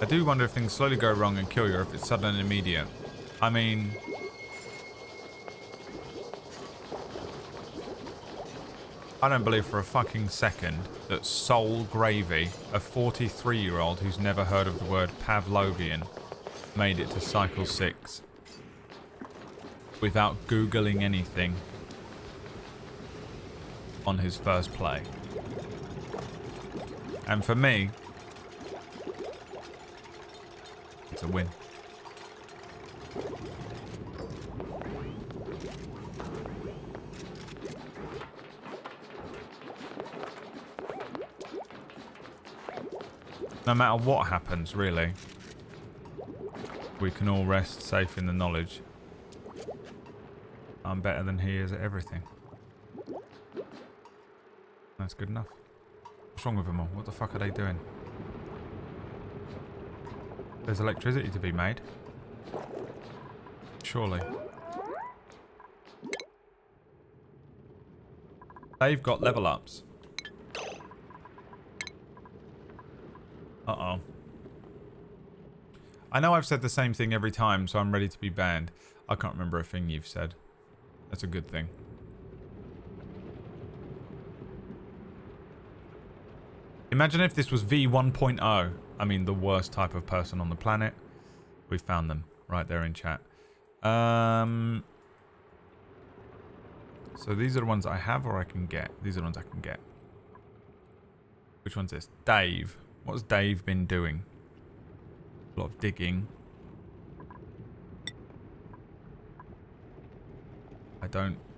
I do wonder if things slowly go wrong and kill you, or if it's sudden and immediate. I mean... I don't believe for a fucking second that Soul Gravy, a 43-year-old who's never heard of the word Pavlovian, made it to Cycle 6 without Googling anything on his first play. And for me, it's a win. No matter what happens, really, we can all rest safe in the knowledge I'm better than he is at everything. That's good enough. What's wrong with them all? What the fuck are they doing? There's electricity to be made. Surely. They've got level ups. Uh-oh. I know I've said the same thing every time, so I'm ready to be banned. I can't remember a thing you've said. That's a good thing. Imagine if this was V1.0. I mean, the worst type of person on the planet. We found them right there in chat. So these are the ones I have or I can get. These are the ones I can get. Which one's this? Dave. What's Dave been doing? A lot of digging.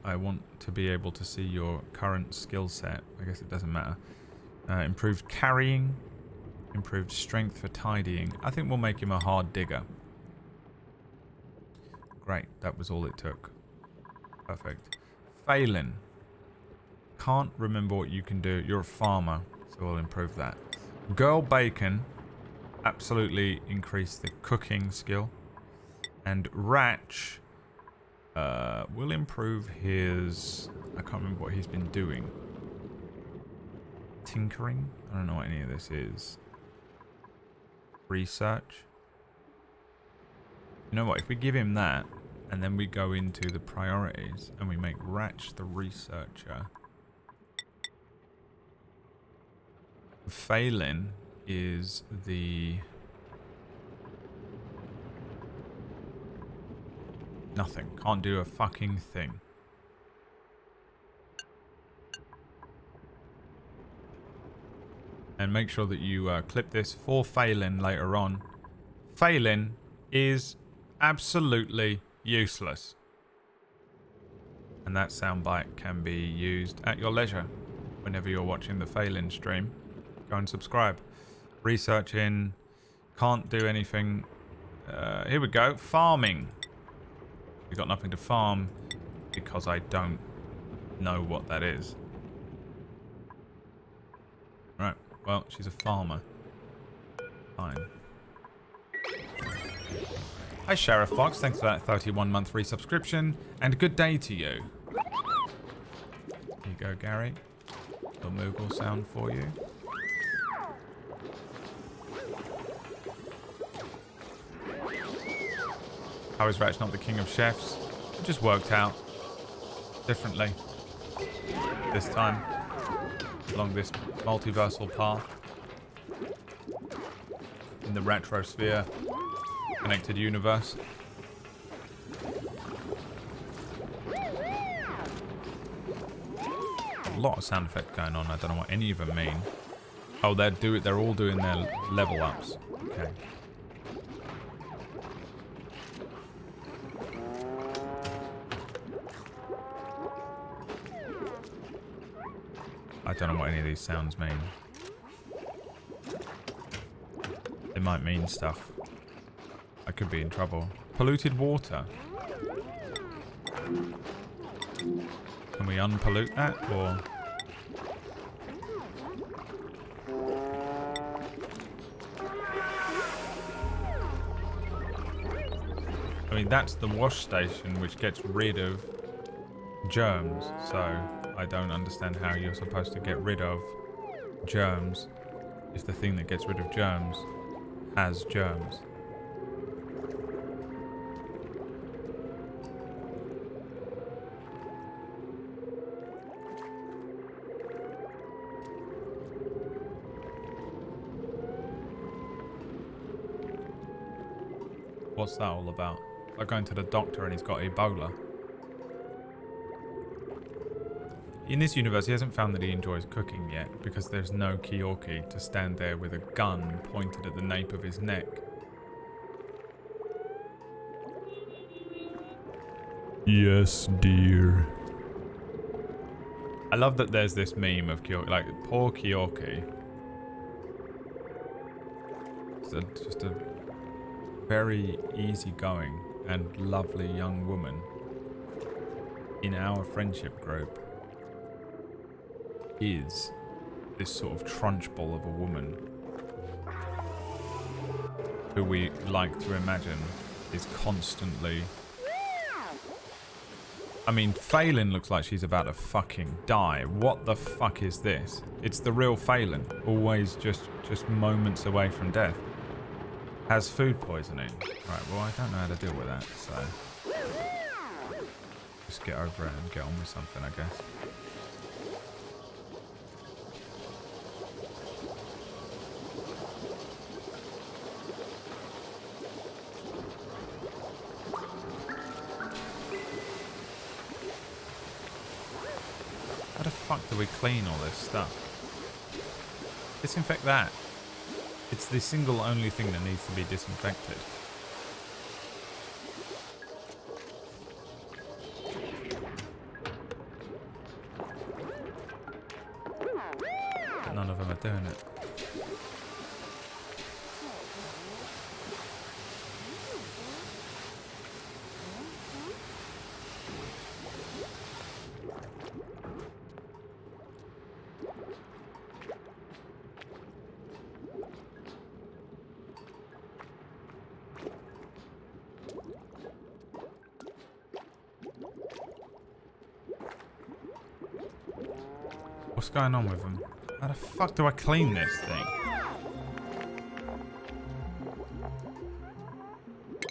I want to be able to see your current skill set. I guess it doesn't matter. Improved carrying. Improved strength for tidying. I think we'll make him a hard digger. Great. That was all it took. Perfect. Phelan. Can't remember what you can do. You're a farmer, so we'll improve that. Girl Bacon. Absolutely increase the cooking skill. And Ratch will improve his... I can't remember what he's been doing. Tinkering? I don't know what any of this is. Research. You know what? If we give him that, and then we go into the priorities, and we make Ratch the researcher. Phelan is the... Nothing. Can't do a fucking thing. And make sure that you clip this for Phelan later on. Phelan is absolutely useless. And that soundbite can be used at your leisure whenever you're watching the Phelan stream. Go and subscribe. Researching. Can't do anything. Here we go. Farming. We've got nothing to farm because I don't know what that is. Right. Well, she's a farmer. Fine. Hi, Sheriff Fox. Thanks for that 31-month resubscription. And good day to you. Here you go, Gary. A Moogle sound for you. How is Ratch not the king of chefs? It just worked out differently this time along this multiversal path in the Retrosphere connected universe. A lot of sound effects going on. I don't know what any of them mean. Oh, they're all doing their level ups. Okay. I don't know what any of these sounds mean. They might mean stuff. I could be in trouble. Polluted water. Can we unpollute that, or... mean, that's the wash station which gets rid of germs. So I don't understand how you're supposed to get rid of germs if the thing that gets rid of germs has germs. What's that all about? Like going to the doctor and he's got Ebola. In this universe, he hasn't found that he enjoys cooking yet because there's no Keorki to stand there with a gun pointed at the nape of his neck. Yes, dear. I love that there's this meme of Keorki, like, poor Keorki. It's just a very easygoing and lovely young woman in our friendship group is this sort of trunchbull of a woman who we like to imagine is constantly... I mean, Phelan looks like she's about to fucking die. What the fuck is this? It's the real Phelan, always just moments away from death. Has food poisoning. Right, well, I don't know how to deal with that, so... just get over it and get on with something, I guess. How the fuck do we clean all this stuff? Disinfect that. It's the single only thing that needs to be disinfected. But none of them are doing it. What's going on with them? How the fuck do I clean this thing?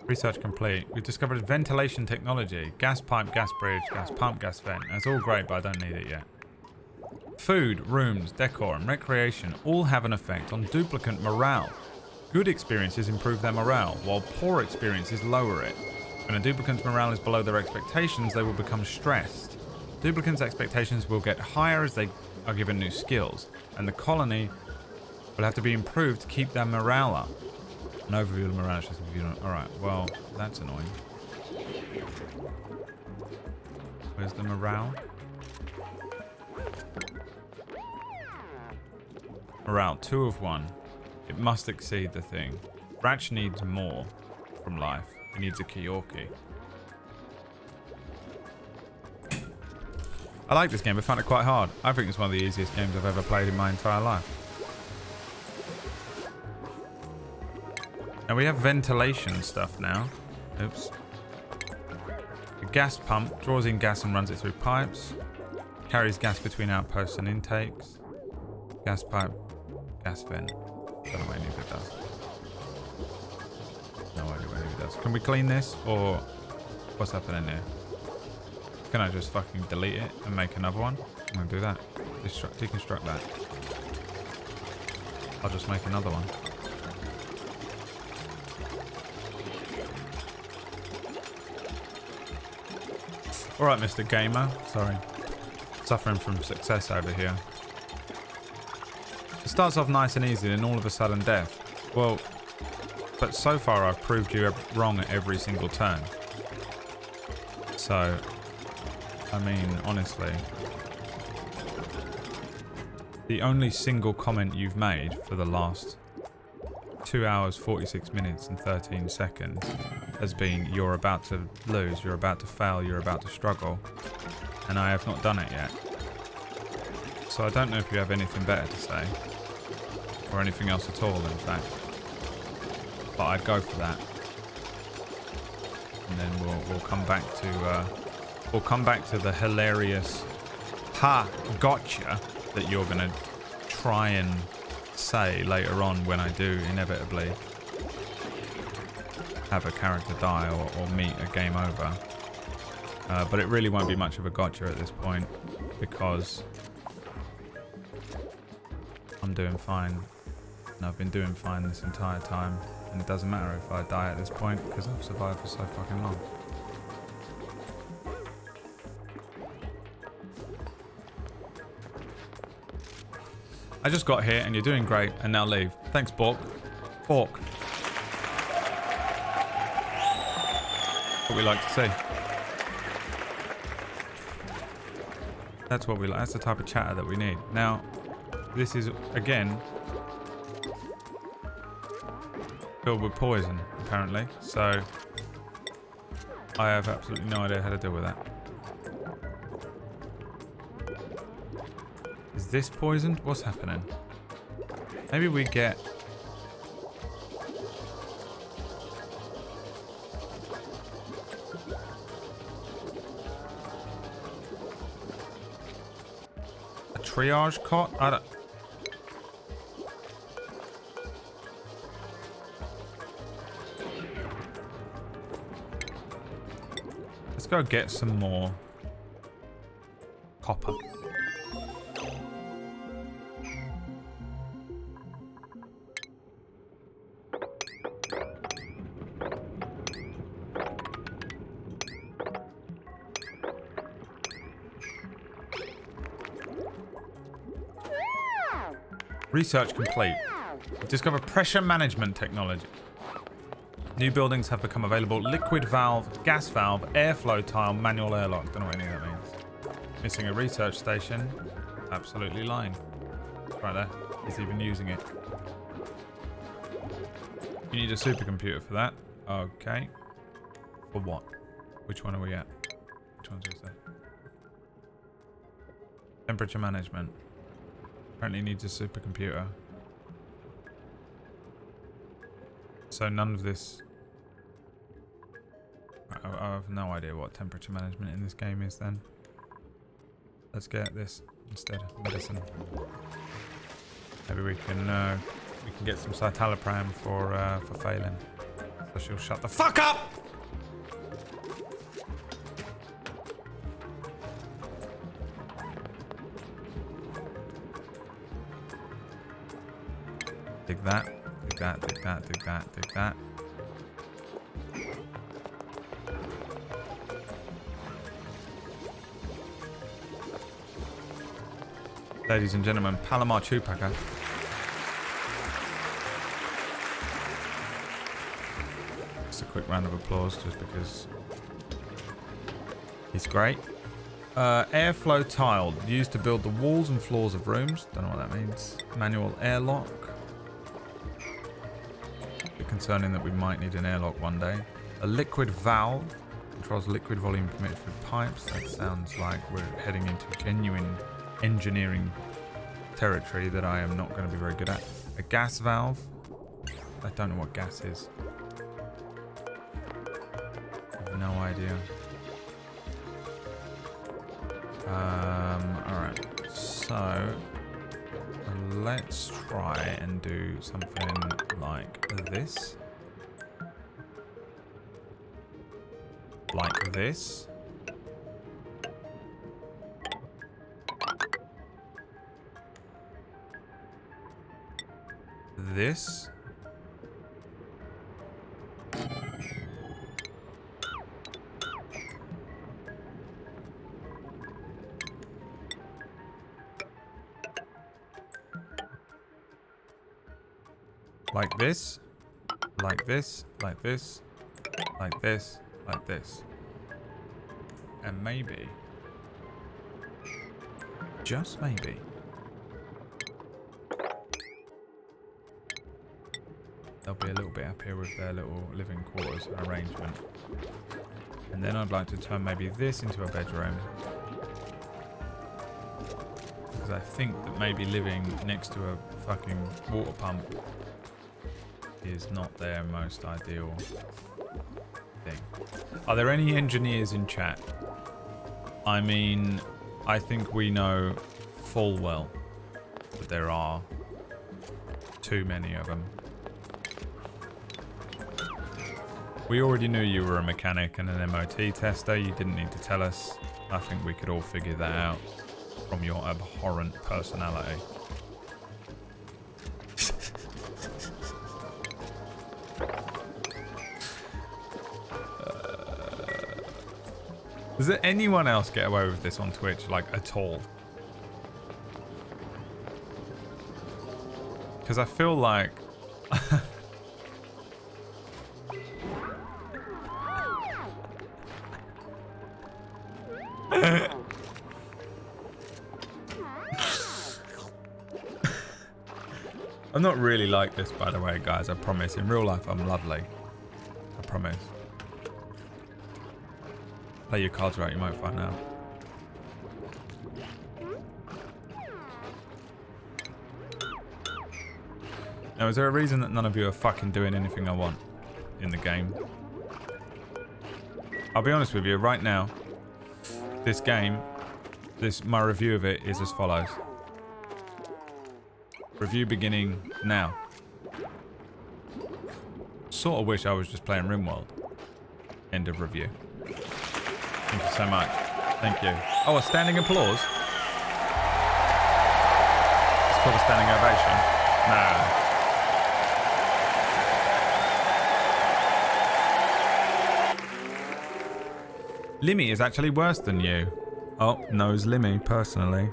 Research complete. We've discovered ventilation technology. Gas pipe, gas bridge, gas pump, gas vent. That's all great, but I don't need it yet. Food, rooms, decor, and recreation all have an effect on duplicant morale. Good experiences improve their morale, while poor experiences lower it. When a duplicant's morale is below their expectations, they will become stressed. Duplicants' expectations will get higher as they are given new skills, and the colony will have to be improved to keep their morale up. An overview of the morale. Alright, well, that's annoying. Where's the morale? Morale, 2 of 1. It must exceed the thing. Ratch needs more from life. He needs a Keorki. I like this game, but I found it quite hard. I think it's one of the easiest games I've ever played in my entire life. Now we have ventilation stuff now. Oops. The gas pump draws in gas and runs it through pipes. Carries gas between outposts and intakes. Gas pipe, gas vent. Don't know what any of it does. No idea what any of it does. Can we clean this, or what's happening here? Can I just fucking delete it and make another one? I'm gonna do that. Deconstruct that. I'll just make another one. Alright, Mr. Gamer. Sorry. Suffering from success over here. It starts off nice and easy and all of a sudden death. Well, but so far I've proved you wrong at every single turn. So... I mean, honestly, the only single comment you've made for the last 2 hours, 46 minutes and 13 seconds has been, you're about to lose, you're about to fail, you're about to struggle, and I have not done it yet. So I don't know if you have anything better to say, or anything else at all, in fact, but I'd go for that. and then we'll come back to the hilarious "ha gotcha" that you're gonna try and say later on when I do inevitably have a character die or meet a game over. But it really won't be much of a gotcha at this point because I'm doing fine. And I've been doing fine this entire time. And it doesn't matter if I die at this point because I've survived for so fucking long. I just got here and you're doing great and now leave. Thanks, Bork. Bork. What we like to see. That's what we like. That's the type of chatter that we need. Now, this is, again, filled with poison, apparently. So, I have absolutely no idea how to deal with that. Is this poisoned? What's happening? Maybe we get... a triage cot? I don't... Let's go get some more copper. Research complete. Discover pressure management technology. New buildings have become available. Liquid valve, gas valve, airflow tile, manual airlock. Don't know what any of that means. Missing a research station. Absolutely lying. Right there. He's even using it. You need a supercomputer for that. Okay. For what? Which one are we at? Which one's this? Temperature management. Apparently needs a supercomputer. So none of this... I have no idea what temperature management in this game is then. Let's get this instead. Medicine. Maybe we can get some citalopram for Phelan. So she'll shut the fuck up! Dig that, dig that, dig that, dig that, dig that. Ladies and gentlemen, Palomar Chewpacker. Just a quick round of applause just because he's great. Airflow tile used to build the walls and floors of rooms. Don't know what that means. Manual airlock. Bit concerning that we might need an airlock one day. A liquid valve controls liquid volume permitted through pipes. That sounds like we're heading into genuine engineering territory that I am not going to be very good at. A gas valve. I don't know what gas is. I have no idea. Alright, so let's try and do something like this. Like this. This. Like this, like this, like this, like this, like this. And maybe, just maybe, they'll be a little bit up here with their little living quarters arrangement. And then I'd like to turn maybe this into a bedroom. Because I think that maybe living next to a fucking water pump is not their most ideal thing. Are there any engineers in chat? I mean, I think we know full well that there are too many of them. We already knew you were a mechanic and an MOT tester. You didn't need to tell us. I think we could all figure that out from your abhorrent personality. Does anyone else get away with this on Twitch, like, at all? Because I feel like... I'm not really like this, by the way, guys. I promise. In real life, I'm lovely. I promise. Play your cards right, you might find out. Now, is there a reason that none of you are fucking doing anything I want in the game? I'll be honest with you, right now, this game, my review of it is as follows. Review beginning now. Sort of wish I was just playing RimWorld. End of review. Thank you so much. Thank you. Oh, a standing applause? It's called a standing ovation. Nah. Limmy is actually worse than you. Oh, knows Limmy personally.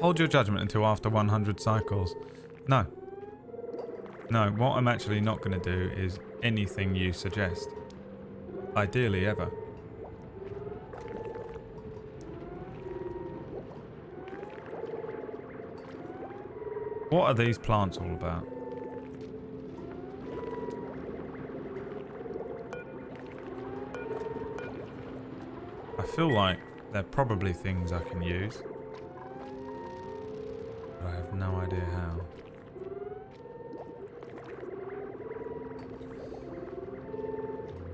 Hold your judgment until after 100 cycles. No. No, what I'm actually not going to do is anything you suggest. Ideally ever. What are these plants all about? I feel like they're probably things I can use. But I have no idea how.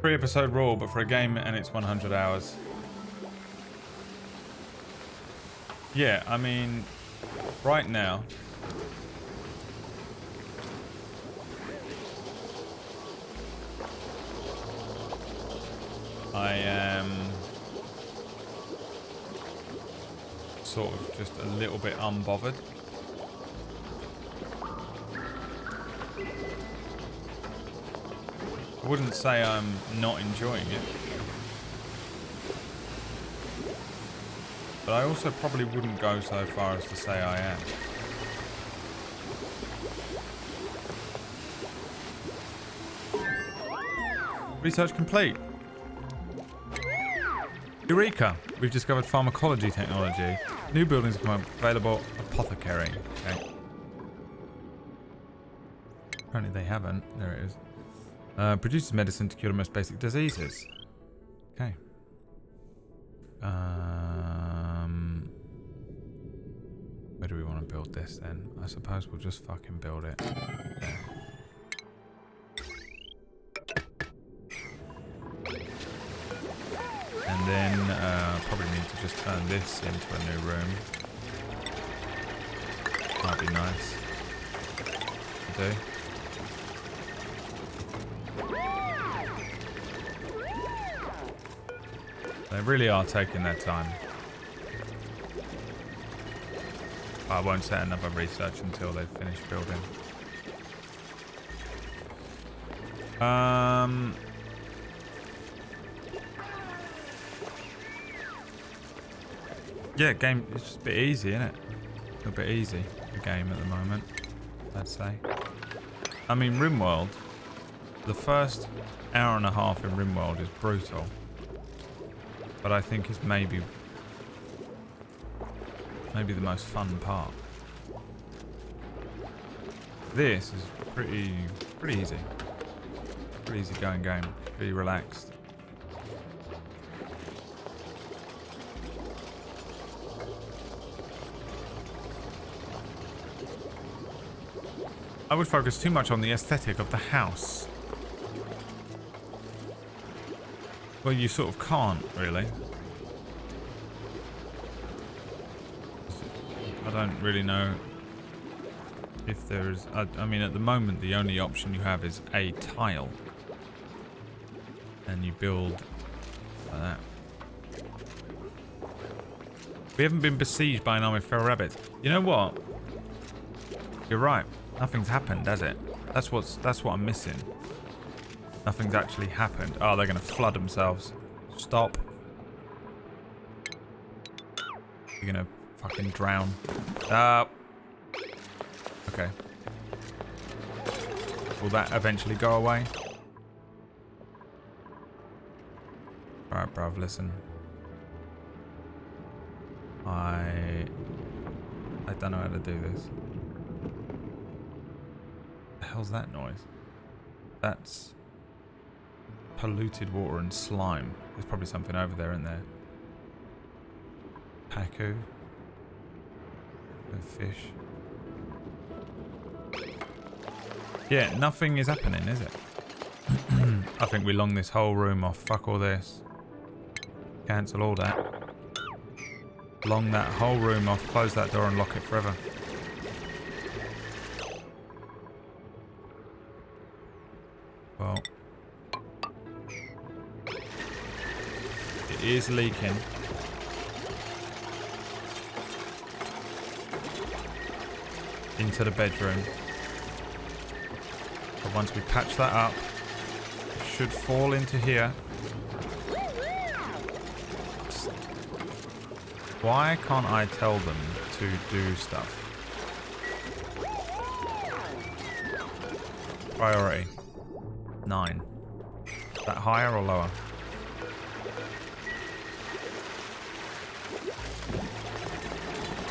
Three-episode rule, but for a game and it's 100 hours. Yeah, I mean, right now, I am sort of just a little bit unbothered. I wouldn't say I'm not enjoying it, but I also probably wouldn't go so far as to say I am. Research complete. Eureka! We've discovered pharmacology technology. New buildings become available. Apothecary. Okay. Apparently they haven't. There it is. Produces medicine to cure the most basic diseases. Okay. Where do we want to build this then? I suppose we'll just fucking build it. And then probably need to just turn this into a new room. Might be nice to do. They really are taking their time. But I won't set another research until they've finished building. Yeah, game, it's just a bit easy, isn't it? A little bit easy, the game at the moment, I'd say. I mean, RimWorld, the first hour and a half in RimWorld is brutal. But I think it's maybe the most fun part. This is pretty easy. Pretty easy going game. Pretty relaxed. I would focus too much on the aesthetic of the house. Well, you sort of can't, really. I don't really know if there's... I mean, at the moment, the only option you have is a tile. And you build like that. We haven't been besieged by an army of feral rabbits. You know what? You're right. Nothing's happened, has it? That's what I'm missing. Nothing's actually happened. Oh, they're gonna flood themselves. Stop. You're gonna fucking drown. Okay. Will that eventually go away? Alright, bruv, listen. I don't know how to do this. What the hell's that noise? That's polluted water and slime. There's probably something over there, isn't there? Pacu. No fish. Yeah, nothing is happening, is it? I think we long this whole room off. Fuck all this. Cancel all that. Long that whole room off. Close that door and lock it forever. Well. It is leaking. Into the bedroom. But once we patch that up, it should fall into here. Why can't I tell them to do stuff? Priority 9. Is that higher or lower?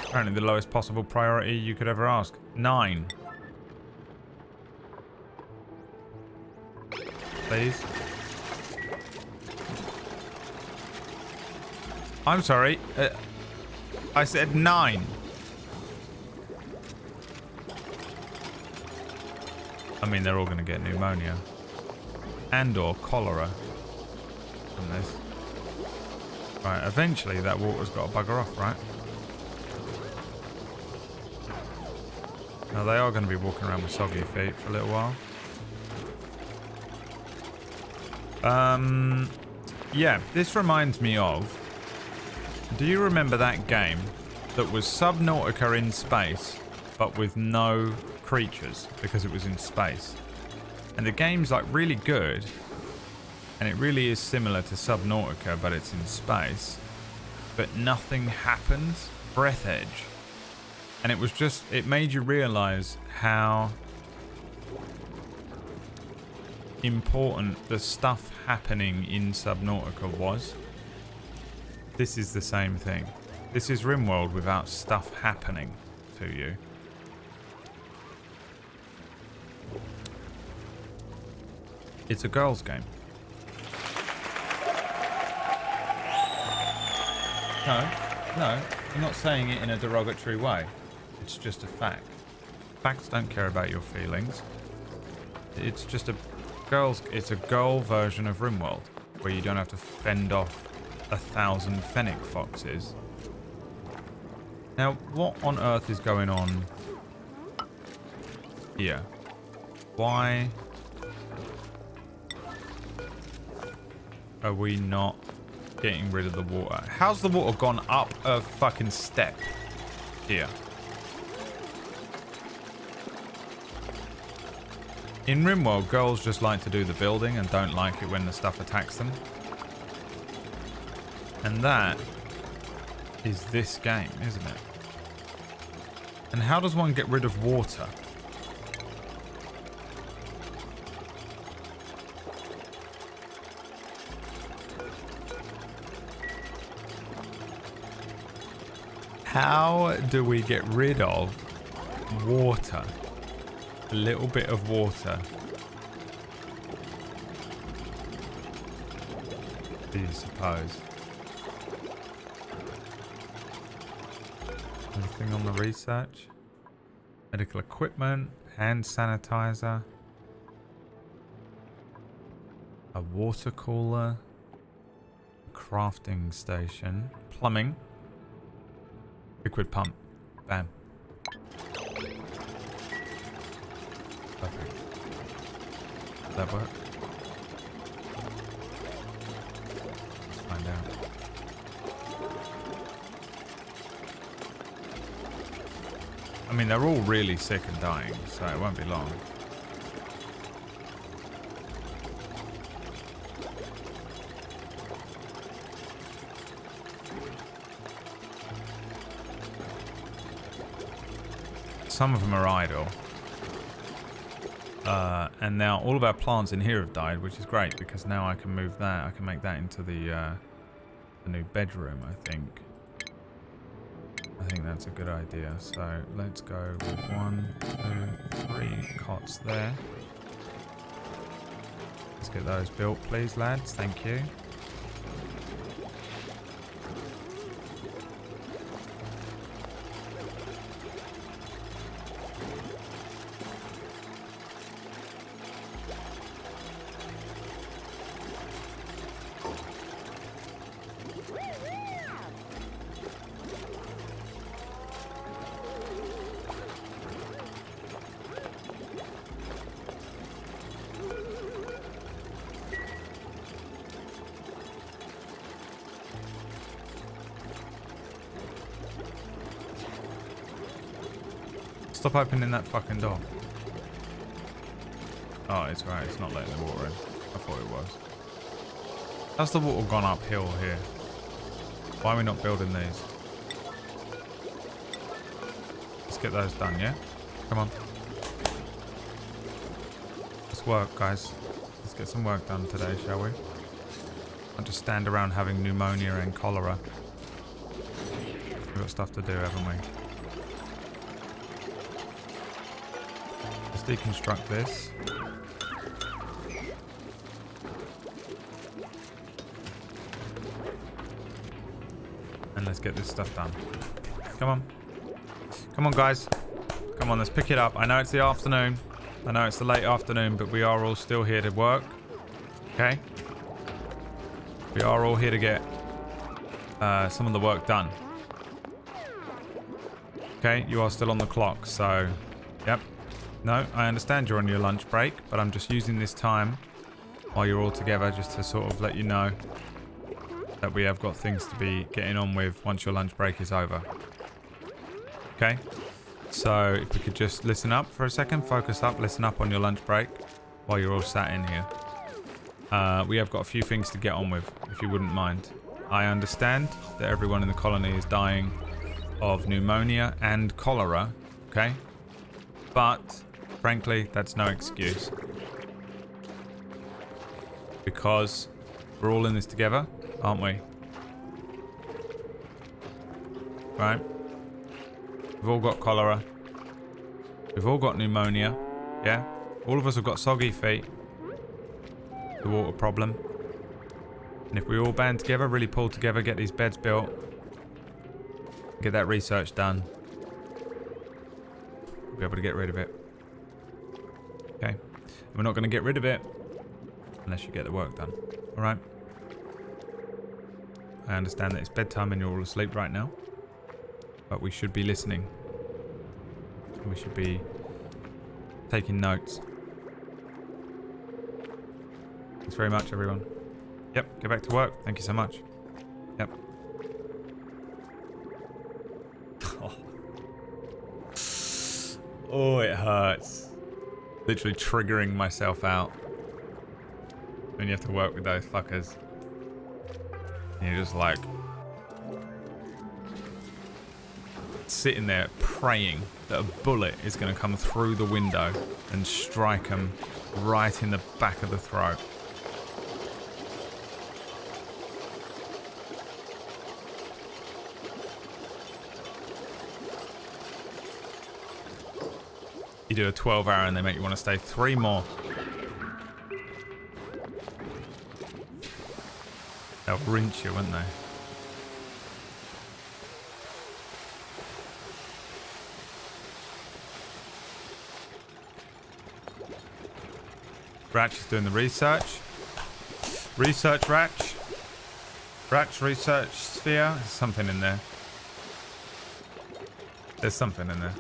Apparently the lowest possible priority you could ever ask. 9. Please. I'm sorry. I said 9. I mean, they're all going to get pneumonia. And or cholera from this. Right, eventually that water's got to bugger off, right? Now they are going to be walking around with soggy feet for a little while. Yeah, this reminds me of... Do you remember that game that was Subnautica in space, but with no creatures because it was in space? And the game's like really good, and it really is similar to Subnautica, but it's in space. But nothing happens. Breath Edge. And it was just, it made you realize how important the stuff happening in Subnautica was. This is the same thing. This is RimWorld without stuff happening to you. It's a girls' game. No, I'm not saying it in a derogatory way. It's just a fact. Facts don't care about your feelings. It's just it's a girl version of RimWorld, where you don't have to fend off 1,000 fennec foxes. Now, what on earth is going on here? Why are we not getting rid of the water? How's the water gone up a fucking step here? In RimWorld, girls just like to do the building and don't like it when the stuff attacks them. And that is this game, isn't it? And how does one get rid of water? How do we get rid of water? a little bit of water. Do you suppose? Anything on the research? Medical equipment, hand sanitizer, a water cooler, a crafting station, plumbing, liquid pump. Bam. Perfect. Does that work? Let's find out. I mean, they're all really sick and dying, so it won't be long. Some of them are idle. And now all of our plants in here have died, which is great because now I can move that. I can make that into the new bedroom, I think. I think that's a good idea. So let's go with 1, 2, 3 cots there. Let's get those built, please, lads. Thank you. Stop opening that fucking door. Oh, it's right. It's not letting the water in. I thought it was. How's the water gone uphill here? Why are we not building these? Let's get those done, yeah? Come on. Let's work, guys. Let's get some work done today, shall we? Not just stand around having pneumonia and cholera. We've got stuff to do, haven't we? Let's deconstruct this. And let's get this stuff done. Come on. Come on, guys. Come on, let's pick it up. I know it's the afternoon. I know it's the late afternoon, but we are all still here to work. Okay? We are all here to get some of the work done. Okay, you are still on the clock, so... Yep. No, I understand you're on your lunch break, but I'm just using this time while you're all together just to sort of let you know that we have got things to be getting on with once your lunch break is over. Okay? So if we could just listen up for a second, focus up, listen up on your lunch break while you're all sat in here. We have got a few things to get on with, if you wouldn't mind. I understand that everyone in the colony is dying of pneumonia and cholera, okay? But, frankly, that's no excuse. Because we're all in this together, aren't we? Right? We've all got cholera. We've all got pneumonia. Yeah? All of us have got soggy feet. The water problem. And if we all band together, really pull together, get these beds built, get that research done, we'll be able to get rid of it. Okay? We're not going to get rid of it unless you get the work done. Alright? I understand that it's bedtime and you're all asleep right now. But we should be listening. We should be taking notes. Thanks very much, everyone. Yep, get back to work. Thank you so much. Yep. Oh, it hurts. Literally triggering myself out. When you have to work with those fuckers. And you're just like... sitting there praying that a bullet is going to come through the window and strike them right in the back of the throat. You do a 12-hour and they make you want to stay 3 more. They'll rinse you, won't they? Ratch is doing the research. Research, Ratch. Ratch, research sphere. There's something in there. There's something in there.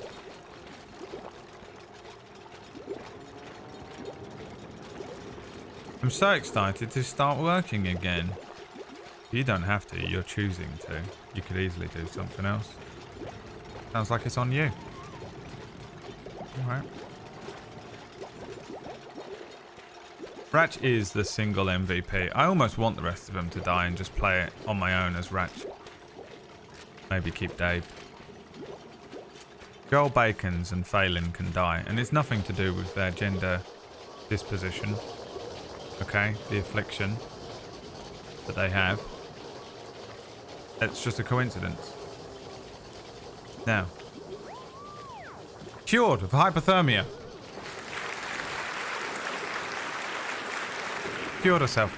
I'm so excited to start working again. You don't have to, you're choosing to. You could easily do something else. Sounds like it's on you. Alright. Ratch is the single MVP. I almost want the rest of them to die and just play it on my own as Ratch. Maybe keep Dave. Joel Bacons and Phelan can die, and it's nothing to do with their gender disposition. Okay, the affliction that they have. It's just a coincidence. Now. Cured of hypothermia. Cured herself.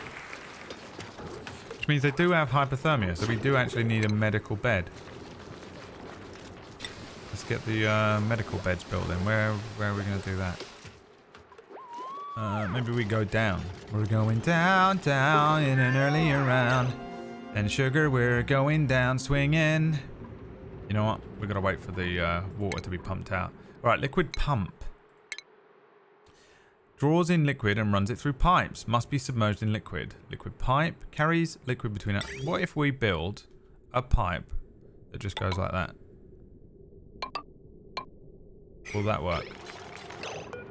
Which means they do have hypothermia, so we do actually need a medical bed. Let's get the medical beds built in. Where are we going to do that? Maybe we go down. We're going down in an earlier round. And sugar, we're going down, swinging. You know what? We've got to wait for the water to be pumped out. Alright, liquid pump. Draws in liquid and runs it through pipes. Must be submerged in liquid. Liquid pipe carries liquid between it. What if we build a pipe that just goes like that? Will that work?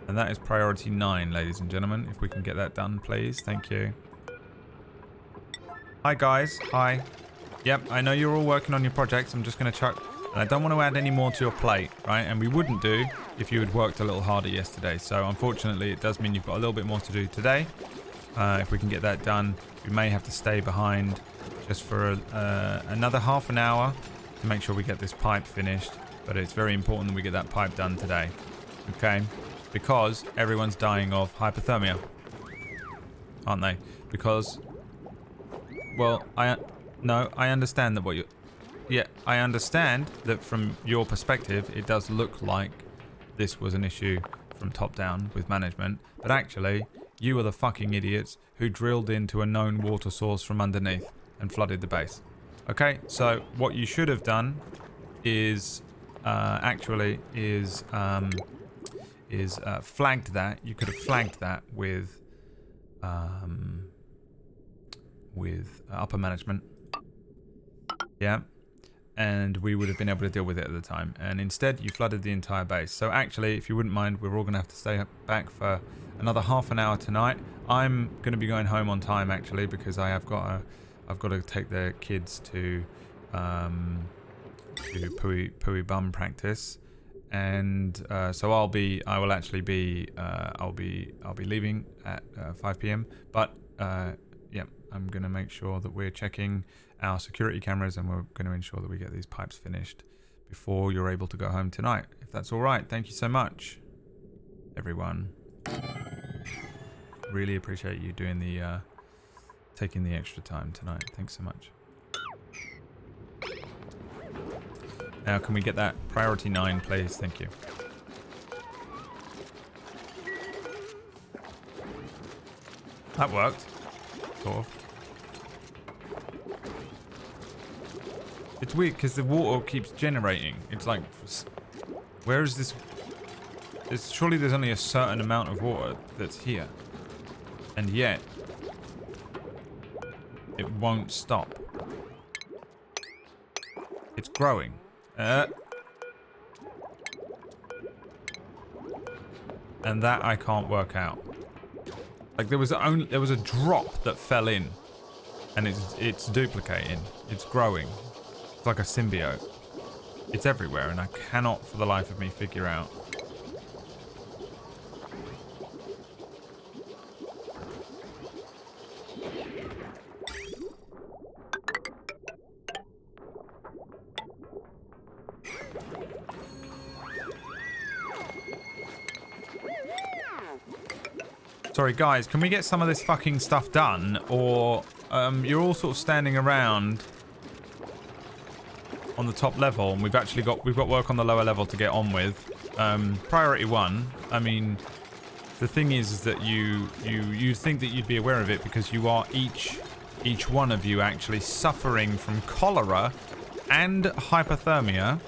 And that is priority 9, ladies and gentlemen. If we can get that done, please. Thank you. Hi, guys. Hi. Yep, I know you're all working on your projects. I'm just going to chuck... And I don't want to add any more to your plate, right? And we wouldn't do if you had worked a little harder yesterday. So, unfortunately, it does mean you've got a little bit more to do today. If we can get that done, we may have to stay behind just for another half an hour to make sure we get this pipe finished. But it's very important that we get that pipe done today. Okay? Because everyone's dying of hypothermia. Aren't they? Because, well, I understand that what you... Yeah, I understand that from your perspective, it does look like this was an issue from top down with management. But actually, you are the fucking idiots who drilled into a known water source from underneath and flooded the base. Okay, so what you should have done is flagged that. You could have flagged that with upper management. Yeah. And we would have been able to deal with it at the time. And instead, you flooded the entire base. So actually, if you wouldn't mind, we're all going to have to stay back for another half an hour tonight. I'm going to be going home on time, actually, because I've got to take the kids to Pui Bum practice. And so I'll be leaving at 5 p.m. But yeah, I'm going to make sure that we're checking our security cameras and we're going to ensure that we get these pipes finished before you're able to go home tonight, if that's all right. Thank you so much, everyone. Really appreciate you doing the taking the extra time tonight. Thanks so much. Now, can we get that priority 9, please? Thank you. That worked, sort of. It's weird because the water keeps generating. It's like, where is this? Surely there's only a certain amount of water that's here. And yet, it won't stop. It's growing. And that I can't work out. Like there was a drop that fell in, and it's duplicating. It's growing. It's like a symbiote. It's everywhere, and I cannot for the life of me figure out. Sorry, guys, can we get some of this fucking stuff done? Or you're all sort of standing around on the top level, and we've got work on the lower level to get on with. Priority 1, I mean, the thing is that you think that you'd be aware of it because you are each one of you actually suffering from cholera and hypothermia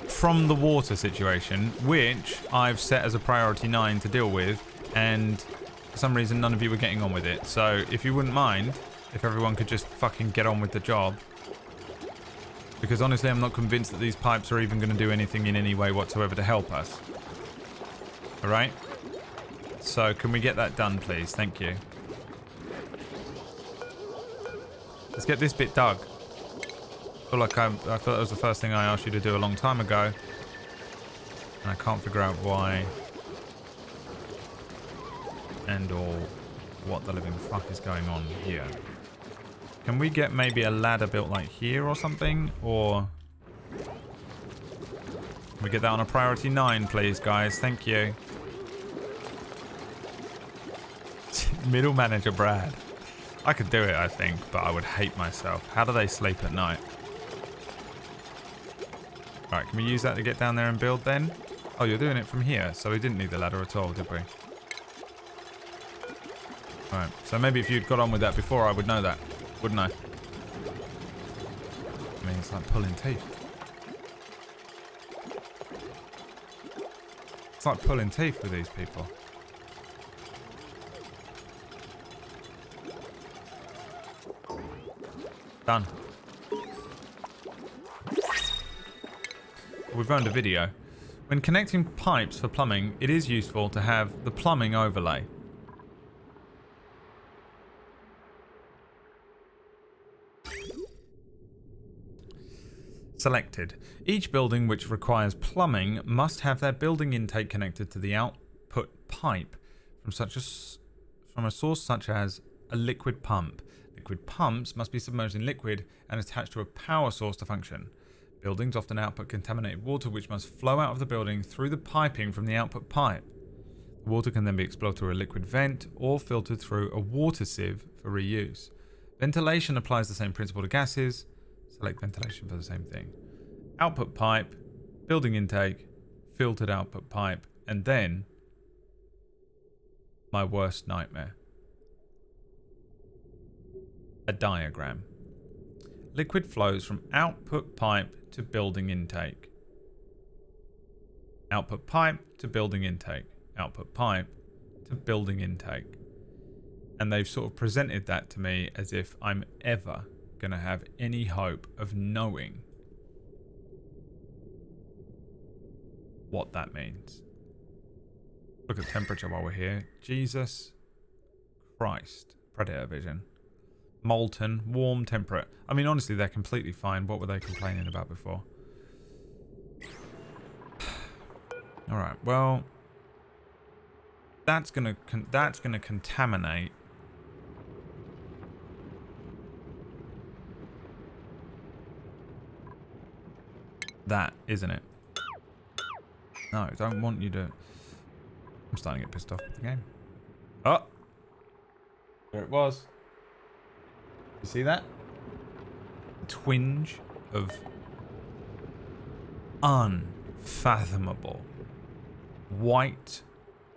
from the water situation, which I've set as a priority 9 to deal with, and for some reason none of you were getting on with it. So if you wouldn't mind, if everyone could just fucking get on with the job. Because honestly, I'm not convinced that these pipes are even going to do anything in any way whatsoever to help us. Alright? So, can we get that done, please? Thank you. Let's get this bit dug. I feel like I thought that was the first thing I asked you to do a long time ago. And I can't figure out why. And or what the living fuck is going on here. Can we get maybe a ladder built like here or something? Or... Can we get that on a priority 9, please, guys? Thank you. Middle manager Brad. I could do it, I think, but I would hate myself. How do they sleep at night? Alright, can we use that to get down there and build then? Oh, you're doing it from here, so we didn't need the ladder at all, did we? Alright, so maybe if you'd got on with that before, I would know that. Wouldn't I? I mean, it's like pulling teeth. It's like pulling teeth with these people. Done. We've earned a video. When connecting pipes for plumbing, it is useful to have the plumbing overlay. Selected. Each building which requires plumbing must have their building intake connected to the output pipe from a source such as a liquid pump. Liquid pumps must be submerged in liquid and attached to a power source to function. Buildings often output contaminated water which must flow out of the building through the piping from the output pipe. The water can then be expelled through a liquid vent or filtered through a water sieve for reuse. Ventilation applies the same principle to gases. Select ventilation for the same thing. Output pipe, building intake, filtered output pipe, and then my worst nightmare. A diagram. Liquid flows from output pipe to building intake. Output pipe to building intake. Output pipe to building intake. And they've sort of presented that to me as if I'm ever going to have any hope of knowing what that means. Look at temperature while we're here. Jesus Christ. Predator vision. Molten, warm, temperate. I mean, honestly, they're completely fine. What were they complaining about before? All right. Well, that's gonna contaminate that, isn't it? No, I don't want you to... I'm starting to get pissed off with the game. Oh! There it was. You see that? A twinge of unfathomable white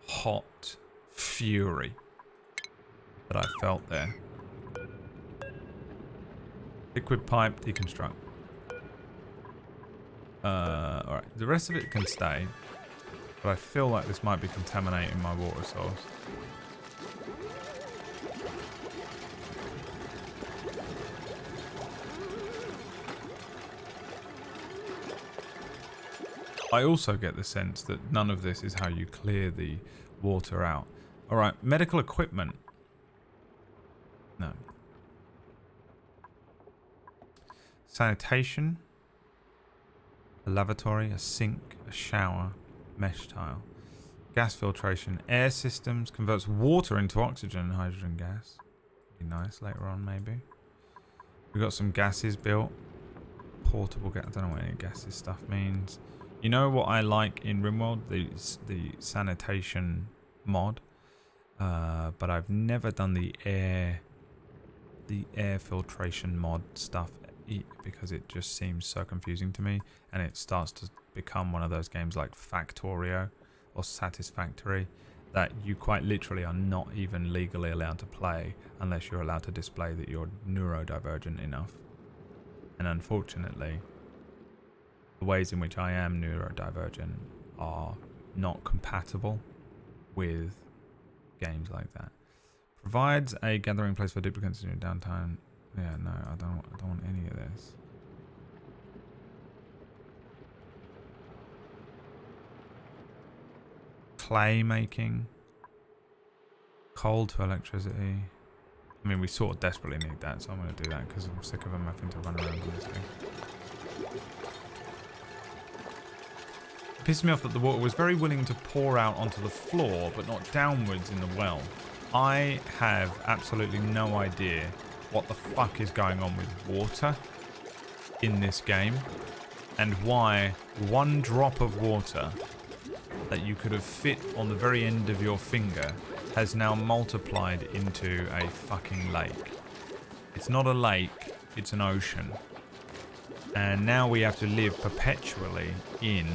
hot fury that I felt there. Liquid pipe deconstruct. Alright, the rest of it can stay, but I feel like this might be contaminating my water source. I also get the sense that none of this is how you clear the water out. Alright, medical equipment. No. Sanitation. A lavatory, a sink, a shower, mesh tile. Gas filtration, air systems, converts water into oxygen and hydrogen gas. Be nice later on, maybe. We've got some gases built. Portable gas, I don't know what any gases stuff means. You know what I like in RimWorld? The sanitation mod. But I've never done the air filtration mod stuff because it just seems so confusing to me, and it starts to become one of those games like Factorio or Satisfactory that you quite literally are not even legally allowed to play unless you're allowed to display that you're neurodivergent enough. And unfortunately, the ways in which I am neurodivergent are not compatible with games like that. Provides a gathering place for duplicates in your downtime. Yeah, no, I don't want any of this. Clay making. Coal to electricity. I mean, we sort of desperately need that, so I'm going to do that because I'm sick of them having to run around on this thing. It pissed me off that the water was very willing to pour out onto the floor, but not downwards in the well. I have absolutely no idea what the fuck is going on with water in this game, and why one drop of water that you could have fit on the very end of your finger has now multiplied into a fucking lake. It's not a lake, it's an ocean. And now we have to live perpetually in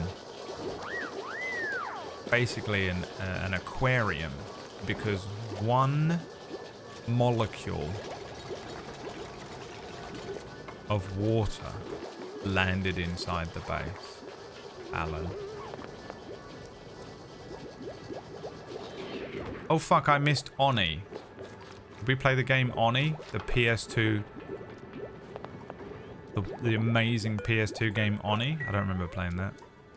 basically an aquarium because one molecule of water landed inside the base. Alan. Oh fuck, I missed Oni. Did we play the game Oni? The PS2... The amazing PS2 game Oni? I don't remember playing that.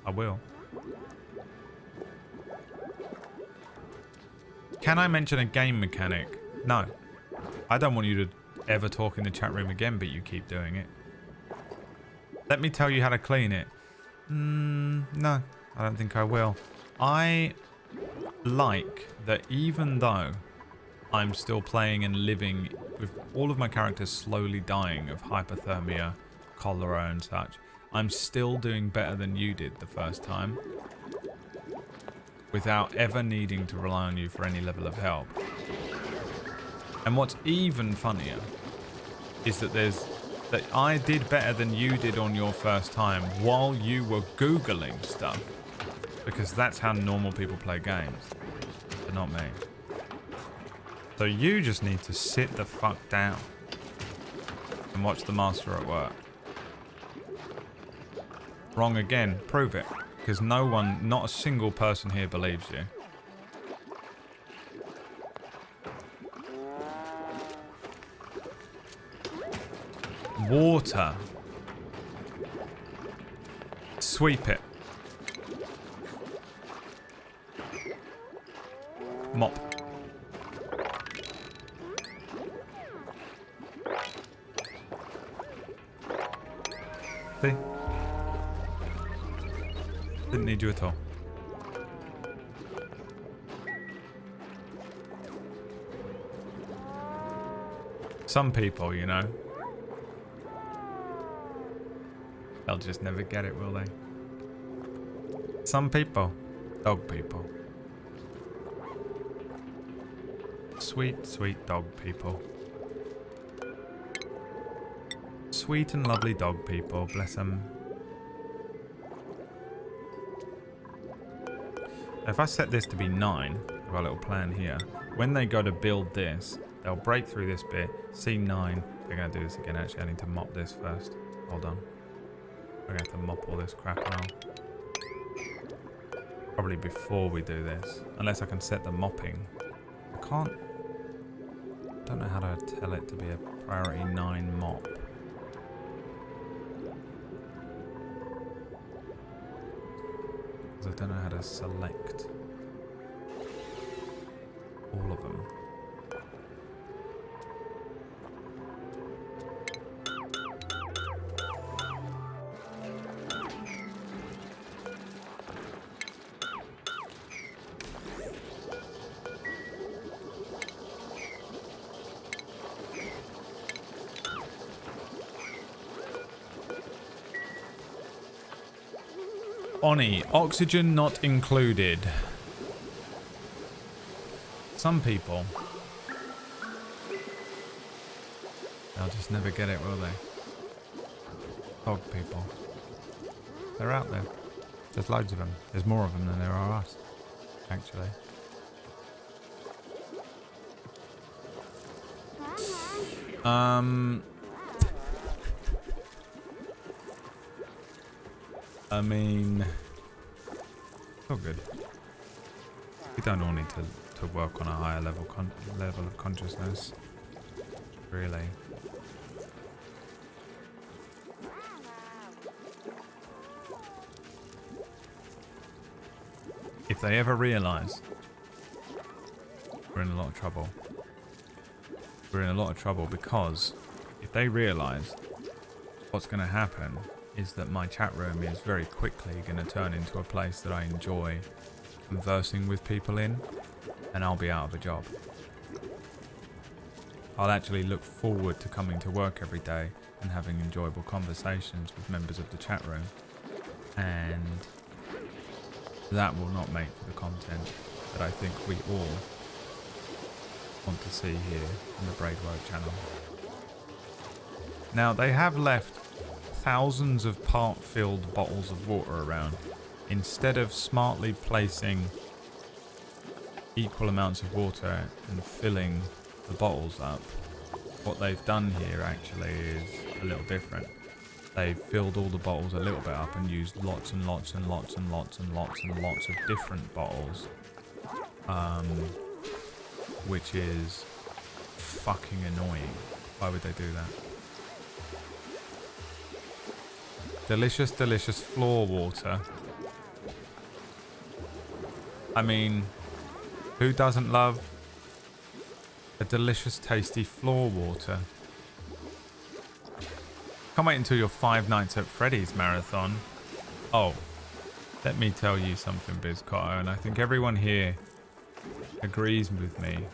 I will. Can I mention a game mechanic? No. I don't want you to ever talk in the chat room again, but you keep doing it. Let me tell you how to clean it. No, I don't think I will. I like that even though I'm still playing and living with all of my characters slowly dying of hypothermia, cholera and such, I'm still doing better than you did the first time without ever needing to rely on you for any level of help. And what's even funnier is that that I did better than you did on your first time while you were Googling stuff. Because that's how normal people play games. But not me. So you just need to sit the fuck down and watch the master at work. Wrong again. Prove it. Because not a single person here believes you. Water. Sweep it. Mop. See? Didn't need you at all. Some people, you know, they'll just never get it, will they? Some people. Dog people. Sweet, sweet dog people. Sweet and lovely dog people, bless them. If I set this to be 9, I've got a little plan here. When they go to build this, they'll break through this bit, see 9. They're going to do this again. Actually, I need to mop this first. Hold on. We're going to have to mop all this crap around. Probably before we do this. Unless I can set the mopping. I can't. I don't know how to tell it to be a priority 9 mop. Because I don't know how to select all of them. Oni, oxygen not included. Some people, they'll just never get it, will they? Dog people. They're out there. There's loads of them. There's more of them than there are us, actually. I mean, it's all good. We don't all need to work on a higher level of consciousness, really. If they ever realise, we're in a lot of trouble. We're in a lot of trouble because if they realise, what's going to happen is that my chat room is very quickly going to turn into a place that I enjoy conversing with people in, and I'll be out of a job. I'll actually look forward to coming to work every day and having enjoyable conversations with members of the chat room, and that will not make for the content that I think we all want to see here on the Braidwork channel. Now, they have left thousands of part-filled bottles of water around. Instead of smartly placing equal amounts of water and filling the bottles up, what they've done here actually is a little different. They've filled all the bottles a little bit up and used lots and lots and lots and lots and lots and lots of different bottles, which is fucking annoying. Why would they do that? Delicious, delicious floor water. I mean, who doesn't love a delicious, tasty floor water? Can't wait until your 5 Nights at Freddy's marathon. Oh, let me tell you something, Bizcotto, and I think everyone here agrees with me.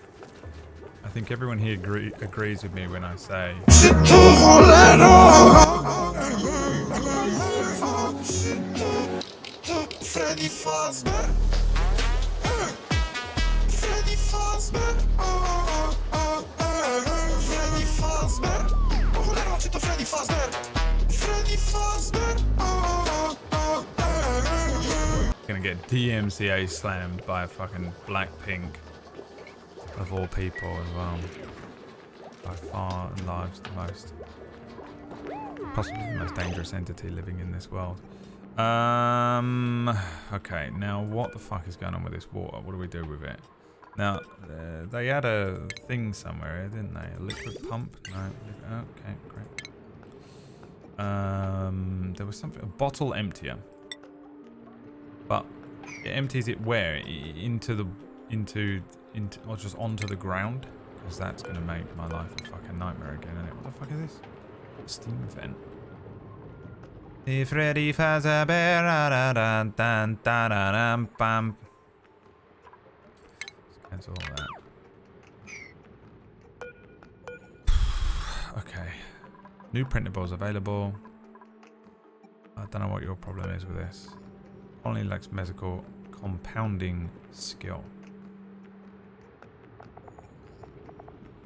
I think everyone here agrees with me when I say Freddy Fazbear. Freddy Fazbear. Freddy Fazbear. Freddy Fazbear. Freddy Fazbear. gonna get DMCA slammed by a fucking Blackpink of all people as well. By far and large the most, possibly the most dangerous entity living in this world. Okay, now what the fuck is going on with this water? What do we do with it? Now, they had a thing somewhere, didn't they? A liquid pump? No. Okay, great. There was something, a bottle emptier. But it empties it where? Into or just onto the ground? Because that's going to make my life a fucking nightmare again, isn't it? What the fuck is this? A steam vent. If Freddy Fazbear, bam. Let's cancel all that. Okay. New printables available. I don't know what your problem is with this. Only lacks magical compounding skill.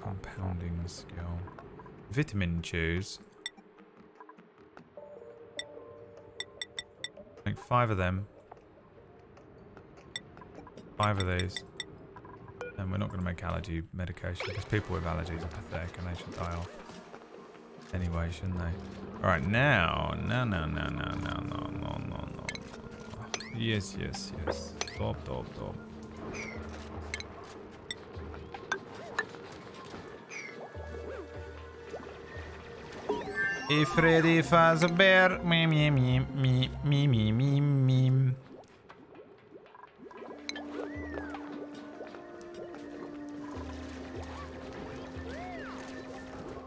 Compounding skill. Vitamin chews. Make 5 of them. 5 of these. And we're not going to make allergy medication because people with allergies are pathetic and they should die off. Anyway, shouldn't they? Alright, now. No. Yes. Stop. If Freddy Fazbear, me.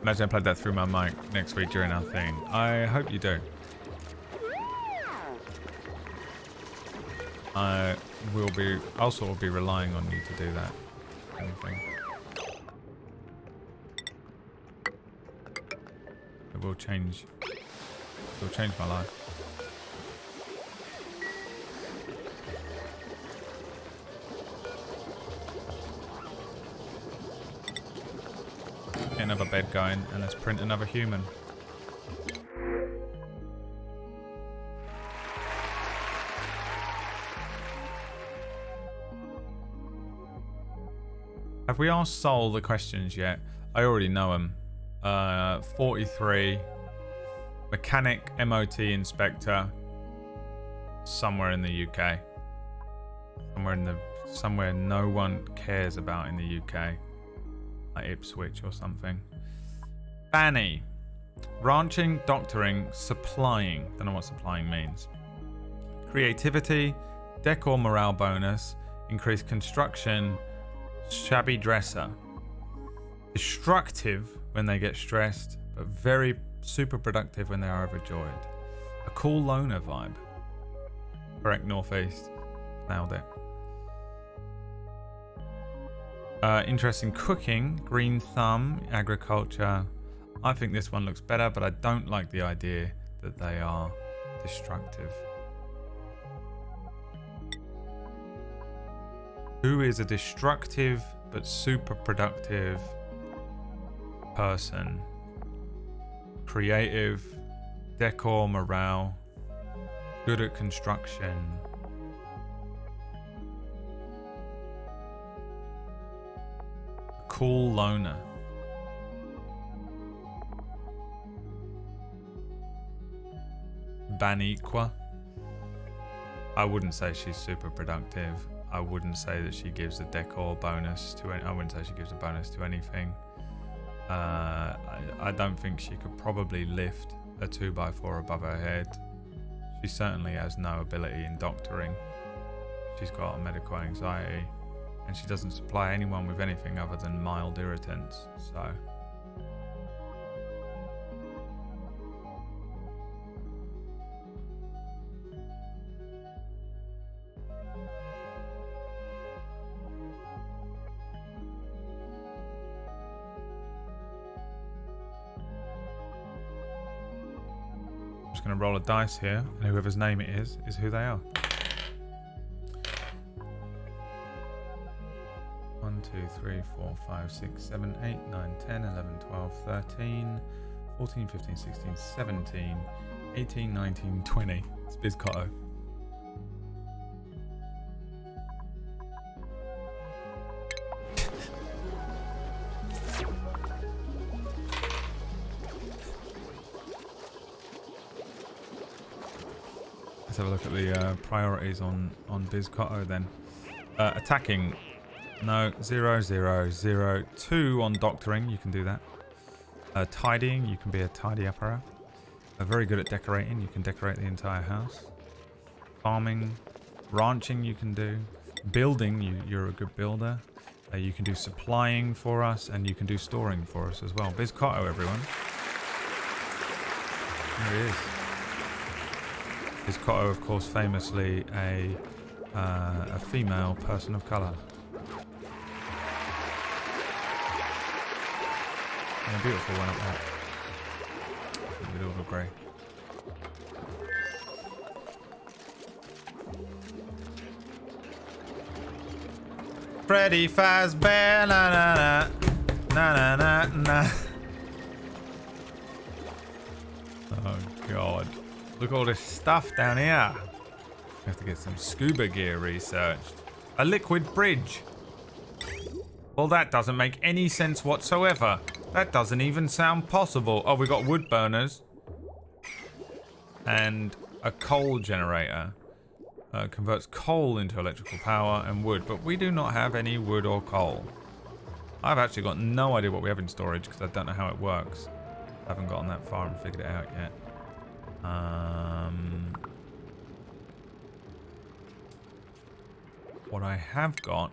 Imagine I played that through my mic next week during our thing. I hope you do. I'll sort of be relying on you to do that. Anything. It will change my life. another bed going, and let's print another human. Have we asked Sol the questions yet? I already know them. 43. Mechanic, MOT inspector. Somewhere in the UK. Somewhere no one cares about in the UK. Like Ipswich or something. Banny. Ranching, doctoring, supplying. Don't know what supplying means. Creativity, decor morale bonus, increased construction, shabby dresser. Destructive when they get stressed, but very super productive when they are overjoyed. A cool loner vibe. Correct, Northeast. Nailed it. Interesting cooking, green thumb, agriculture. I think this one looks better, but I don't like the idea that they are destructive. Who is a destructive but super productive person? Creative, decor, morale, good at construction. Cool loner. Baniqua. I wouldn't say she's super productive. I wouldn't say that she gives a decor bonus to any, I wouldn't say she gives a bonus to anything. I don't think she could probably lift a 2x4 above her head. She certainly has no ability in doctoring. She's got a medical anxiety, and she doesn't supply anyone with anything other than mild irritants. So I'm just going to roll a dice here, and whoever's name it is who they are. 1, 2, 3, 4, 5, 6, 7, 8, 9, 10, 11, 12, 13, 14, 15, 16, 17, 18, 19, 20. It's Bizcotto. Let's have a look at the priorities on Bizcotto then. Attacking. No, 0, 0, 0. 2 on doctoring, you can do that. Tidying, you can be a tidy upper. Very good at decorating, you can decorate the entire house. Farming, ranching you can do. Building, you're a good builder. You can do supplying for us, and you can do storing for us as well. Bizcotto, everyone. There he is. Bizcotto, of course, famously a female person of colour. And a beautiful one at that. I think we'd all agree. Freddy Fazbear, na na na na na na. Oh god! Look at all this stuff down here. We have to get some scuba gear researched. A liquid bridge. Well, that doesn't make any sense whatsoever. That doesn't even sound possible. Oh, we got wood burners. And a coal generator. Converts coal into electrical power and wood. But we do not have any wood or coal. I've actually got no idea what we have in storage because I don't know how it works. I haven't gotten that far and figured it out yet. What I have got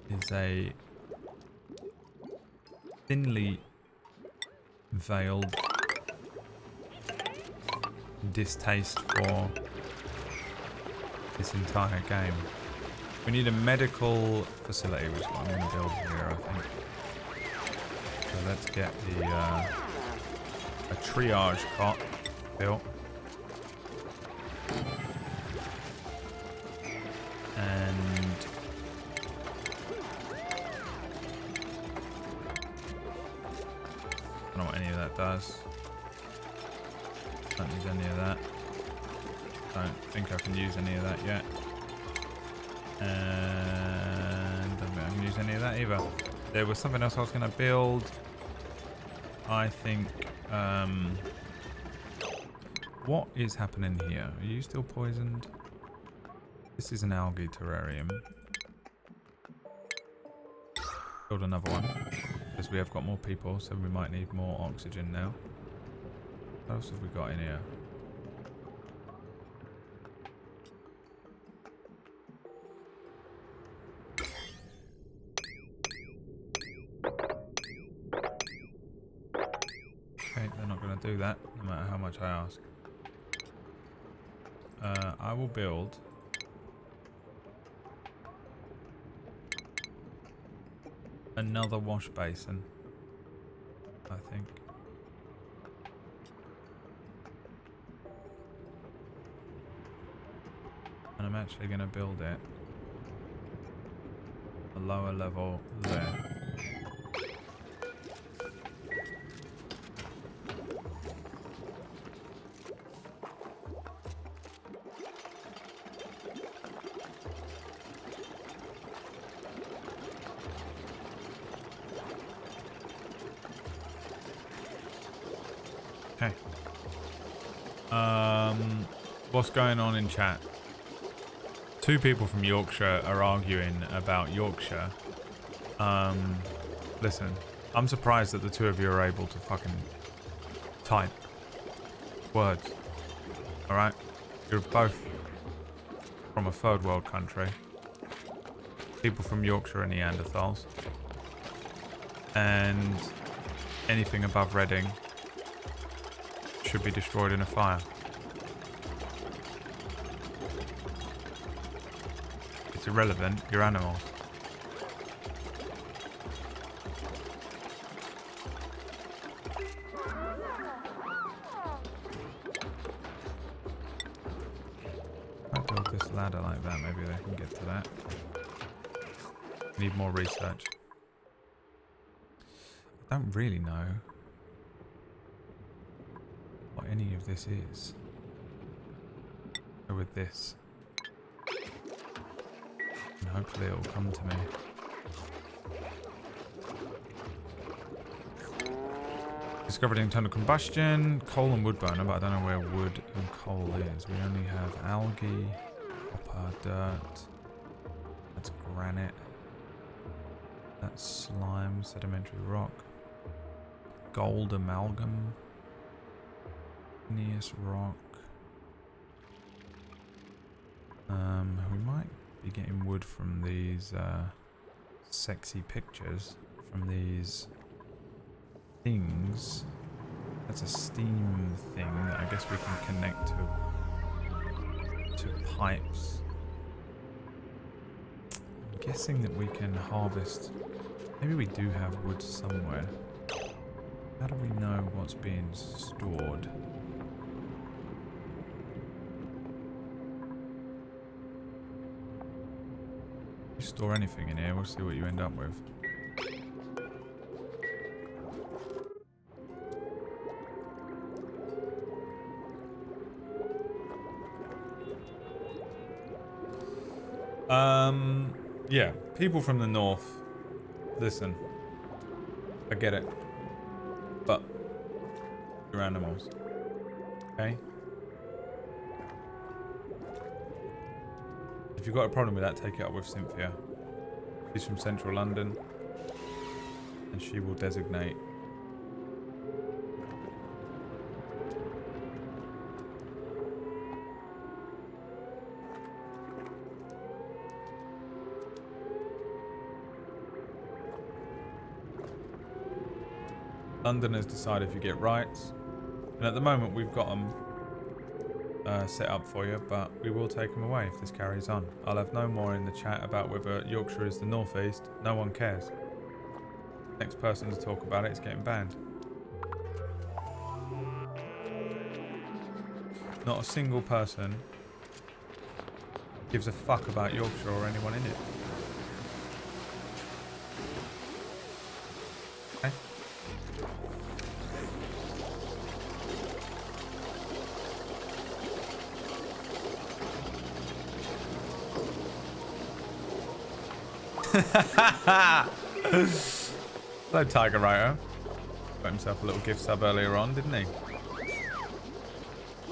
is a thinly veiled distaste for this entire game. We need a medical facility, which is what I'm going to build here, I think. So let's get the a triage cot built. And that does. Don't need any of that. Don't think I can use any of that yet. And don't think I can use any of that either. There was something else I was going to build. I think... what is happening here? Are you still poisoned? This is an algae terrarium. Build another one. Because we have got more people, so we might need more oxygen now. What else have we got in here? Okay, they're not going to do that, no matter how much I ask. I will build another wash basin, I think. And I'm actually going to build it a lower level there. Okay. What's going on in chat? Two people from Yorkshire are arguing about Yorkshire. Listen, I'm surprised that the two of you are able to fucking type words. Alright? You're both from a third world country. People from Yorkshire are Neanderthals. And anything above Reading should be destroyed in a fire. It's irrelevant, you're animals. I'll build this ladder like that, maybe they can get to that. Need more research. I don't really know what any of this is. Go with this. And hopefully it will come to me. Discovered internal combustion, coal and wood burner, but I don't know where wood and coal is. We only have algae, copper, dirt. That's granite. That's slime, sedimentary rock. Gold amalgam. Igneous rock. We might be getting wood from these sexy pictures from these things. That's a steam thing that I guess we can connect to pipes. I'm guessing that we can harvest. Maybe we do have wood somewhere. How do we know what's being stored? You store anything in here, we'll see what you end up with. Yeah, people from the north, listen, I get it, but you're animals, okay? If you've got a problem with that, take it up with Cynthia. She's from central London, and she will designate. London has decided if you get rights, and at the moment we've got them set up for you, but we will take them away if this carries on. I'll have no more in the chat about whether Yorkshire is the northeast. No one cares. Next person to talk about it is getting banned. Not a single person gives a fuck about Yorkshire or anyone in it. Okay? Hello, Tiger Rito. Got himself a little gift sub earlier on, didn't he?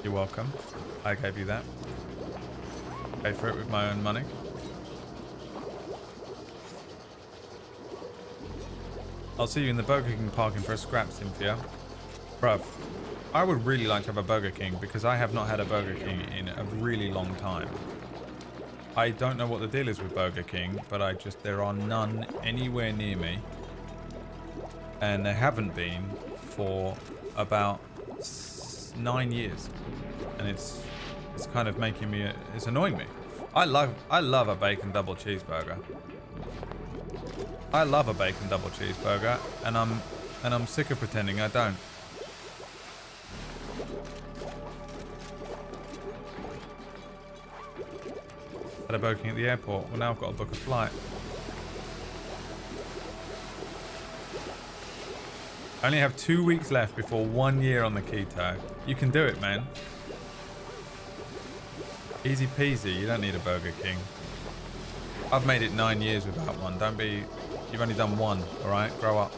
You're welcome. I gave you that. Pay for it with my own money. I'll see you in the Burger King parking for a scrap, Cynthia. Bruv, I would really like to have a Burger King because I have not had a Burger King in a really long time. I don't know what the deal is with Burger King, but there are none anywhere near me. And there haven't been for about 9 years. And it's kind of making me, it's annoying me. I love a bacon double cheeseburger. I love a bacon double cheeseburger, and I'm sick of pretending I don't. Had a Burger King at the airport. Well, now I've got to book a flight. I only have 2 weeks left before 1 year on the keto. You can do it, man. Easy peasy. You don't need a Burger King. I've made it 9 years without one. Don't be... You've only done one, alright? Grow up.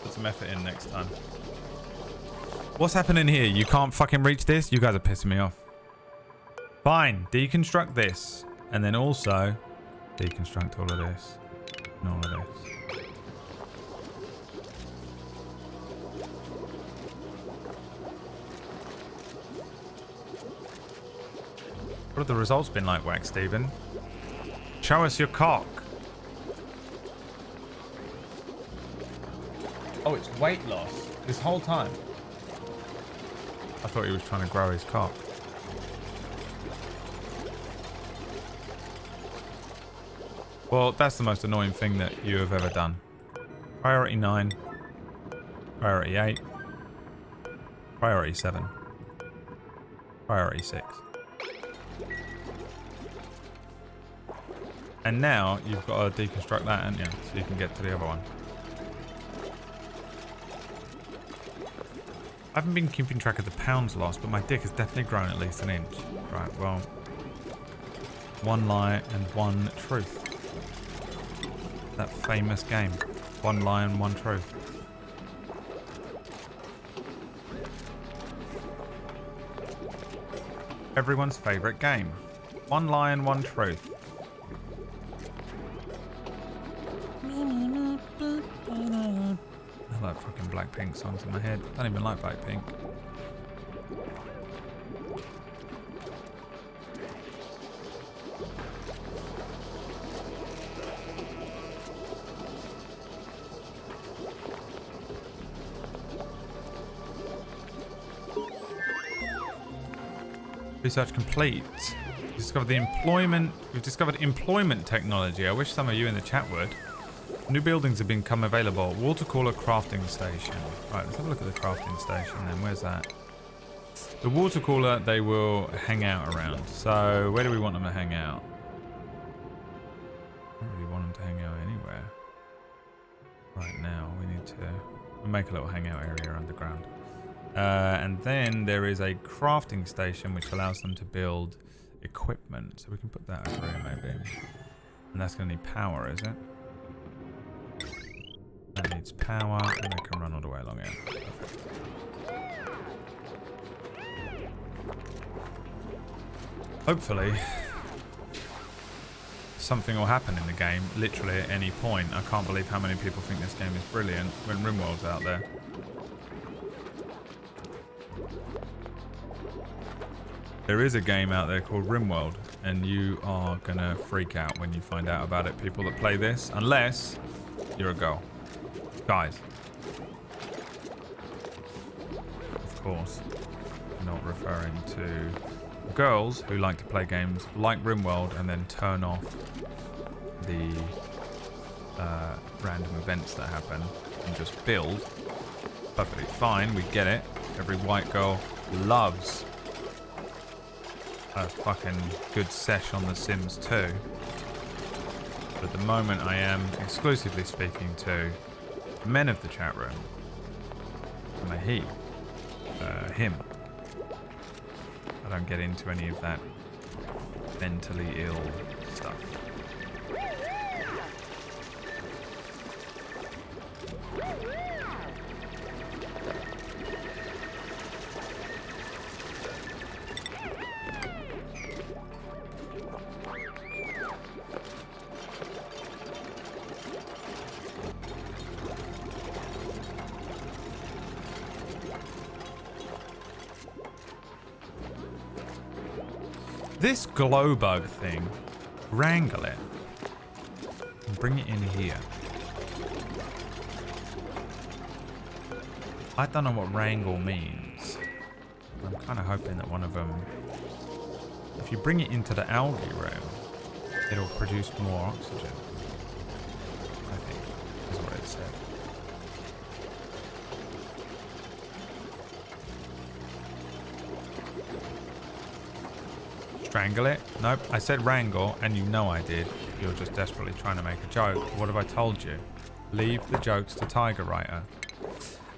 Put some effort in next time. What's happening here? You can't fucking reach this? You guys are pissing me off. Fine. Deconstruct this. And then also deconstruct all of this. And all of this. What have the results been like, Wax Steven? Show us your cock. Oh, it's weight loss this whole time. I thought he was trying to grow his cock. Well, that's the most annoying thing that you have ever done. Priority 9. Priority 8. Priority 7. Priority 6. And now you've got to deconstruct that, haven't you? So you can get to the other one. I haven't been keeping track of the pounds lost, but my dick has definitely grown at least an inch. Right, well. One lie and one truth. That famous game. One lie and one truth. Everyone's favourite game. One lie and one truth. I like fucking Blackpink songs in my head. I don't even like Blackpink. Research complete. We've discovered employment technology. I wish some of you in the chat would. New buildings have become available. Water cooler crafting station. Right, let's have a look at the crafting station then. Where's that? The water cooler they will hang out around. So where do we want them to hang out? I don't really want them to hang out anywhere. Right now we need to make a little hangout area underground. And then there is a crafting station which allows them to build equipment. So we can put that over here maybe. And that's going to need power, is it? That needs power, and it can run all the way along here. Perfect. Hopefully, something will happen in the game, literally at any point. I can't believe how many people think this game is brilliant when RimWorld's out there. There is a game out there called RimWorld, and you are gonna freak out when you find out about it, people that play this, unless you're a girl. Guys. Of course, not referring to girls who like to play games like RimWorld and then turn off the random events that happen and just build. Perfectly fine, we get it. Every white girl loves a fucking good sesh on The Sims 2. But at the moment I am exclusively speaking to men of the chat room. I'm a he. Him. I don't get into any of that mentally ill stuff. This glow bug thing, wrangle it and bring it in here. I don't know what wrangle means. I'm kind of hoping that one of them, if you bring it into the algae room, it'll produce more oxygen. I think is what it said. Strangle it? Nope, I said wrangle, and you know I did. You're just desperately trying to make a joke. What have I told you? Leave the jokes to Tiger Writer.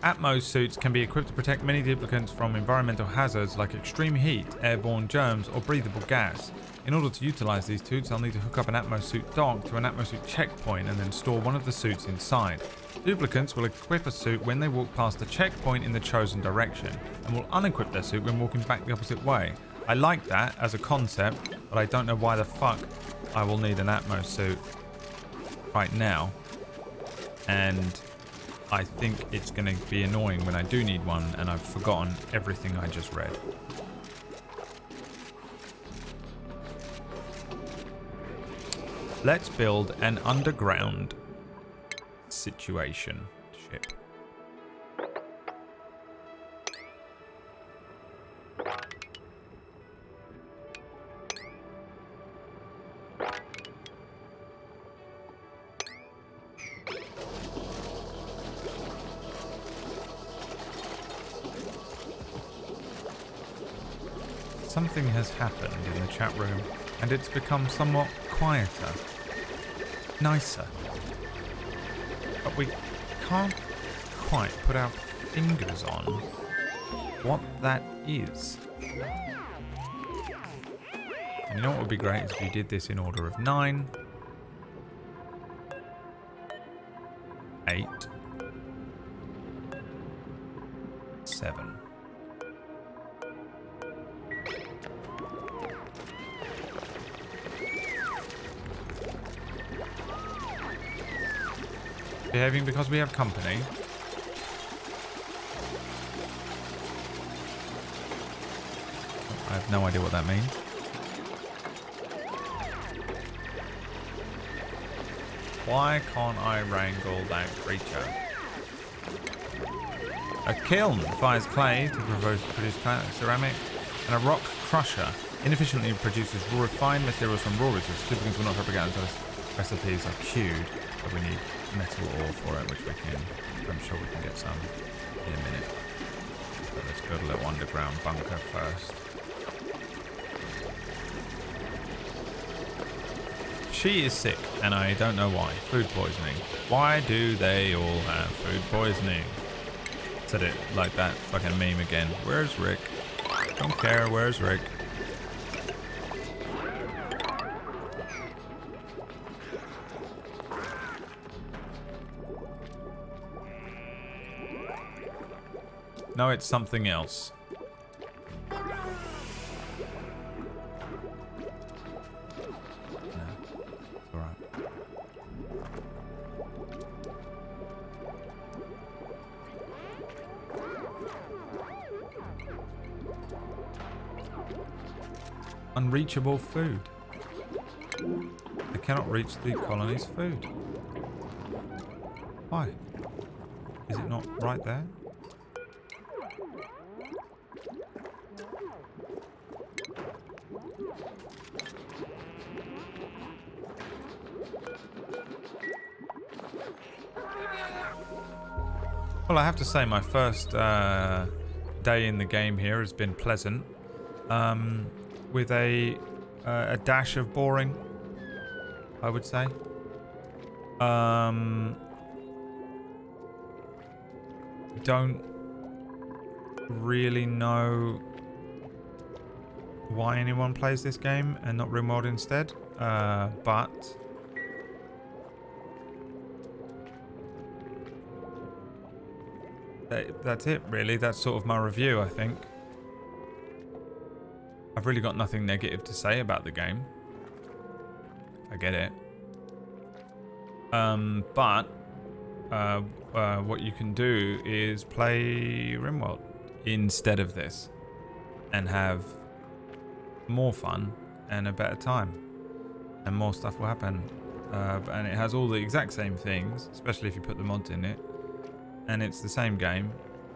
Atmos suits can be equipped to protect many duplicants from environmental hazards like extreme heat, airborne germs, or breathable gas. In order to utilize these suits, I'll need to hook up an Atmos suit dock to an Atmos suit checkpoint and then store one of the suits inside. Duplicants will equip a suit when they walk past the checkpoint in the chosen direction, and will unequip their suit when walking back the opposite way. I like that as a concept, but I don't know why the fuck I will need an Atmos suit right now. And I think it's going to be annoying when I do need one and I've forgotten everything I just read. Let's build an underground situation ship. Something has happened in the chat room, and it's become somewhat quieter, nicer. But we can't quite put our fingers on what that is. And you know what would be great is if you did this in order of 9, 8, 7. Behaving because we have company. I have no idea what that means. Why can't I wrangle that creature? A kiln fires clay to produce ceramic, and a rock crusher inefficiently produces raw refined materials from raw resources. Duplicates will not propagate until recipes are queued, but we need metal ore for it, which we can. I'm sure we can get some in a minute. But let's build a little underground bunker first. She is sick, and I don't know why. Food poisoning. Why do they all have food poisoning? Said it like that fucking meme again. Where's Rick? Don't care. Where's Rick? No, it's something else. No, it's alright. Unreachable food. They cannot reach the colony's food. Why? Is it not right there? Well, I have to say my first day in the game here has been pleasant, with a dash of boring, I would say. Don't really know why anyone plays this game and not RimWorld instead, but that's it, really. That's sort of my review, I think. I've really got nothing negative to say about the game. I get it. But what you can do is play RimWorld instead of this and have more fun and a better time, and more stuff will happen. And it has all the exact same things, especially if you put the mods in it, and it's the same game.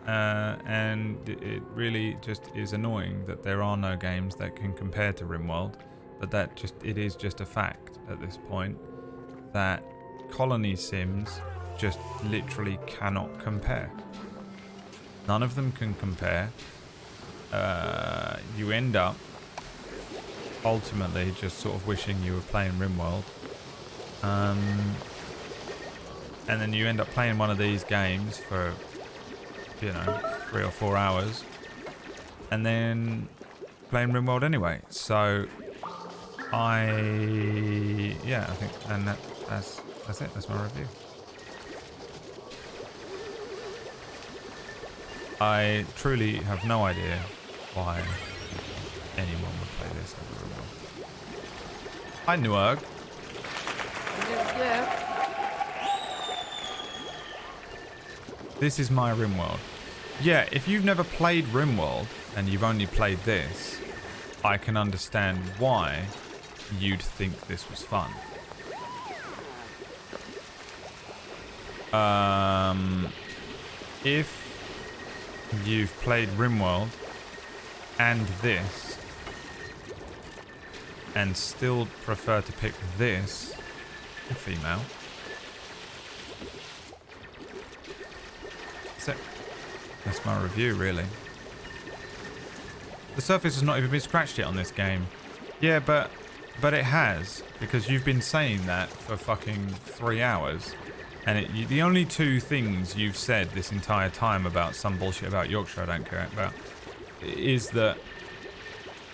And it really just is annoying that there are no games that can compare to RimWorld, but it is just a fact at this point that colony sims just literally cannot compare. None of them can compare. You end up ultimately just sort of wishing you were playing RimWorld. And then you end up playing one of these games for, 3 or 4 hours, and then playing RimWorld anyway. So I think, and that's it. That's my review. I truly have no idea why anyone would play this over RimWorld. Hi, Nuerg. Yeah. This is my RimWorld. Yeah, if you've never played RimWorld and you've only played this, I can understand why you'd think this was fun. If you've played RimWorld and this and still prefer to pick this, female, that's my review, really. The surface has not even been scratched yet on this game. Yeah, but it has, because you've been saying that for fucking 3 hours. And the only 2 things you've said this entire time about some bullshit about Yorkshire I don't care about is that,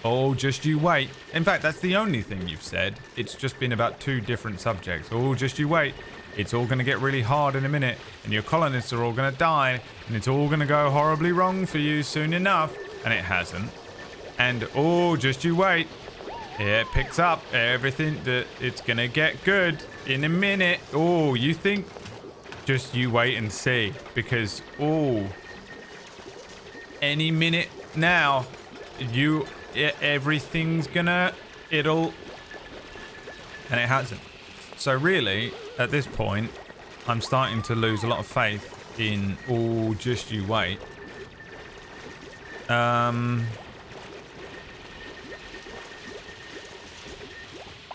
oh, just you wait. In fact, that's the only thing you've said. It's just been about 2 different subjects. Oh, just you wait. It's all going to get really hard in a minute, and your colonists are all going to die, and it's all going to go horribly wrong for you soon enough. And it hasn't. And, oh, just you wait. It picks up everything. It's going to get good in a minute. Oh, you think? Just you wait and see. Because, oh, any minute now, everything's going to, and it hasn't. So really, at this point, I'm starting to lose a lot of faith in, oh, just you wait. And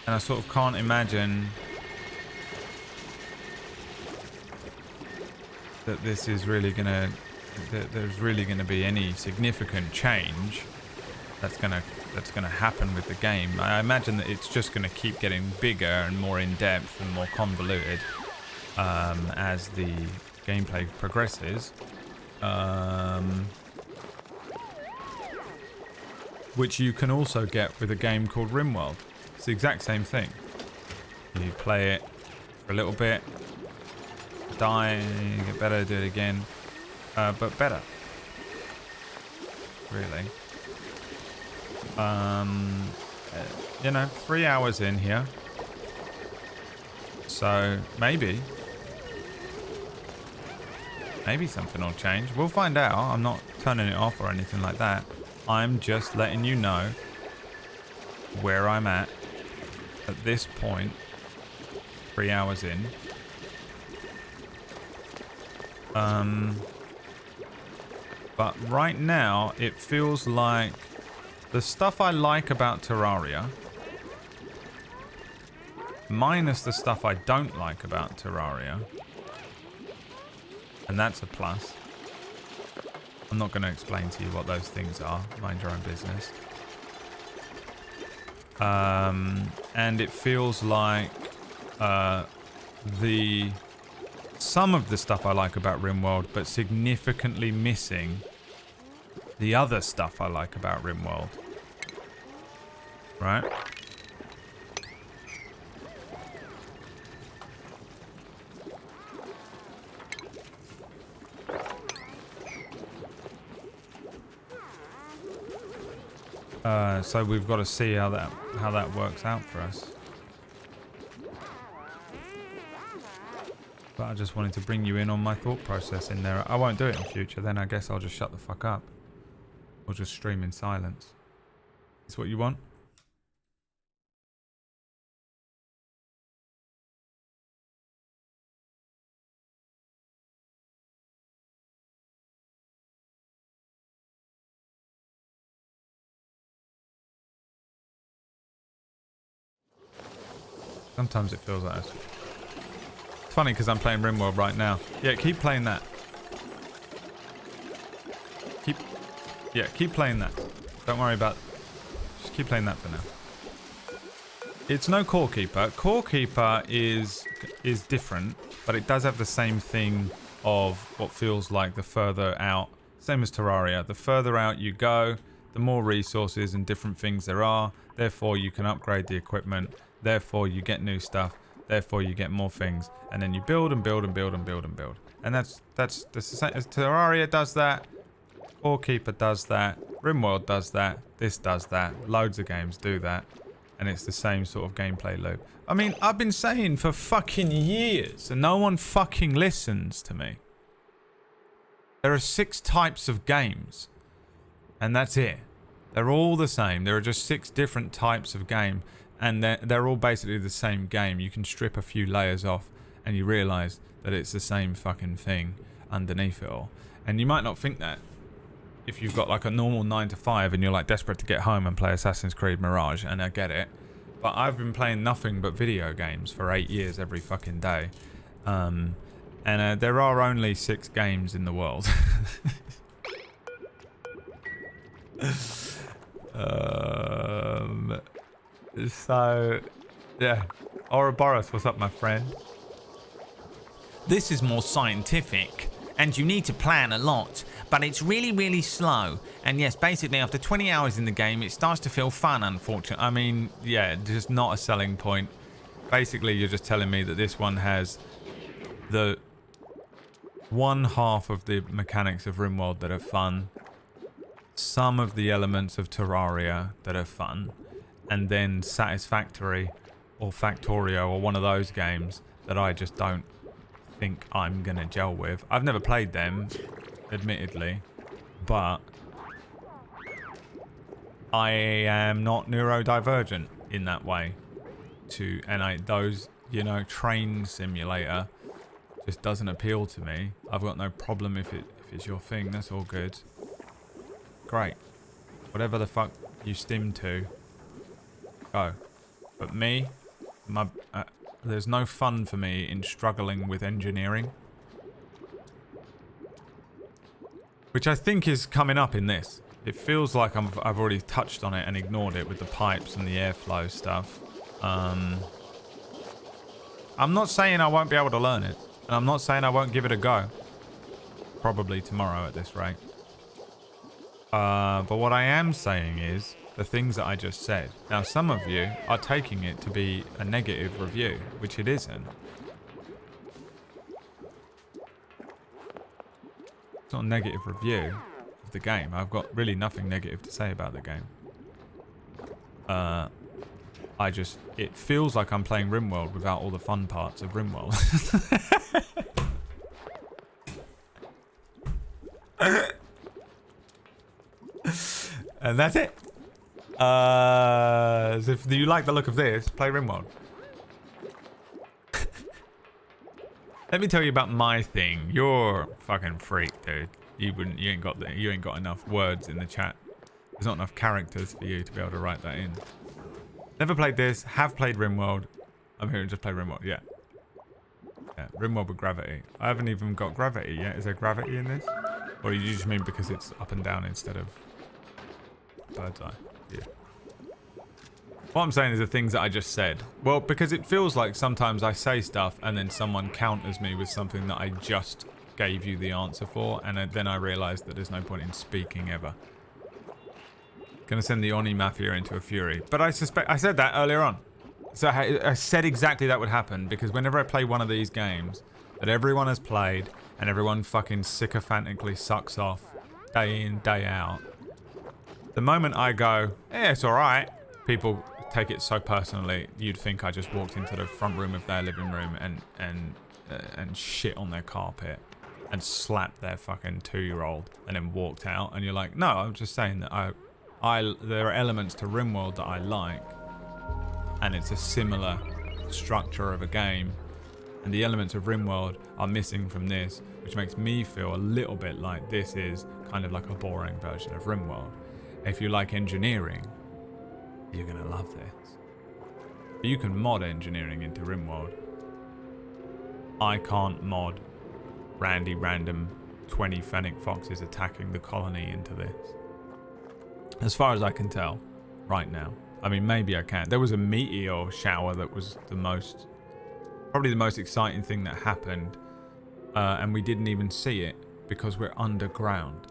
I sort of can't imagine that this is really gonna, that there's really gonna be any significant change that's gonna happen with the game. I imagine that it's just gonna keep getting bigger and more in depth and more convoluted as the gameplay progresses. Which you can also get with a game called RimWorld. It's the exact same thing. You play it for a little bit, die, get better, do it again, but better. Really. 3 hours in here. So maybe something will change. We'll find out. I'm not turning it off or anything like that. I'm just letting you know where I'm at this point, 3 hours in. But right now, it feels like the stuff I like about Terraria, minus the stuff I don't like about Terraria, and that's a plus. I'm not going to explain to you what those things are. Mind your own business. And it feels like some of the stuff I like about RimWorld, but significantly missing the other stuff I like about RimWorld. Right? So we've got to see how that works out for us. But I just wanted to bring you in on my thought process in there. I won't do it in future, then I guess I'll just shut the fuck up. Or just stream in silence. Is what you want? Sometimes it feels like this. It's funny because I'm playing RimWorld right now. Yeah, keep playing that. Keep playing that. Don't worry about... Just keep playing that for now. It's no Core Keeper. Core Keeper is different, but it does have the same thing of what feels like the further out. Same as Terraria. The further out you go, the more resources and different things there are. Therefore, you can upgrade the equipment. Therefore, you get new stuff. Therefore, you get more things. And then you build and build and build and build and build. And that's the same as Terraria does that. Core Keeper does that. RimWorld does that. This does that. Loads of games do that. And it's the same sort of gameplay loop. I mean, I've been saying for fucking years and no one fucking listens to me. There are 6 types of games. And that's it. They're all the same. There are just 6 different types of game. And they're all basically the same game. You can strip a few layers off and you realise that it's the same fucking thing underneath it all. And you might not think that if you've got like a normal 9 to 5 and you're like desperate to get home and play Assassin's Creed Mirage, and I get it. But I've been playing nothing but video games for 8 years every fucking day. And there are only 6 games in the world. So, yeah. Ouroboros, what's up, my friend? This is more scientific, and you need to plan a lot, but it's really, really slow. And yes, basically, after 20 hours in the game, it starts to feel fun, unfortunately. I mean, yeah, just not a selling point. Basically, you're just telling me that this one has the one half of the mechanics of RimWorld that are fun, some of the elements of Terraria that are fun, and then Satisfactory or Factorio or one of those games that I just don't think I'm gonna gel with. I've never played them, admittedly, but I am not neurodivergent in that way. Those, you know, train simulator just doesn't appeal to me. I've got no problem if it's your thing. That's all good. Great. Whatever the fuck you stim to, go. But me, there's no fun for me in struggling with engineering. Which I think is coming up in this. It feels like I've already touched on it and ignored it with the pipes and the airflow stuff. I'm not saying I won't be able to learn it. And I'm not saying I won't give it a go. Probably tomorrow at this rate. But what I am saying is the things that I just said. Now, some of you are taking it to be a negative review, which it isn't. It's not a negative review of the game. I've got really nothing negative to say about the game. It feels like I'm playing RimWorld without all the fun parts of RimWorld. And that's it. So if you like the look of this, play RimWorld. Let me tell you about my thing. You're a fucking freak, dude. You ain't got enough words in the chat. There's not enough characters for you to be able to write that in. Never played this. Have played RimWorld. I'm here to just play RimWorld. Yeah. Yeah. RimWorld with gravity. I haven't even got gravity yet. Is there gravity in this? Or you just mean because it's up and down instead of bird's eye? Yeah. What I'm saying is the things that I just said. Well, because it feels like sometimes I say stuff and then someone counters me with something that I just gave you the answer for, and then I realise that there's no point in speaking ever. Gonna send the Oni Mafia into a fury. But I suspect... I said that earlier on. So I said exactly that would happen, because whenever I play one of these games that everyone has played and everyone fucking sycophantically sucks off day in, day out, the moment I go, yeah, it's alright, people take it so personally, you'd think I just walked into the front room of their living room and shit on their carpet and slapped their fucking 2-year-old and then walked out. And you're like, no, I'm just saying that there are elements to RimWorld that I like, and it's a similar structure of a game, and the elements of RimWorld are missing from this, which makes me feel a little bit like this is kind of like a boring version of RimWorld. If you like engineering, you're gonna love this. But you can mod engineering into RimWorld. I can't mod random 20 Fennec Foxes attacking the colony into this. As far as I can tell, right now. I mean, maybe I can. There was a meteor shower that was probably the most exciting thing that happened. And we didn't even see it because we're underground.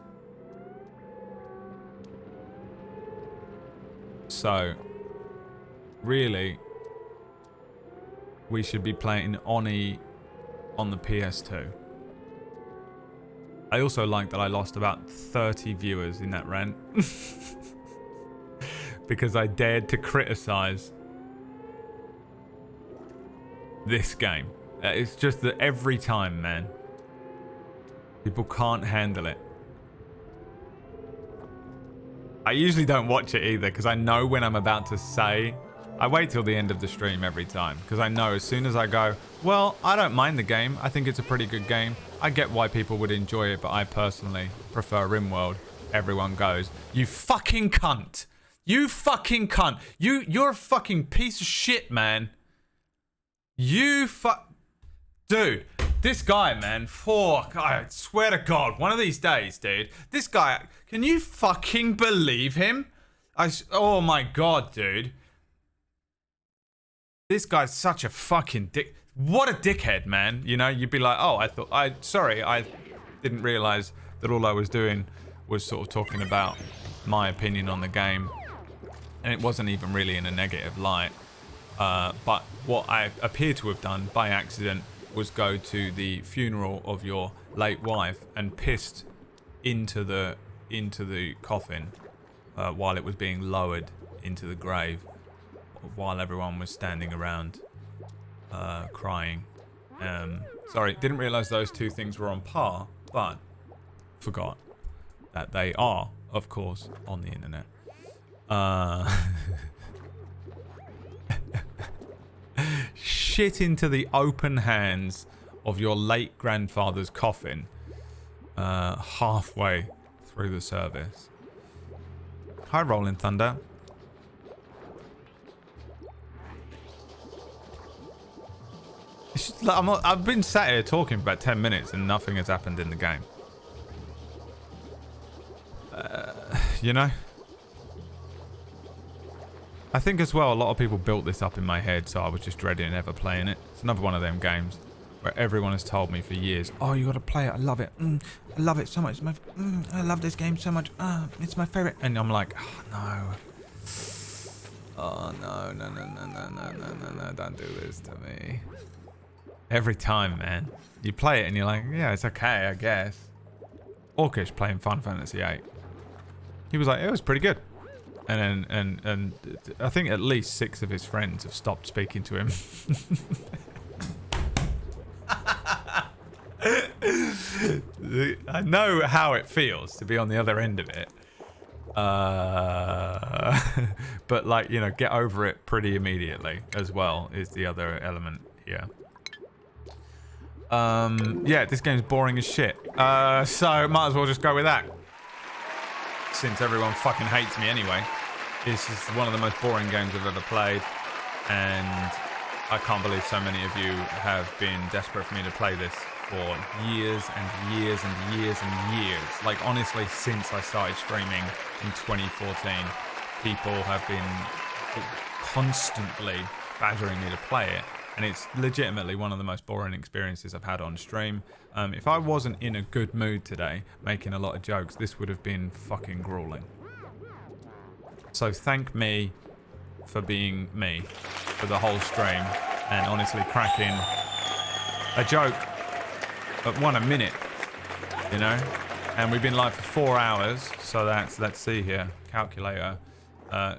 So, really, we should be playing Oni on the PS2. I also like that I lost about 30 viewers in that rant. Because I dared to criticize this game. It's just that every time, man, people can't handle it. I usually don't watch it either because I know when I'm about to say. I wait till the end of the stream every time because I know as soon as I go, well, I don't mind the game. I think it's a pretty good game. I get why people would enjoy it, but I personally prefer RimWorld. Everyone goes, you fucking cunt. You fucking cunt. You're a fucking piece of shit, man. Dude, this guy, man, I swear to God, one of these days, dude, this guy, can you fucking believe him? Oh my God, dude. This guy's such a fucking dick. What a dickhead, man. You know, you'd be like, oh, I didn't realize that all I was doing was sort of talking about my opinion on the game. And it wasn't even really in a negative light. But what I appear to have done by accident was go to the funeral of your late wife and pissed into the coffin while it was being lowered into the grave, while everyone was standing around crying. Sorry, didn't realize those two things were on par, but forgot that they are, of course, on the internet. Shit into the open hands of your late grandfather's coffin halfway through the service. Hi, Rolling Thunder. It's just, like, I've been sat here talking for about 10 minutes and nothing has happened in the game. You know? I think as well, a lot of people built this up in my head, so I was just dreading ever playing it. It's another one of them games where everyone has told me for years, oh, you got to play it. I love it. I love it so much. I love this game so much. It's my favorite. And I'm like, oh, no. Oh, no, don't do this to me. Every time, man. You play it and you're like, yeah, it's okay, I guess. Orcish playing Final Fantasy VIII. He was like, it was pretty good. And I think at least 6 of his friends have stopped speaking to him. I know how it feels to be on the other end of it. But like, you know, get over it pretty immediately as well is the other element here. Yeah, this game's boring as shit. So might as well just go with that. Since everyone fucking hates me anyway. This is one of the most boring games I've ever played. And I can't believe so many of you have been desperate for me to play this for years and years and years and years. Like, honestly, since I started streaming in 2014, people have been constantly badgering me to play it. And it's legitimately one of the most boring experiences I've had on stream. If I wasn't in a good mood today, making a lot of jokes, this would have been fucking grueling. So thank me for being me for the whole stream and honestly cracking a joke at a minute, you know? And we've been live for 4 hours, so that's, let's see here, calculator.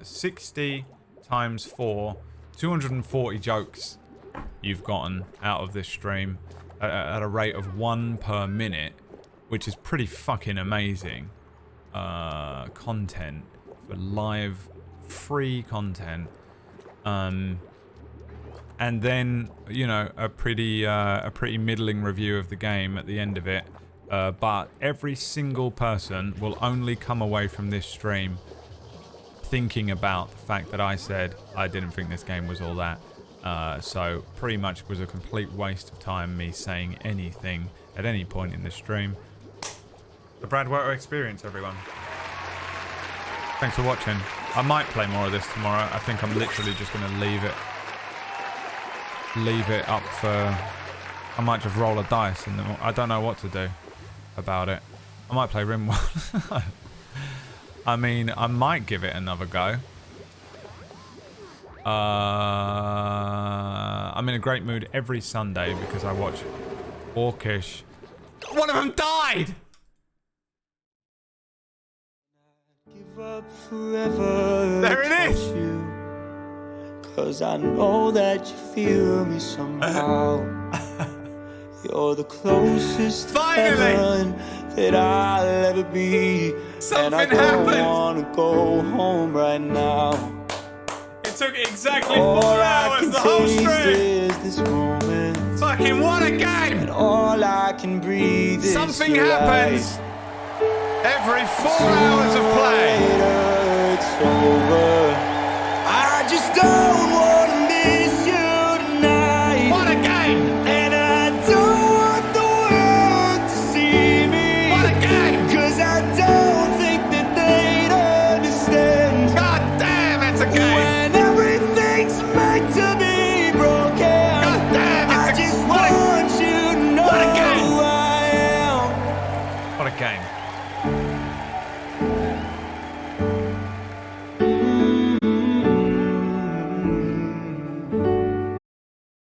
60 times 4, 240 jokes you've gotten out of this stream at a rate of 1 per minute, which is pretty fucking amazing content for live free content. And then, you know, a pretty middling review of the game at the end of it. But every single person will only come away from this stream thinking about the fact that I said I didn't think this game was all that. So pretty much was a complete waste of time me saying anything at any point in the stream. The Brad Werter experience, everyone. Thanks for watching. I might play more of this tomorrow. I think I'm literally just going to leave it up for... I might just roll a dice and then I don't know what to do about it. I might play RimWorld. I mean, I might give it another go. I'm in a great mood every Sunday because I watch Orcish. One of them died! Give up forever. There it is! You, 'cause I know that you feel me somehow. You're the closest to heaven that I'll ever be. Something and I don't happened. wanna go home right now. It took exactly 4 hours, the whole stream! Is this moment. Fucking what a game! And all I can breathe is Something your happens light. every 4 hours of play. It's over. I just don't